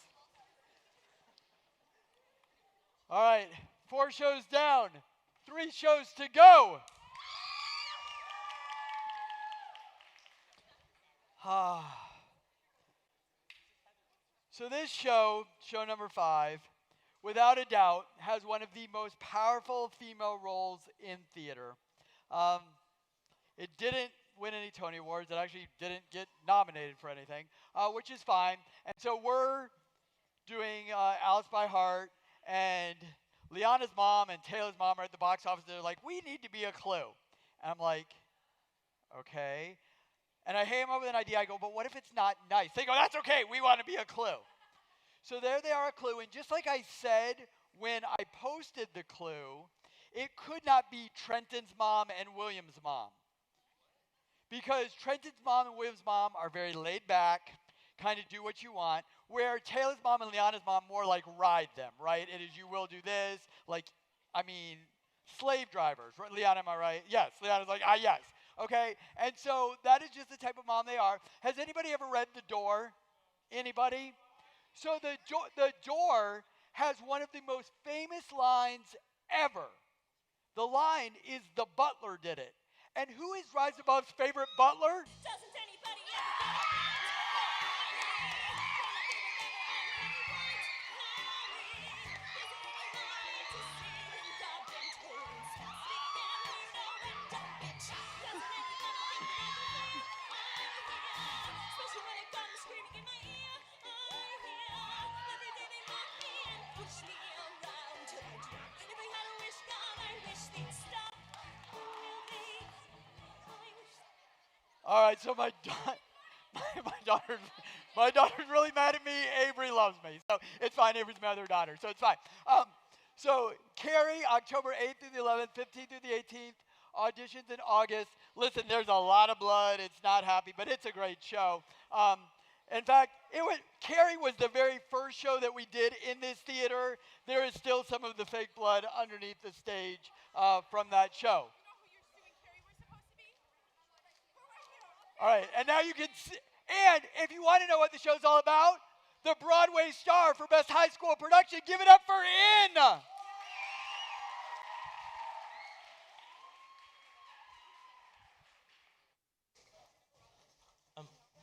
All right, 4 shows down, 3 shows to go. So this show number 5, without a doubt, has one of the most powerful female roles in theater. It didn't win any Tony Awards. It actually didn't get nominated for anything, which is fine. And so we're doing Alice by Heart, and Liana's mom and Taylor's mom are at the box office. They're like, we need to be a Clue. And I'm like, okay. And I came up with an idea. I go, but what if it's not nice? They go, that's okay. We want to be a Clue. So there they are, a Clue. And just like I said when I posted the Clue, it could not be Trenton's mom and William's mom. Because Trenton's mom and William's mom are very laid back, kind of do what you want, where Taylor's mom and Liana's mom more like ride them, right? It is you will do this, like, I mean, slave drivers. Right? Liana, am I right? Yes. Liana's like, yes. Okay? And so that is just the type of mom they are. Has anybody ever read The Door? Anybody? So the Door has one of the most famous lines ever. The line is the butler did it. And who is Rise Above's favorite butler? Doesn't anybody All right, so my my daughter's really mad at me. Avery loves me, so it's fine. Avery's my other daughter, so it's fine. So Carrie, October 8th through the 11th, 15th through the 18th. Auditions in August. Listen, there's a lot of blood. It's not happy, but it's a great show. In fact, Carrie was the very first show that we did in this theater. There is still some of the fake blood underneath the stage from that show. All right, and now you can see, and if you want to know what the show's all about, the Broadway star for Best High School Production, give it up for In!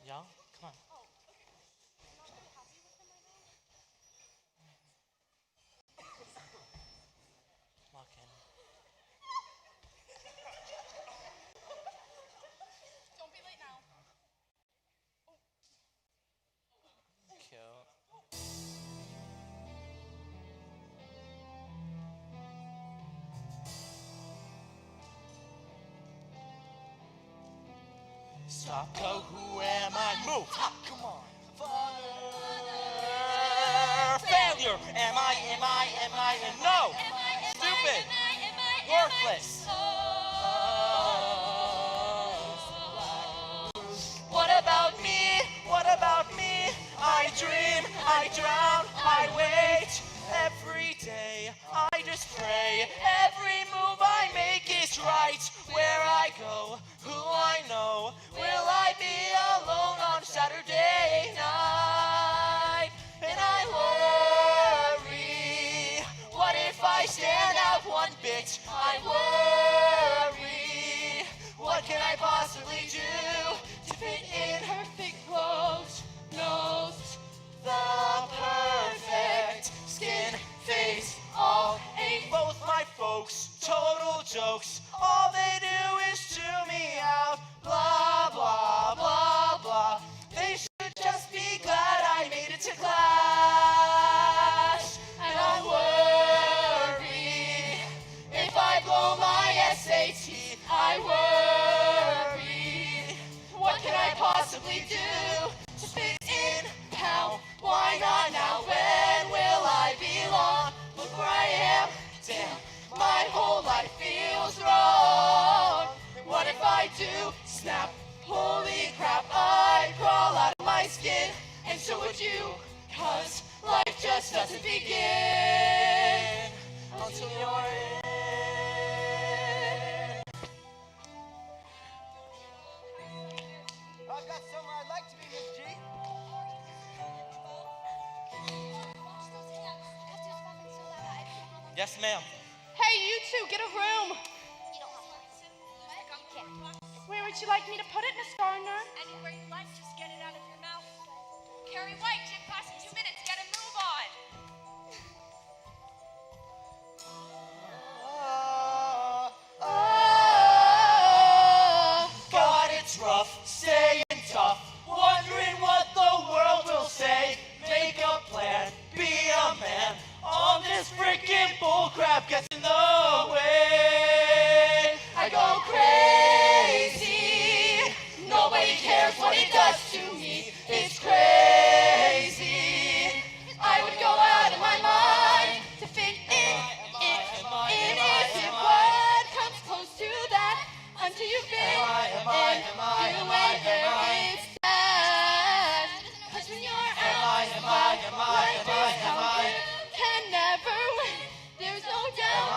Y'all, come on. Lock in. Don't be late now. Cute. Stop, go, who am I? Move! Ha, come on. Failure! Am I? No! Stupid! Worthless! What about me? I dream, I drown, I wait. Every day I just pray. Every move I make is right. Where I go, who I know. Will I be alone on Saturday night? And I worry, what if I stand out one bit? I worry, what can I possibly do to fit in her thick clothes? Nose, the perfect skin, face, all ain't both my folks. Total jokes, all they do is chew me out. Blah, blah, blah, blah. They should just be glad I made it to class. And I worry, if I blow my SAT, I worry, what can I possibly do to fit in? How? Why not now? When will I belong? Look where I am. Damn, my whole life feels wrong. And what if I do snap? Holy crap, I'd crawl out of my skin. And so would you, 'cause life just doesn't begin until you're in. I've got somewhere I'd like to be, Miss G. Yes, ma'am. Hey, you two, get a room. Where would you like me to put it, Miss Gardner? Anywhere you like, just get it out of your mouth. Carrie White, gym class in 2 minutes. Get a move on. God, it's rough, staying tough, wondering what the world will say. Make a plan, be a man. All this freaking bullcrap gets in the way. I go crazy. Nobody cares what it does to me. It's crazy. I would go out of my mind to fit in. Is it what comes close to that? Until you've been in, you and it's sad. 'Cause when you're out, can never win. There's no doubt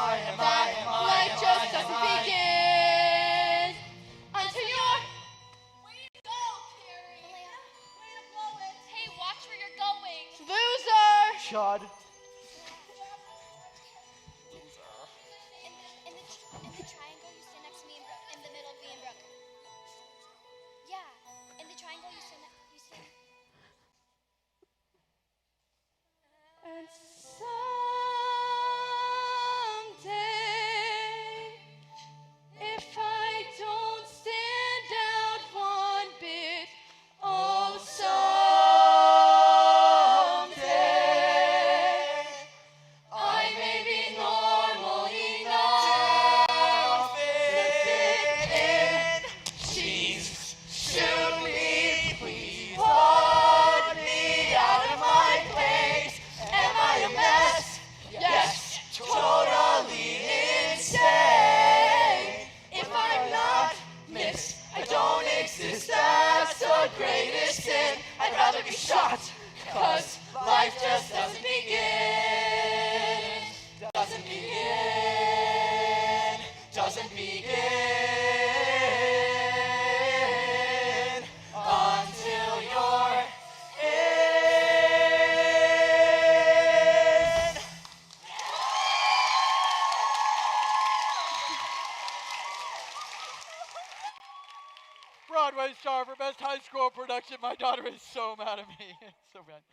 Broadway star for Best High School Production. My daughter is so mad at me. So bad.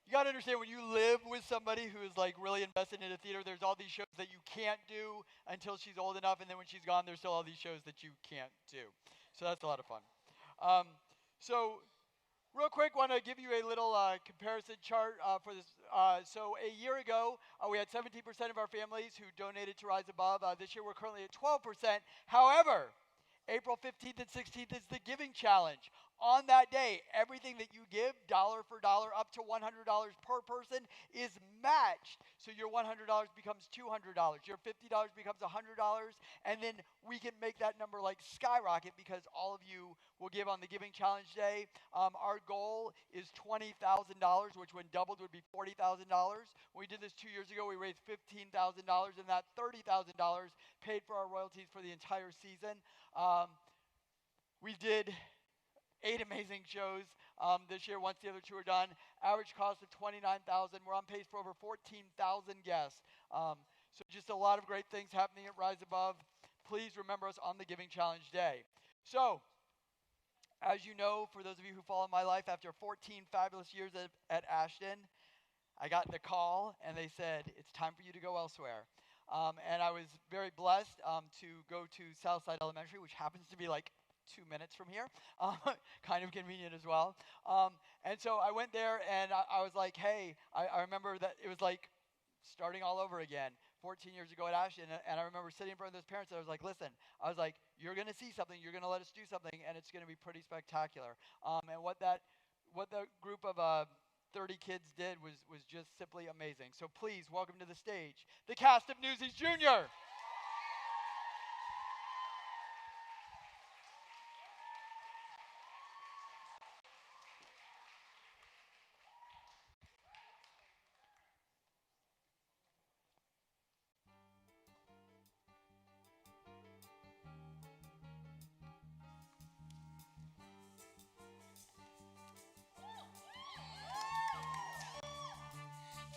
You got to understand, when you live with somebody who is like really invested in a theater, there's all these shows that you can't do until she's old enough, and then when she's gone, there's still all these shows that you can't do. So that's a lot of fun. So real quick, want to give you a little comparison chart for this. So a year ago, we had 17% of our families who donated to Rise Above. This year, we're currently at 12%. However, April 15th and 16th is the Giving Challenge. On that day, everything that you give, dollar for dollar, up to $100 per person, is matched. So your $100 becomes $200. Your $50 becomes $100. And then we can make that number like skyrocket because all of you will give on the Giving Challenge day. Our goal is $20,000, which when doubled would be $40,000. When we did this 2 years ago, we raised $15,000, and that $30,000 paid for our royalties for the entire season. We did 8 amazing shows this year once the other 2 are done. Average cost of $29,000. We're on pace for over 14,000 guests. So just a lot of great things happening at Rise Above. Please remember us on the Giving Challenge Day. So, as you know, for those of you who follow my life, after 14 fabulous years at Ashton, I got the call and they said, it's time for you to go elsewhere. And I was very blessed to go to Southside Elementary, which happens to be like 2 minutes from here, kind of convenient as well. And so I went there and I was like, hey, I remember that it was like starting all over again 14 years ago at Ashton. And I remember sitting in front of those parents and I was like, listen, I was like, you're going to see something, you're going to let us do something, and it's going to be pretty spectacular. And what the group of 30 kids did was just simply amazing. So please welcome to the stage the cast of Newsies Jr.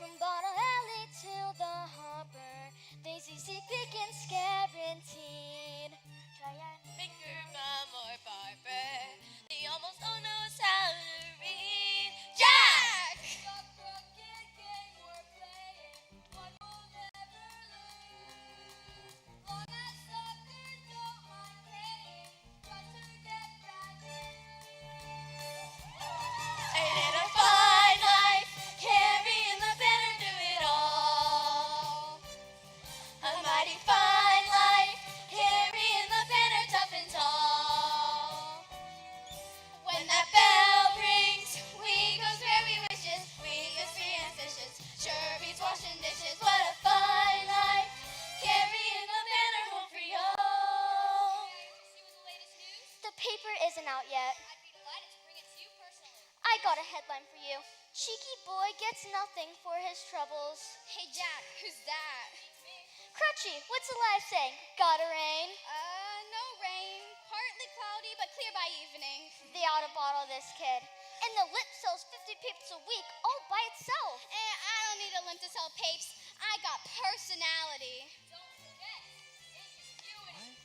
From Bottle Alley to the Hopper, Daisy, Seek, Pick, and Scarantine. Try and finger mom or barber. They almost all knows how to read. Jack! The crooked game we're playing, one will never lose. Long as suckers don't mind paying, but to get practice. Ain't it a fine life? Carrying the banner through it all. A mighty fine life, carrying the banner tough and tall. When that bell rings, we goes where we wishes. We goes free and fishes, sure beats washing dishes. What a fine life, carrying the banner home for y'all. The paper isn't out yet. I'd be delighted to bring it to you personally. I got a headline for you. Cheeky boy gets nothing for his troubles. Hey Jack, who's that? It's me. Crutchy, what's the live saying? Gotta rain? No rain. Partly cloudy, but clear by evening. They ought to bottle this kid. And the lip sells 50 papers a week all by itself. I don't need a limp to sell papes. I got personality. Don't forget, ingenuity.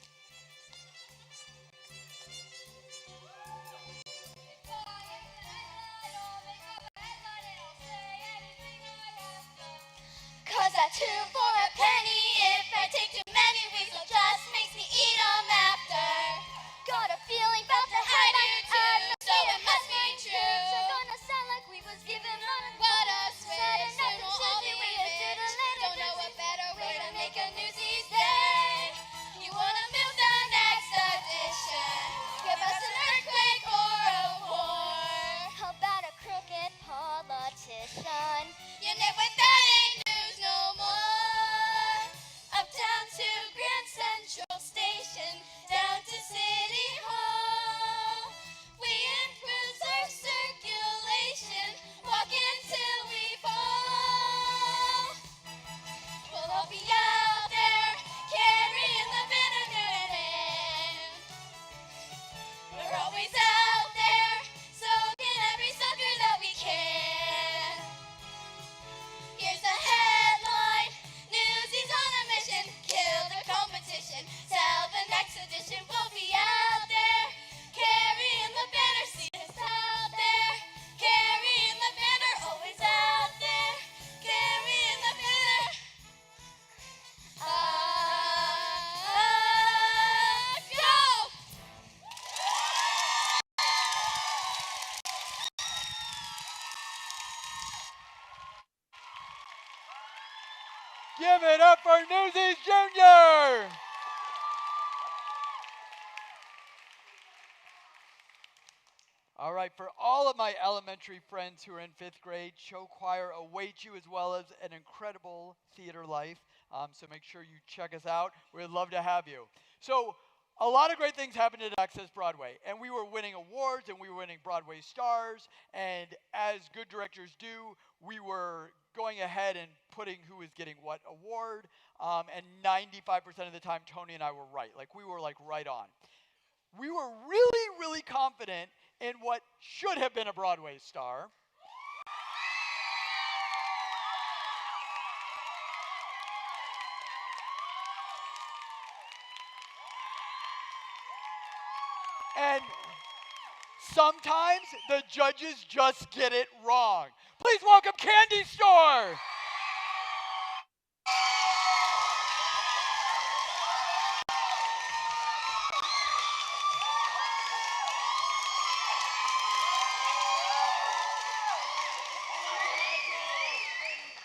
Cause that 2 for a penny, if I take too many weasel just makes me eat 'em after. Got a feeling about to hide my so it must be true. So gonna sound like we was given what a switch, so nothing should be we Give it up for Newsies Jr. All right, for all of my elementary friends who are in 5th grade, show choir awaits you as well as an incredible theater life. So make sure you check us out. We'd love to have you. So a lot of great things happened at Access Broadway, and we were winning awards, and we were winning Broadway stars, and as good directors do, we were going ahead and putting who was getting what award, and 95% of the time, Tony and I were right. Like, we were, like, right on. We were really, really confident in what should have been a Broadway star. And sometimes the judges just get it wrong. Please welcome Candy Store.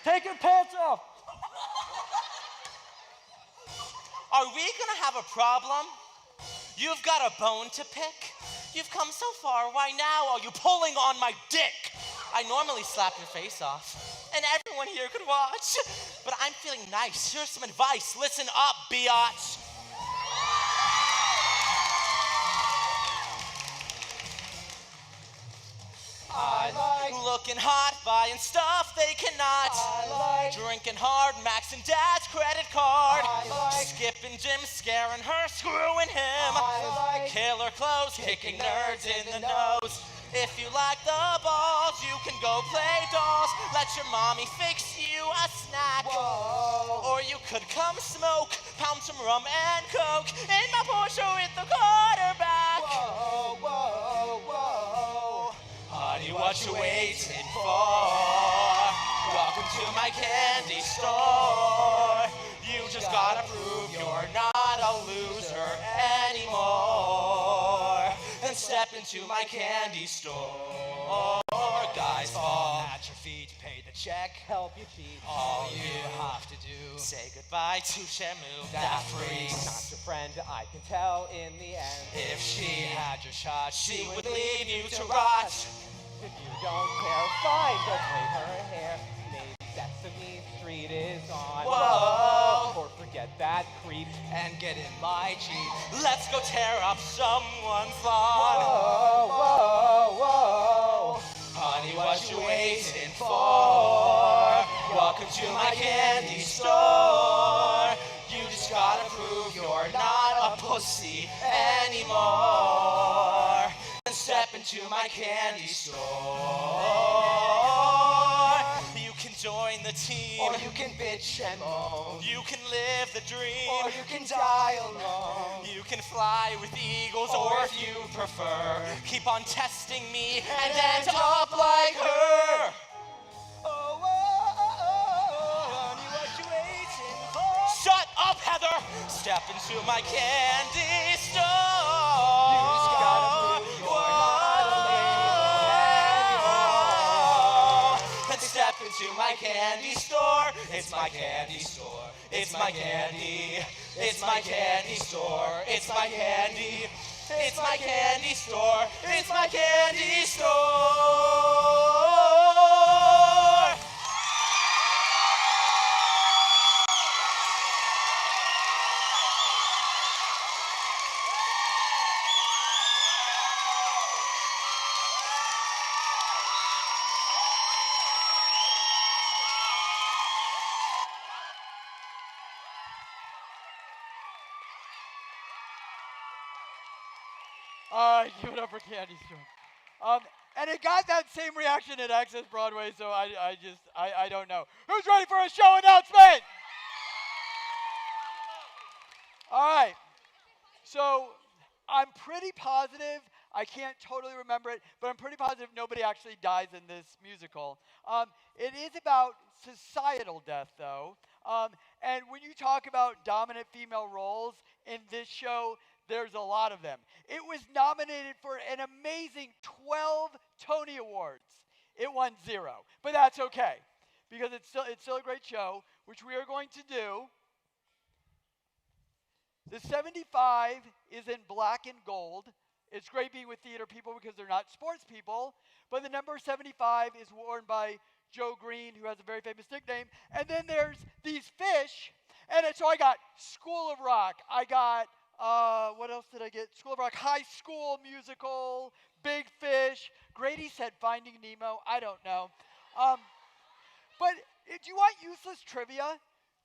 Take your pants off. Are we gonna have a problem? You've got a bone to pick? You've come so far, why now are you pulling on my dick? I normally slap your face off, and everyone here could watch, but I'm feeling nice. Here's some advice. Listen up, biatch. I like looking hot, buying stuff they cannot. I like drinking hard, maxing dad's credit card. I like skipping gym, scaring her, screwing him. I like killer clothes, kicking nerds in the nose. If you like the balls, you can go play dolls. Let your mommy fix you a snack. Whoa. Or you could come smoke, pound some rum and coke in my Porsche with the quarterback. Whoa, whoa, whoa. Honey, what you waiting for? Welcome to my candy store. You just gotta prove you're not a loser anymore. Then step into my candy store. Guys fall at your feet, pay the check, Help you cheat. all you have to do. Say goodbye to Shamu, that freak. Not your friend, I can tell in the end. If she had your shot, she would leave you to rot. If you don't care, fine, don't braid her hair. Maybe Sesame Street is on. Whoa. Or forget that creep. And get in my Jeep. Let's go tear up someone's lawn. Whoa, whoa, whoa. Honey, what you waiting for? Welcome to my candy store. You just gotta prove you're not a pussy anymore. Then step into my candy store. You can join the team. Or you can bitch and moan. You can live the dream. Or you can die alone. You can fly with eagles, or if you prefer, keep on testing me and end up like her. Oh, honey, what you waiting for? Shut up, Heather! Step into my candy store. You just gotta prove you're not a lady anymore. Then step into my candy store. It's my candy store. It's my candy. It's my candy store. It's my candy. It's my candy store. It's my candy store. All right, give it up for Candy Store. And it got that same reaction at Access Broadway, so I don't know. Who's ready for a show announcement? All right. So I'm pretty positive, I can't totally remember it, but I'm pretty positive nobody actually dies in this musical. It is about societal death, though. And when you talk about dominant female roles in this show, there's a lot of them. It was nominated for an amazing 12 Tony Awards. It won 0, but that's okay, because it's still a great show, which we are going to do. The 75 is in black and gold. It's great being with theater people because they're not sports people, but the number 75 is worn by Joe Green, who has a very famous nickname. And then there's these fish, and so I got School of Rock. I got, what else did I get? School of Rock, High School Musical, Big Fish. Grady said Finding Nemo. I don't know. But do you want useless trivia?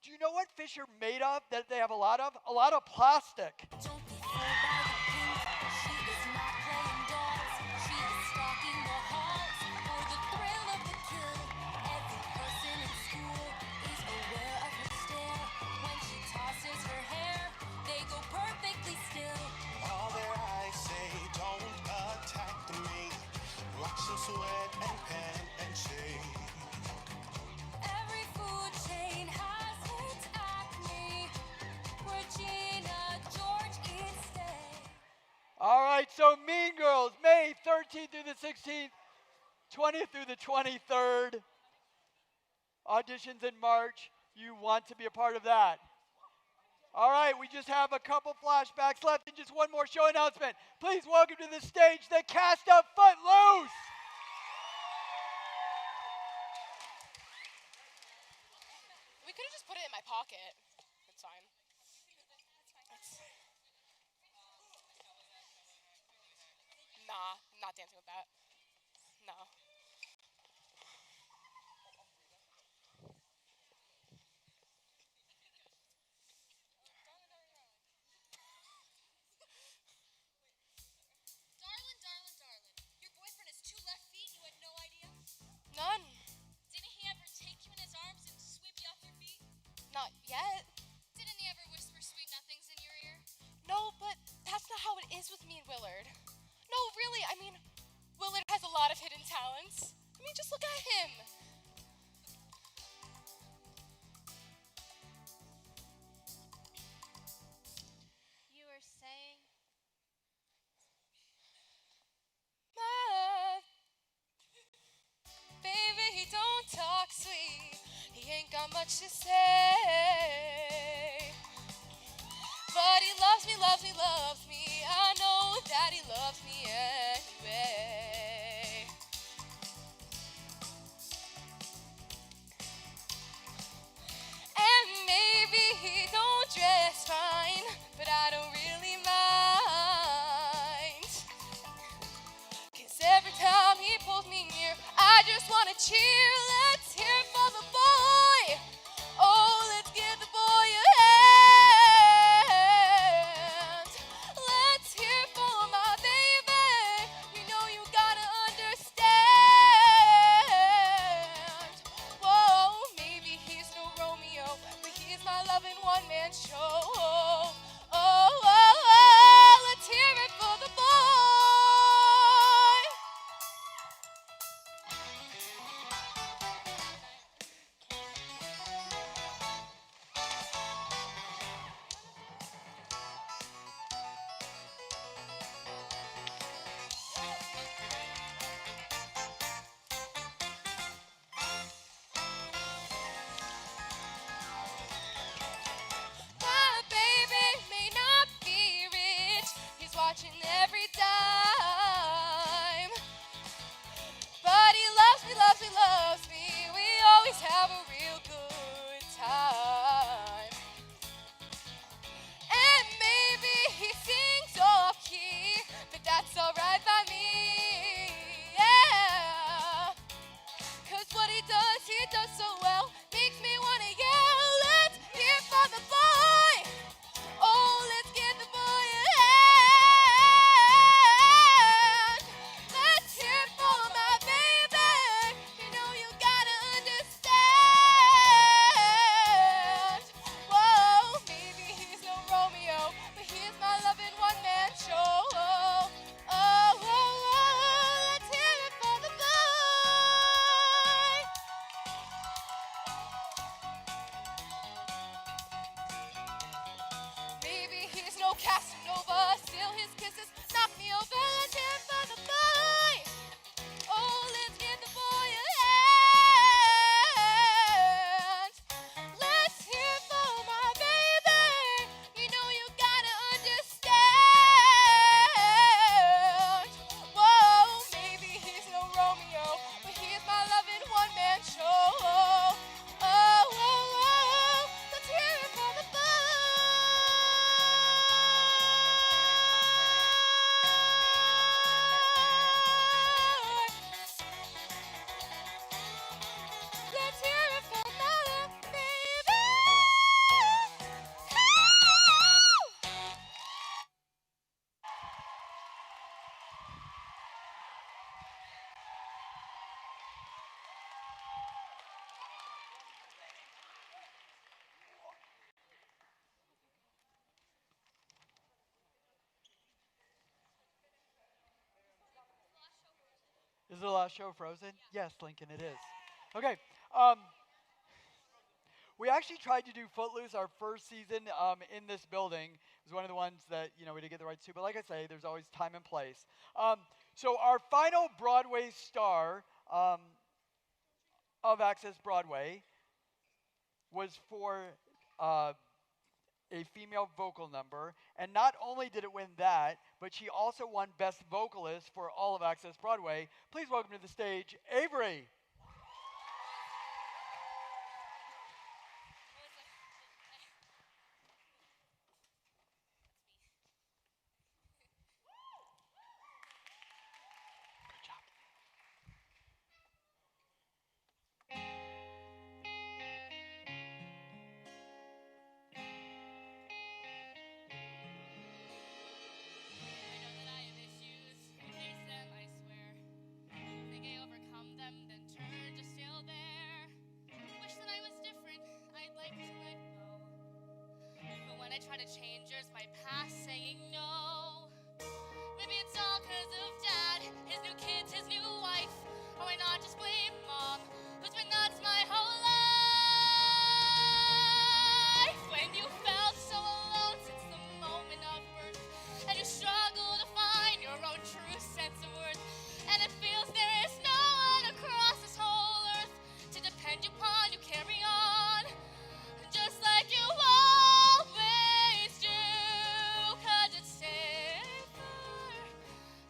Do you know what fish are made of that they have a lot of? A lot of plastic. Don't be fooled by the pink. She is not playing dolls. She is stalking the halls for the thrill of the kill. Every person in school is aware of her stare. When she tosses her hair, they go perfectly still. All their eyes say, don't attack me. Watch them sweat and pant and shake. Every food chain has its acme. Regina George eats steak. All right, so Mean Girls, May 13th through the 16th, 20th through the 23rd. Auditions in March. You want to be a part of that. All right, we just have a couple flashbacks left and just one more show announcement. Please welcome to the stage the cast of Footloose. We could have just put it in my pocket. It's fine. Nah, I'm not dancing with that. No. Darling, your boyfriend has 2 left feet and you had no idea? None. Didn't he ever take you in his arms and sweep you off your feet? Not yet. Didn't he ever whisper sweet nothings in your ear? No, but that's not how it is with me and Willard. No, really, I mean, Willard has a lot of hidden talents. I mean, just look at him. You were saying? My baby, he don't talk sweet. He ain't got much to say. But he loves me, loves me, loves me. I know that he loves me anyway. And maybe he don't dress fine, but I don't really mind. 'Cause every time he pulls me near, I just wanna cheer. Let's hear it for the boy. Oh, let's give the boy a hand. Let's hear it for my baby. You know you gotta understand. Whoa, maybe he's no Romeo, but he's my loving one-man show. Oh, let's hear it for the boy. My baby may not be rich, he's watching every dime. But he loves me, loves me, loves me. We always have a real good time. And maybe he sings off key, but that's alright by me. Yeah. 'Cause what he does so well, makes me wanna yell. Let's hear for the boy. Oh, let's give the boy a hand. Let's hear for my baby. You know you gotta understand. Whoa, maybe he's no Romeo, but he's my loving one-man show. Let's hear it for the boy. Maybe he's no Casanova, still his kisses knock me over. Let's hear it for the boy. Oh, let's give the boy a Is it the last show of Frozen? Yes, Lincoln, it is. Okay. Um, we actually tried to do Footloose our first season in this building. It was one of the ones that we didn't get the rights to. But like I say, there's always time and place. So our final Broadway star of Access Broadway was for a female vocal number. And not only did it win that, but she also won Best Vocalist for all of Access Broadway. Please welcome to the stage, Avery. Try to change yours, my past saying no. Maybe it's all cause of dad, his new kids, his new wife. Or why not just blame mom, who's been nuts my whole life? When you felt so alone since the moment of birth, and you struggle to find your own true sense of worth, and it feels there is no one across this whole earth to depend upon, you carry on, just like you always do, 'cause it's safer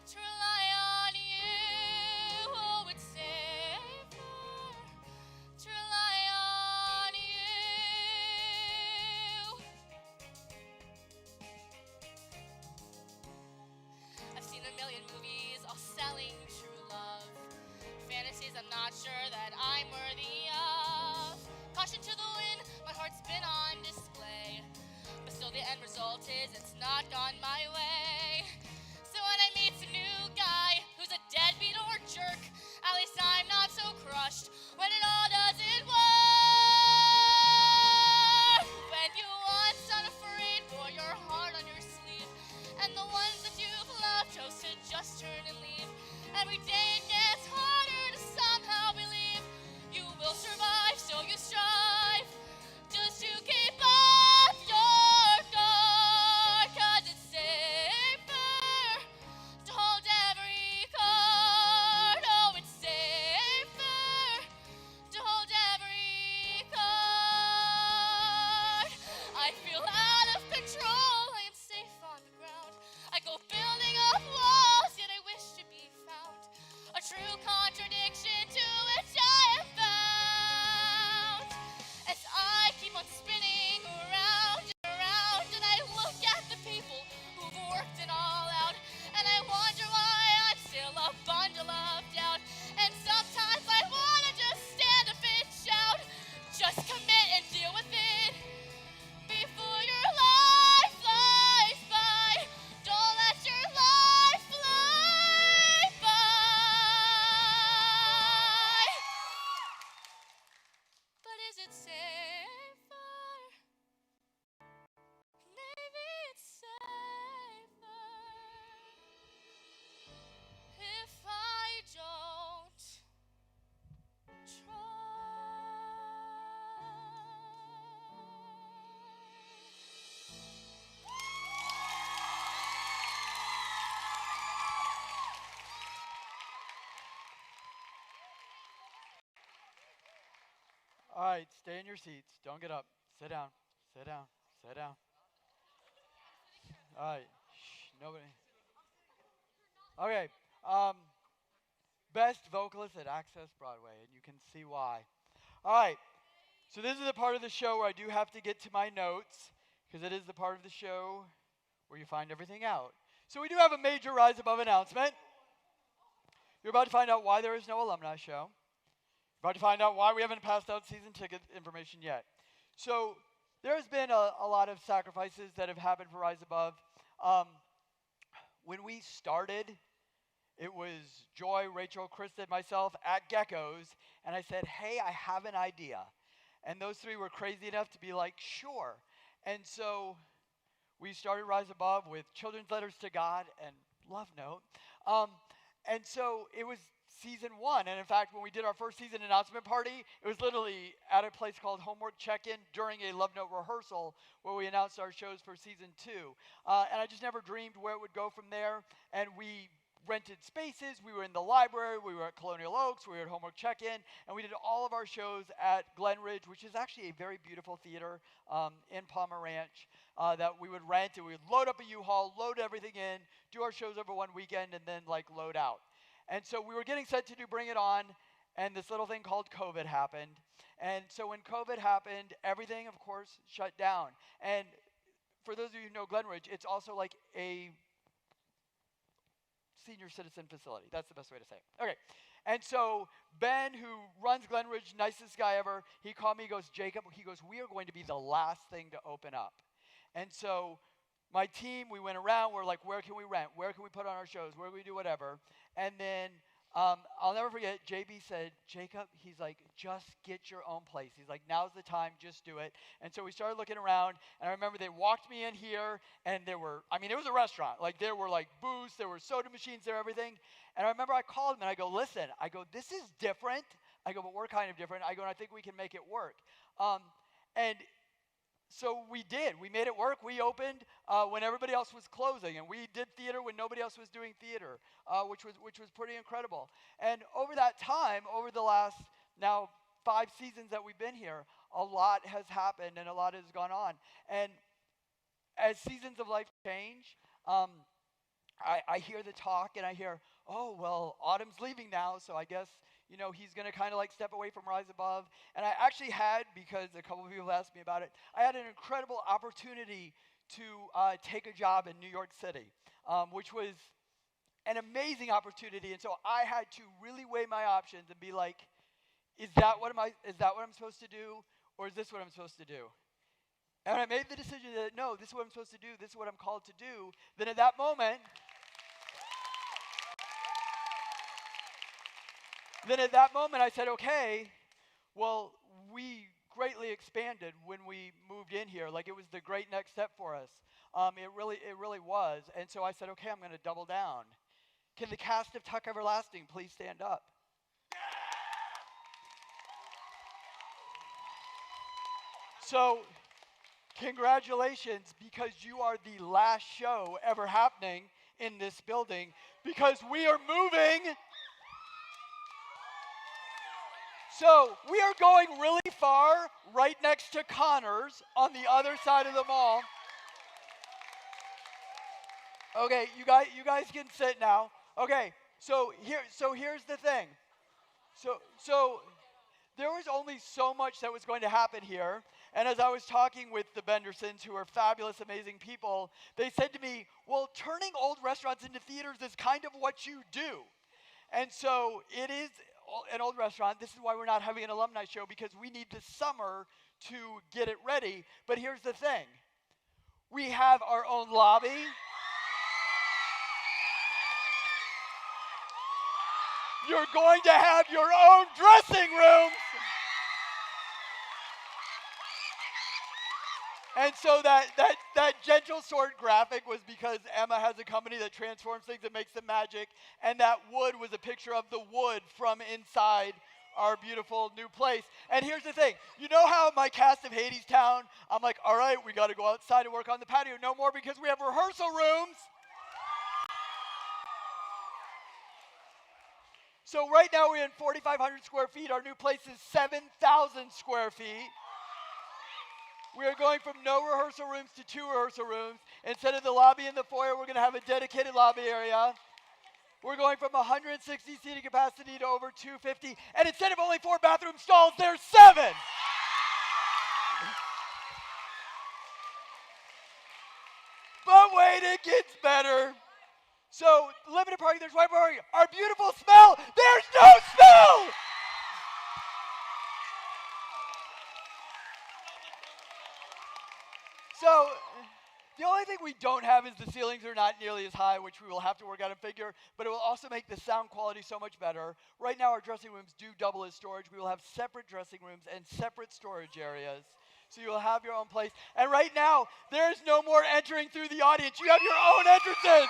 to rely on you. Oh, it's safer to rely on you. I've seen a million movies all selling true love, fantasies I'm not sure that I'm worthy of. Caution to the wind, my heart's been on display, but still the end result is it's not gone my way. So when I meet some new guy who's a deadbeat or jerk, at least I'm not so crushed when it all doesn't work. When you once unafraid wore your heart on your sleeve, and the ones that you've loved chose to just turn and leave, every day it gets harder to somehow believe you will survive, so you strive just to keep up your guard, 'cause it's safer to hold every card. Oh, it's safer to hold every card. I feel out of control, I am safe on the ground. I go building up walls, yet I wish to be found. A true contradiction to which I am bound. As I keep on spinning around and around, and I look at the people who've worked it all out, and I wonder why I'm still a bundle of doubt. And sometimes I wanna just stand up and shout, just commit and deal with it before your life flies by. Don't let your life fly by. But is it safer? Maybe it's safer if I don't try. All right, stay in your seats. Don't get up. Sit down. Sit down. Sit down. All right. Shh, nobody. Okay. Best vocalist at Access Broadway, and you can see why. All right. So this is the part of the show where I do have to get to my notes, because it is the part of the show where you find everything out. So we do have a major Rise Above announcement. You're about to find out why there is no alumni show. About to find out why we haven't passed out season ticket information yet. So there has been a lot of sacrifices that have happened for Rise Above. When we started, it was Joy, Rachel, Krista, myself at Gecko's, and I said, hey, I have an idea. And those three were crazy enough to be like, sure. And so we started Rise Above with Children's Letters to God and Love Note. And so it was season 1. And in fact, when we did our first season announcement party, it was literally at a place called Homework Check-In during a Love Note rehearsal where we announced our shows for season 2. And I just never dreamed where it would go from there. And we rented spaces. We were in the library. We were at Colonial Oaks. We were at Homework Check-In. And we did all of our shows at Glen Ridge, which is actually a very beautiful theater in Palmer Ranch that we would rent. And we would load up a U-Haul, load everything in, do our shows over one weekend, and then like load out. And so we were getting set to do Bring It On, and this little thing called COVID happened. And so when COVID happened, everything, of course, shut down. And for those of you who know Glen Ridge, it's also like a senior citizen facility. That's the best way to say it. Okay. And so Ben, who runs Glen Ridge, nicest guy ever, he called me, he goes, Jacob, he goes, we are going to be the last thing to open up. And so my team, we went around, we're like, where can we rent? Where can we put on our shows? Where can we do whatever? And then I'll never forget, JB said, Jacob, he's like, just get your own place. He's like, now's the time, just do it. And so we started looking around, and I remember they walked me in here, and there were, I mean, it was a restaurant. Like, there were, like, booths, there were soda machines, there, everything. And I remember I called him, and I go, listen, I go, this is different. I go, but we're kind of different. I go, and I think we can make it work. And so we did. We made it work. We opened when everybody else was closing, and we did theater when nobody else was doing theater, which was pretty incredible. And over that time, over the last now 5 seasons that we've been here, a lot has happened and a lot has gone on. And as seasons of life change, I hear the talk and I hear, oh, well, Autumn's leaving now, so I guess you know, he's going to kind of like step away from Rise Above. And I actually had, because a couple of people asked me about it, I had an incredible opportunity to take a job in New York City, which was an amazing opportunity. And so I had to really weigh my options and be like, is that what I'm supposed to do, or is this what I'm supposed to do? And I made the decision that, no, this is what I'm supposed to do, this is what I'm called to do. Then at that moment, I said, okay, well, we greatly expanded when we moved in here. Like, it was the great next step for us. It really was. And so I said, okay, I'm going to double down. Can the cast of Tuck Everlasting please stand up? So, congratulations, because you are the last show ever happening in this building, because we are moving. So we are going really far, right next to Connors on the other side of the mall. Okay, you guys can sit now. Okay, so here's the thing. So there was only so much that was going to happen here. And as I was talking with the Bendersons, who are fabulous, amazing people, they said to me, well, turning old restaurants into theaters is kind of what you do. And so it is an old restaurant. This is why we're not having an alumni show, because we need the summer to get it ready. But here's the thing. We have our own lobby. You're going to have your own dressing rooms. And so that gentle sword graphic was because Emma has a company that transforms things and makes them magic, and that wood was a picture of the wood from inside our beautiful new place. And here's the thing. You know how my cast of Hadestown, I'm like, all right, we got to go outside and work on the patio. No more, because we have rehearsal rooms. So right now we're in 4,500 square feet. Our new place is 7,000 square feet. We are going from no rehearsal rooms to 2 rehearsal rooms. Instead of the lobby and the foyer, we're going to have a dedicated lobby area. We're going from 160 seating capacity to over 250. And instead of only 4 bathroom stalls, there's 7. But wait, it gets better. So, limited parking, there's white parking. Our beautiful smell, there's no smell! So, the only thing we don't have is the ceilings are not nearly as high, which we will have to work out and figure, but it will also make the sound quality so much better. Right now, our dressing rooms do double as storage. We will have separate dressing rooms and separate storage areas, so you will have your own place. And right now, there is no more entering through the audience. You have your own entrances.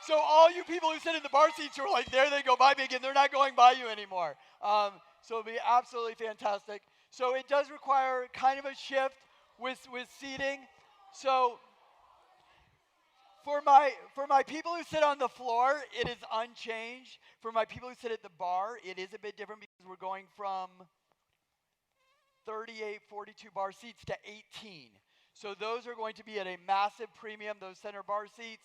So all you people who sit in the bar seats are like, there they go by me again. They're not going by you anymore. So it'll be absolutely fantastic. So it does require kind of a shift with seating. So for my people who sit on the floor, it is unchanged. For my people who sit at the bar, it is a bit different because we're going from 38, 42 bar seats to 18. So those are going to be at a massive premium, those center bar seats.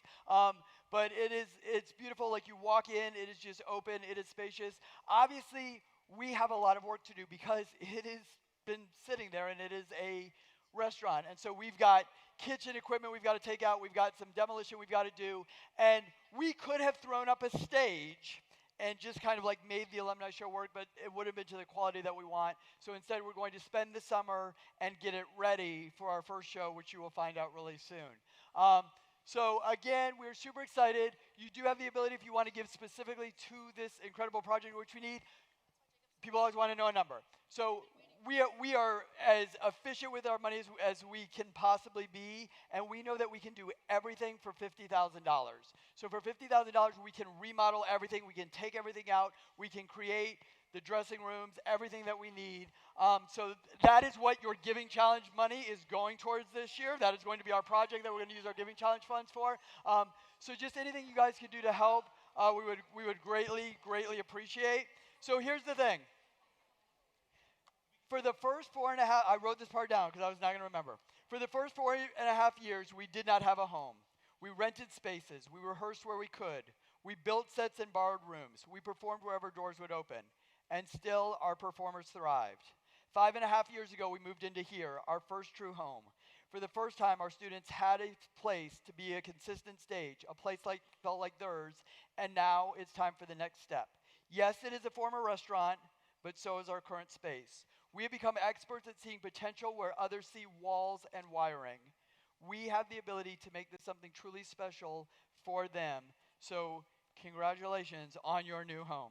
But it's beautiful. Like you walk in, it is just open, it is spacious. Obviously, we have a lot of work to do because it has been sitting there and it is a restaurant. And so we've got kitchen equipment we've got to take out, we've got some demolition we've got to do. And we could have thrown up a stage and just kind of like made the alumni show work, but it would have been to the quality that we want. So instead, we're going to spend the summer and get it ready for our first show, which you will find out really soon. So again, we're super excited. You do have the ability, if you want to give specifically to this incredible project, which we need, people always want to know a number. So we are as efficient with our money as we can possibly be, and we know that we can do everything for $50,000. So for $50,000, we can remodel everything, we can take everything out, we can create the dressing rooms, everything that we need. So that is what your Giving Challenge money is going towards this year. That is going to be our project that we're going to use our Giving Challenge funds for. So just anything you guys could do to help, we would greatly appreciate. So here's the thing. For the first 4.5, I wrote this part down because I was not going to remember. For the first 4.5 years, we did not have a home. We rented spaces. We rehearsed where we could. We built sets and borrowed rooms. We performed wherever doors would open. And still, our performers thrived. 5.5 years ago, we moved into here, our first true home. For the first time, our students had a place to be a consistent stage, a place felt like theirs, and now it's time for the next step. Yes, it is a former restaurant, but so is our current space. We have become experts at seeing potential where others see walls and wiring. We have the ability to make this something truly special for them. So congratulations on your new home.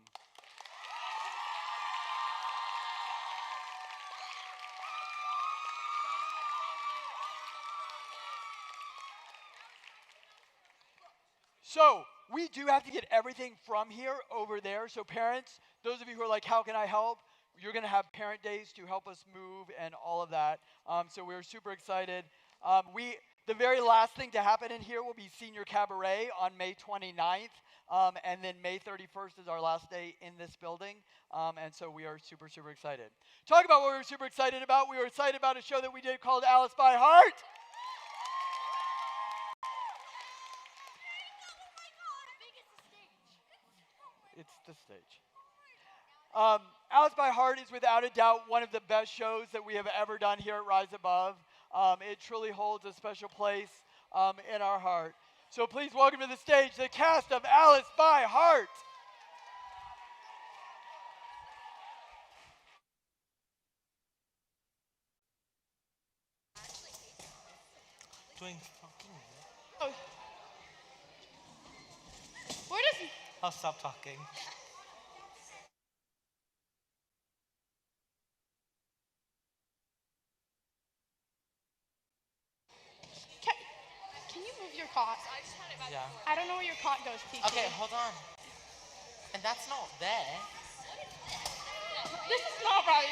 So we do have to get everything from here over there. So parents, those of you who are like, how can I help? You're going to have parent days to help us move and all of that. So we're super excited. The very last thing to happen in here will be Senior Cabaret on May 29th. And then May 31st is our last day in this building. And so we are super excited. Talk about what we were super excited about. We were excited about a show that we did called Alice by Heart. It's the stage. Alice by Heart is without a doubt one of the best shows that we have ever done here at Rise Above. It truly holds a special place in our heart. So please welcome to the stage the cast of Alice by Heart. Doing Oh. Where does he? I'll stop talking. Can you move your cot? Yeah. I don't know where your cot goes, TK. Okay, hold on. And that's not there. This is not right.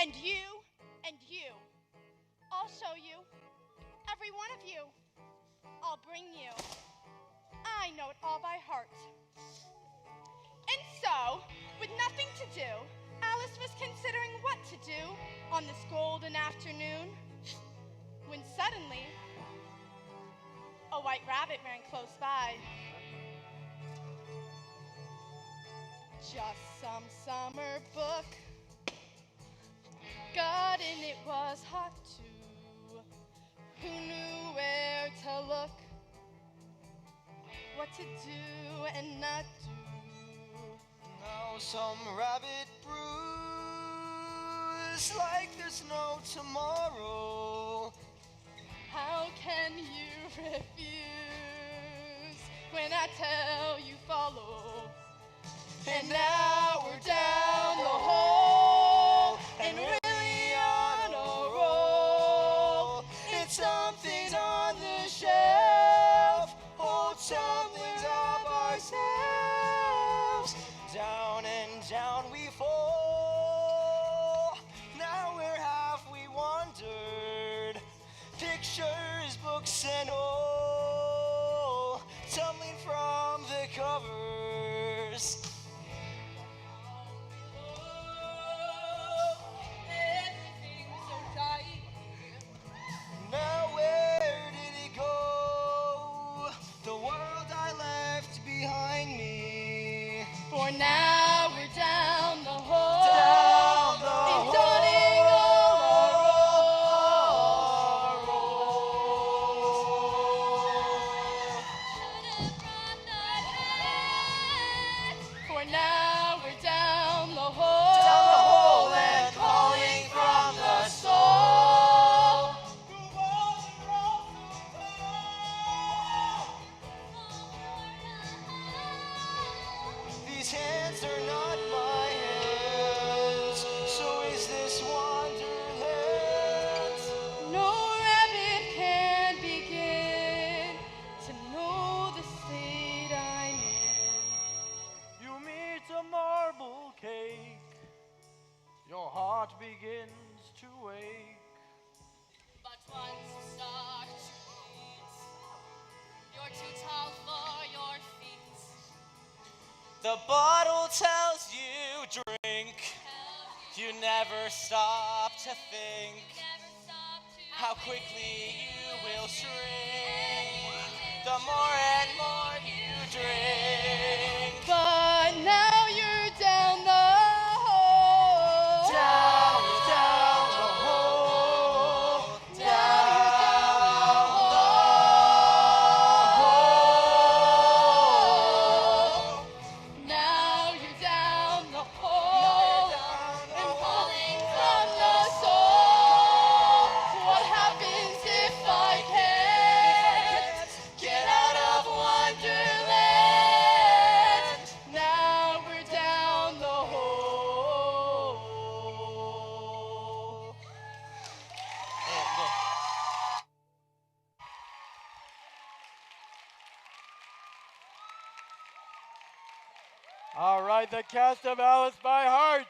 And you, and you. I'll show you. Every one of you. I'll bring you. I know it all by heart. And so, with nothing to do, Alice was considering what to do on this golden afternoon, when suddenly, a white rabbit ran close by. Just some summer book. forgotten it was hot too. Who knew where to look, what to do and not do? Now some rabbit brews like there's no tomorrow. How can you refuse when I tell you follow? And now we're down the hole and really on a roll. It's something on the shelf, hold something of ourselves. Down and down we fall. Now we're halfway wandered. Pictures, books, and all tumbling from the covers. Everything's so tight. Now where did it go? The world I left behind me. For now we're down the hole. Down the and dawning all For now we're down the hole and calling from the soul. These hands are not my hands. So is this wonderland? No rabbit can begin to know the state I'm in. You meet a marble cake, your heart begins to ache. But once you start to eat, you're too tall for your feet. The bottle tells you drink. You never stop to think how quickly you will shrink. The more and more you drink. But now you're down the hole. Down the hole. Down the hole. Now you're down the hole and falling from the soul. What happens if I can't get out of Wonderland? Now we're down the hole. All right, the cast of Alice by Heart.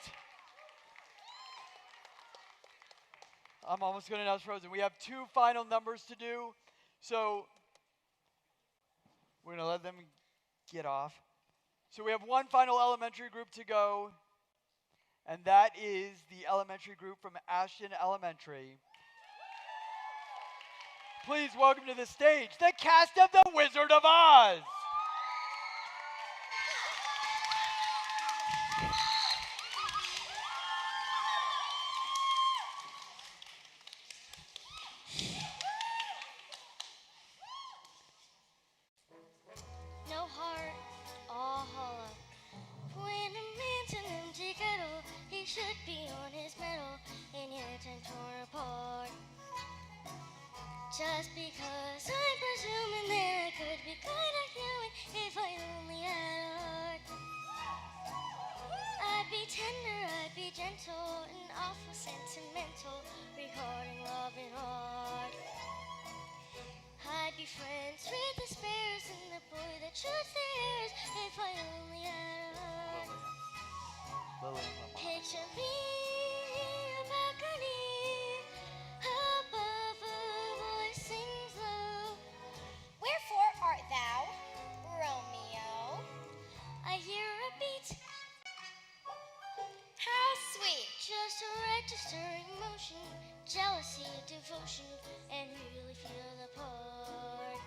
I'm almost going to announce Frozen. We have 2 final numbers to do, so we're going to let them get off. So we have one final elementary group to go, and that is the elementary group from Ashton Elementary. Please welcome to the stage the cast of The Wizard of Oz. No heart, all hollow. When a man's an empty kettle, he should be on his medal, and yet I'm torn apart. Just because I'm presuming that I could be kinda human if I only had a heart. I'd be tender, I'd be gentle, and awful sentimental, recording love and art. I'd be friends with the sparrows and the boy that shoots the arrows if I only had a heart. Picture me a balcony above a voice sings low. Wherefore art thou, Romeo? I hear a beat, How sweet! just a registering motion, jealousy, devotion, and really feel the part.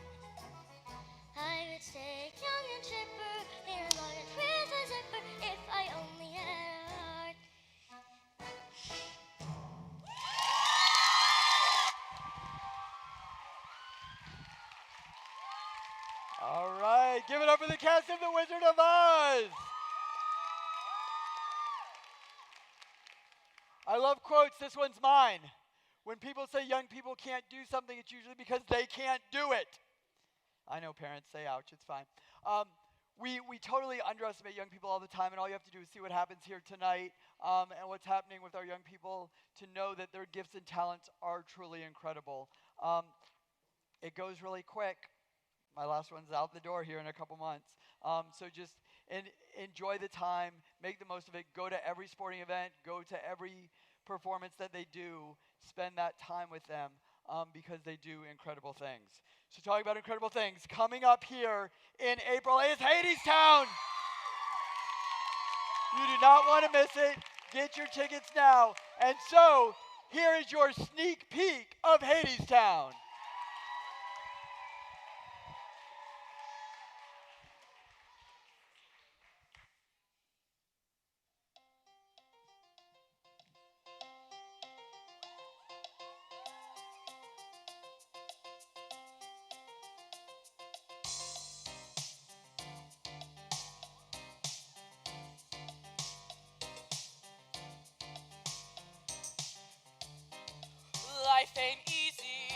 I would stay young and chipper in a luggage with a zipper if I only had a heart. All right, give it up for the cast of The Wizard of Oz. I love quotes. This one's mine. When people say young people can't do something, it's usually because they can't do it. I know parents say ouch, it's fine. We totally underestimate young people all the time, and all you have to do is see what happens here tonight and what's happening with our young people to know that their gifts and talents are truly incredible. It goes really quick. My last one's out the door here in a couple months. So just enjoy the time, make the most of it, go to every sporting event, go to every performance that they do, spend that time with them because they do incredible things. So talking about incredible things, coming up here in April is Hadestown. You do not want to miss it. Get your tickets now. And so here is your sneak peek of Hadestown. Life ain't easy.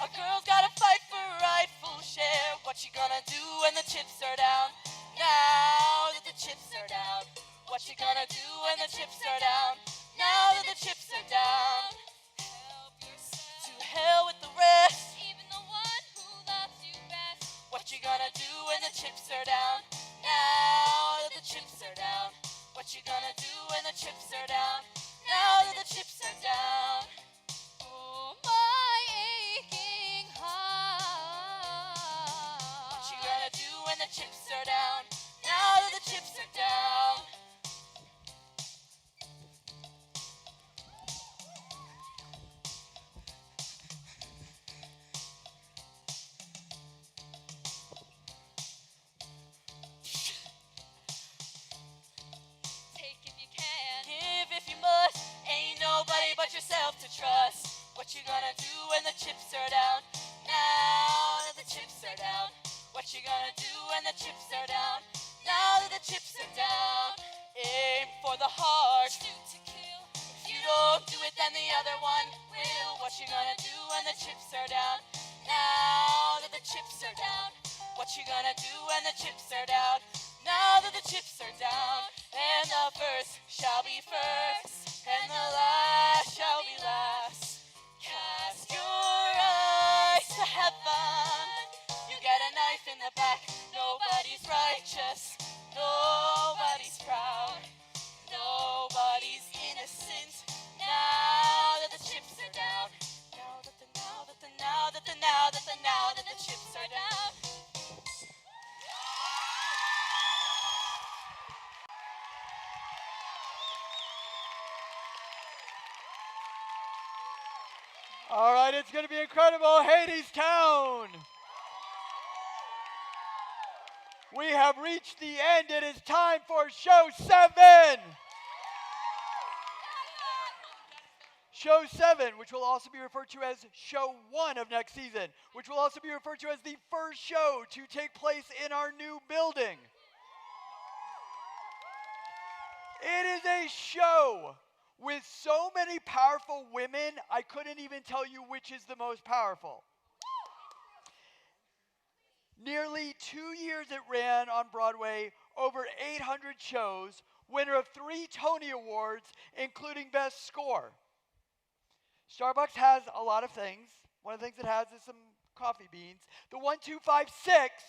A girl's gotta fight for her rightful share. What you gonna do when the chips are down? Now that the chips are down. What you gonna do when the chips are down? Now that the chips are down. Help yourself. To hell with the rest. Even the one who loves you best. What you gonna do when the chips are down? Now that the chips are down. What you gonna do when the chips are down? Now that the chips are down. Oh, my aching heart. What you gonna do when the chips are down? Now that the chips are down. Take if you can, give if you must. Ain't nobody but yourself to trust. What you gonna do when the chips are down? Now that the chips are down. What you gonna do when the chips are down? Now that the chips are down. Aim for the heart. Shoot to kill. If you don't do it, then the other one will. What you gonna do when the chips are down? Now that the chips are down. What you gonna do when the chips are down? Now that the chips are down. And the first shall be first, and the last shall be last. Cast your eyes to heaven. You get a knife in the back. Nobody's righteous. Nobody's proud. Nobody's innocent. Now that the chips are down. Now that the chips are down. All right, it's going to be incredible. Hadestown. We have reached the end. It is time for Show 7. Show 7, which will also be referred to as Show 1 of next season, which will also be referred to as the first show to take place in our new building. It is a show with so many powerful women, I couldn't even tell you which is the most powerful. Nearly 2 years it ran on Broadway, over 800 shows, winner of 3 Tony Awards, including Best Score. Starbucks has a lot of things. One of the things it has is some coffee beans. The 1, 2, 5, 6,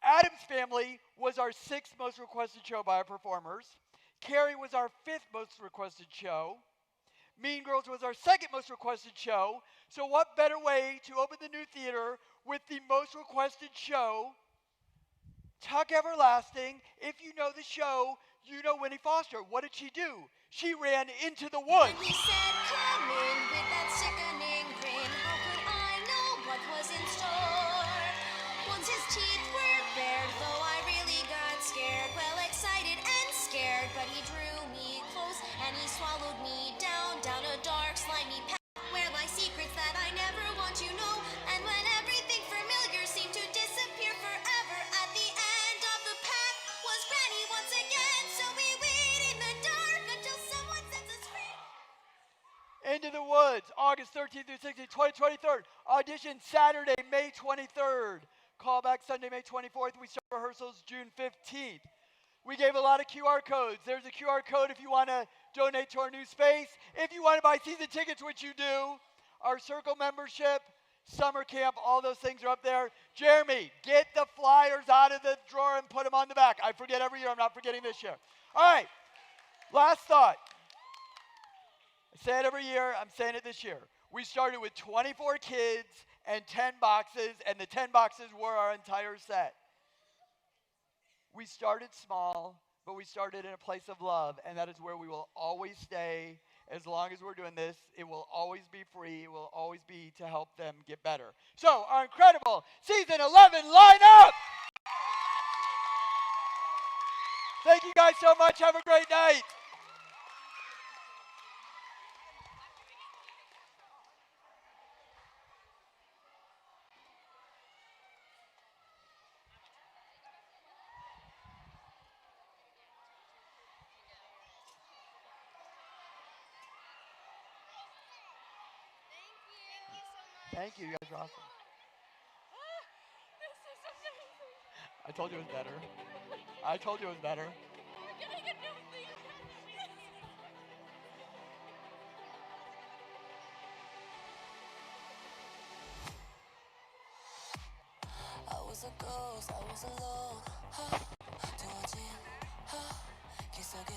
Addams Family was our 6th most requested show by our performers. Carrie was our 5th most requested show. Mean Girls was our 2nd most requested show. So what better way to open the new theater with the most requested show, Tuck Everlasting. If you know the show, you know Winnie Foster. What did she do? She ran into the woods. When he said, come in with that sickening grin, how could I know what was in store? Once his teeth were bared, though I really got scared. Well, excited and scared, but he drew me close and he swallowed me down a dark, slimy path where lie secrets that I never want to know. And when everything familiar seemed to disappear for the Woods, August 13th through 16th, 23rd. Audition Saturday, May 23rd. Callback Sunday, May 24th. We start rehearsals June 15th. We gave a lot of QR codes. There's a QR code if you want to donate to our new space. If you want to buy season tickets, which you do, our circle membership, summer camp, all those things are up there. Jeremy, get the flyers out of the drawer and put them on the back. I forget every year. I'm not forgetting this year. All right, last thought. I say it every year. I'm saying it this year. We started with 24 kids and 10 boxes, and the 10 boxes were our entire set. We started small, but we started in a place of love, and that is where we will always stay. As long as we're doing this, it will always be free. It will always be to help them get better. So, our incredible season 11 lineup! Thank you guys so much. Have a great night. Thank you. You guys are awesome. This is amazing. I told you it was better. I told you it was better. We're getting a new thing. I was a ghost, I was alone. 두어진 길 속에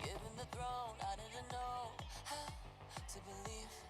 given the throne, I didn't know how to believe.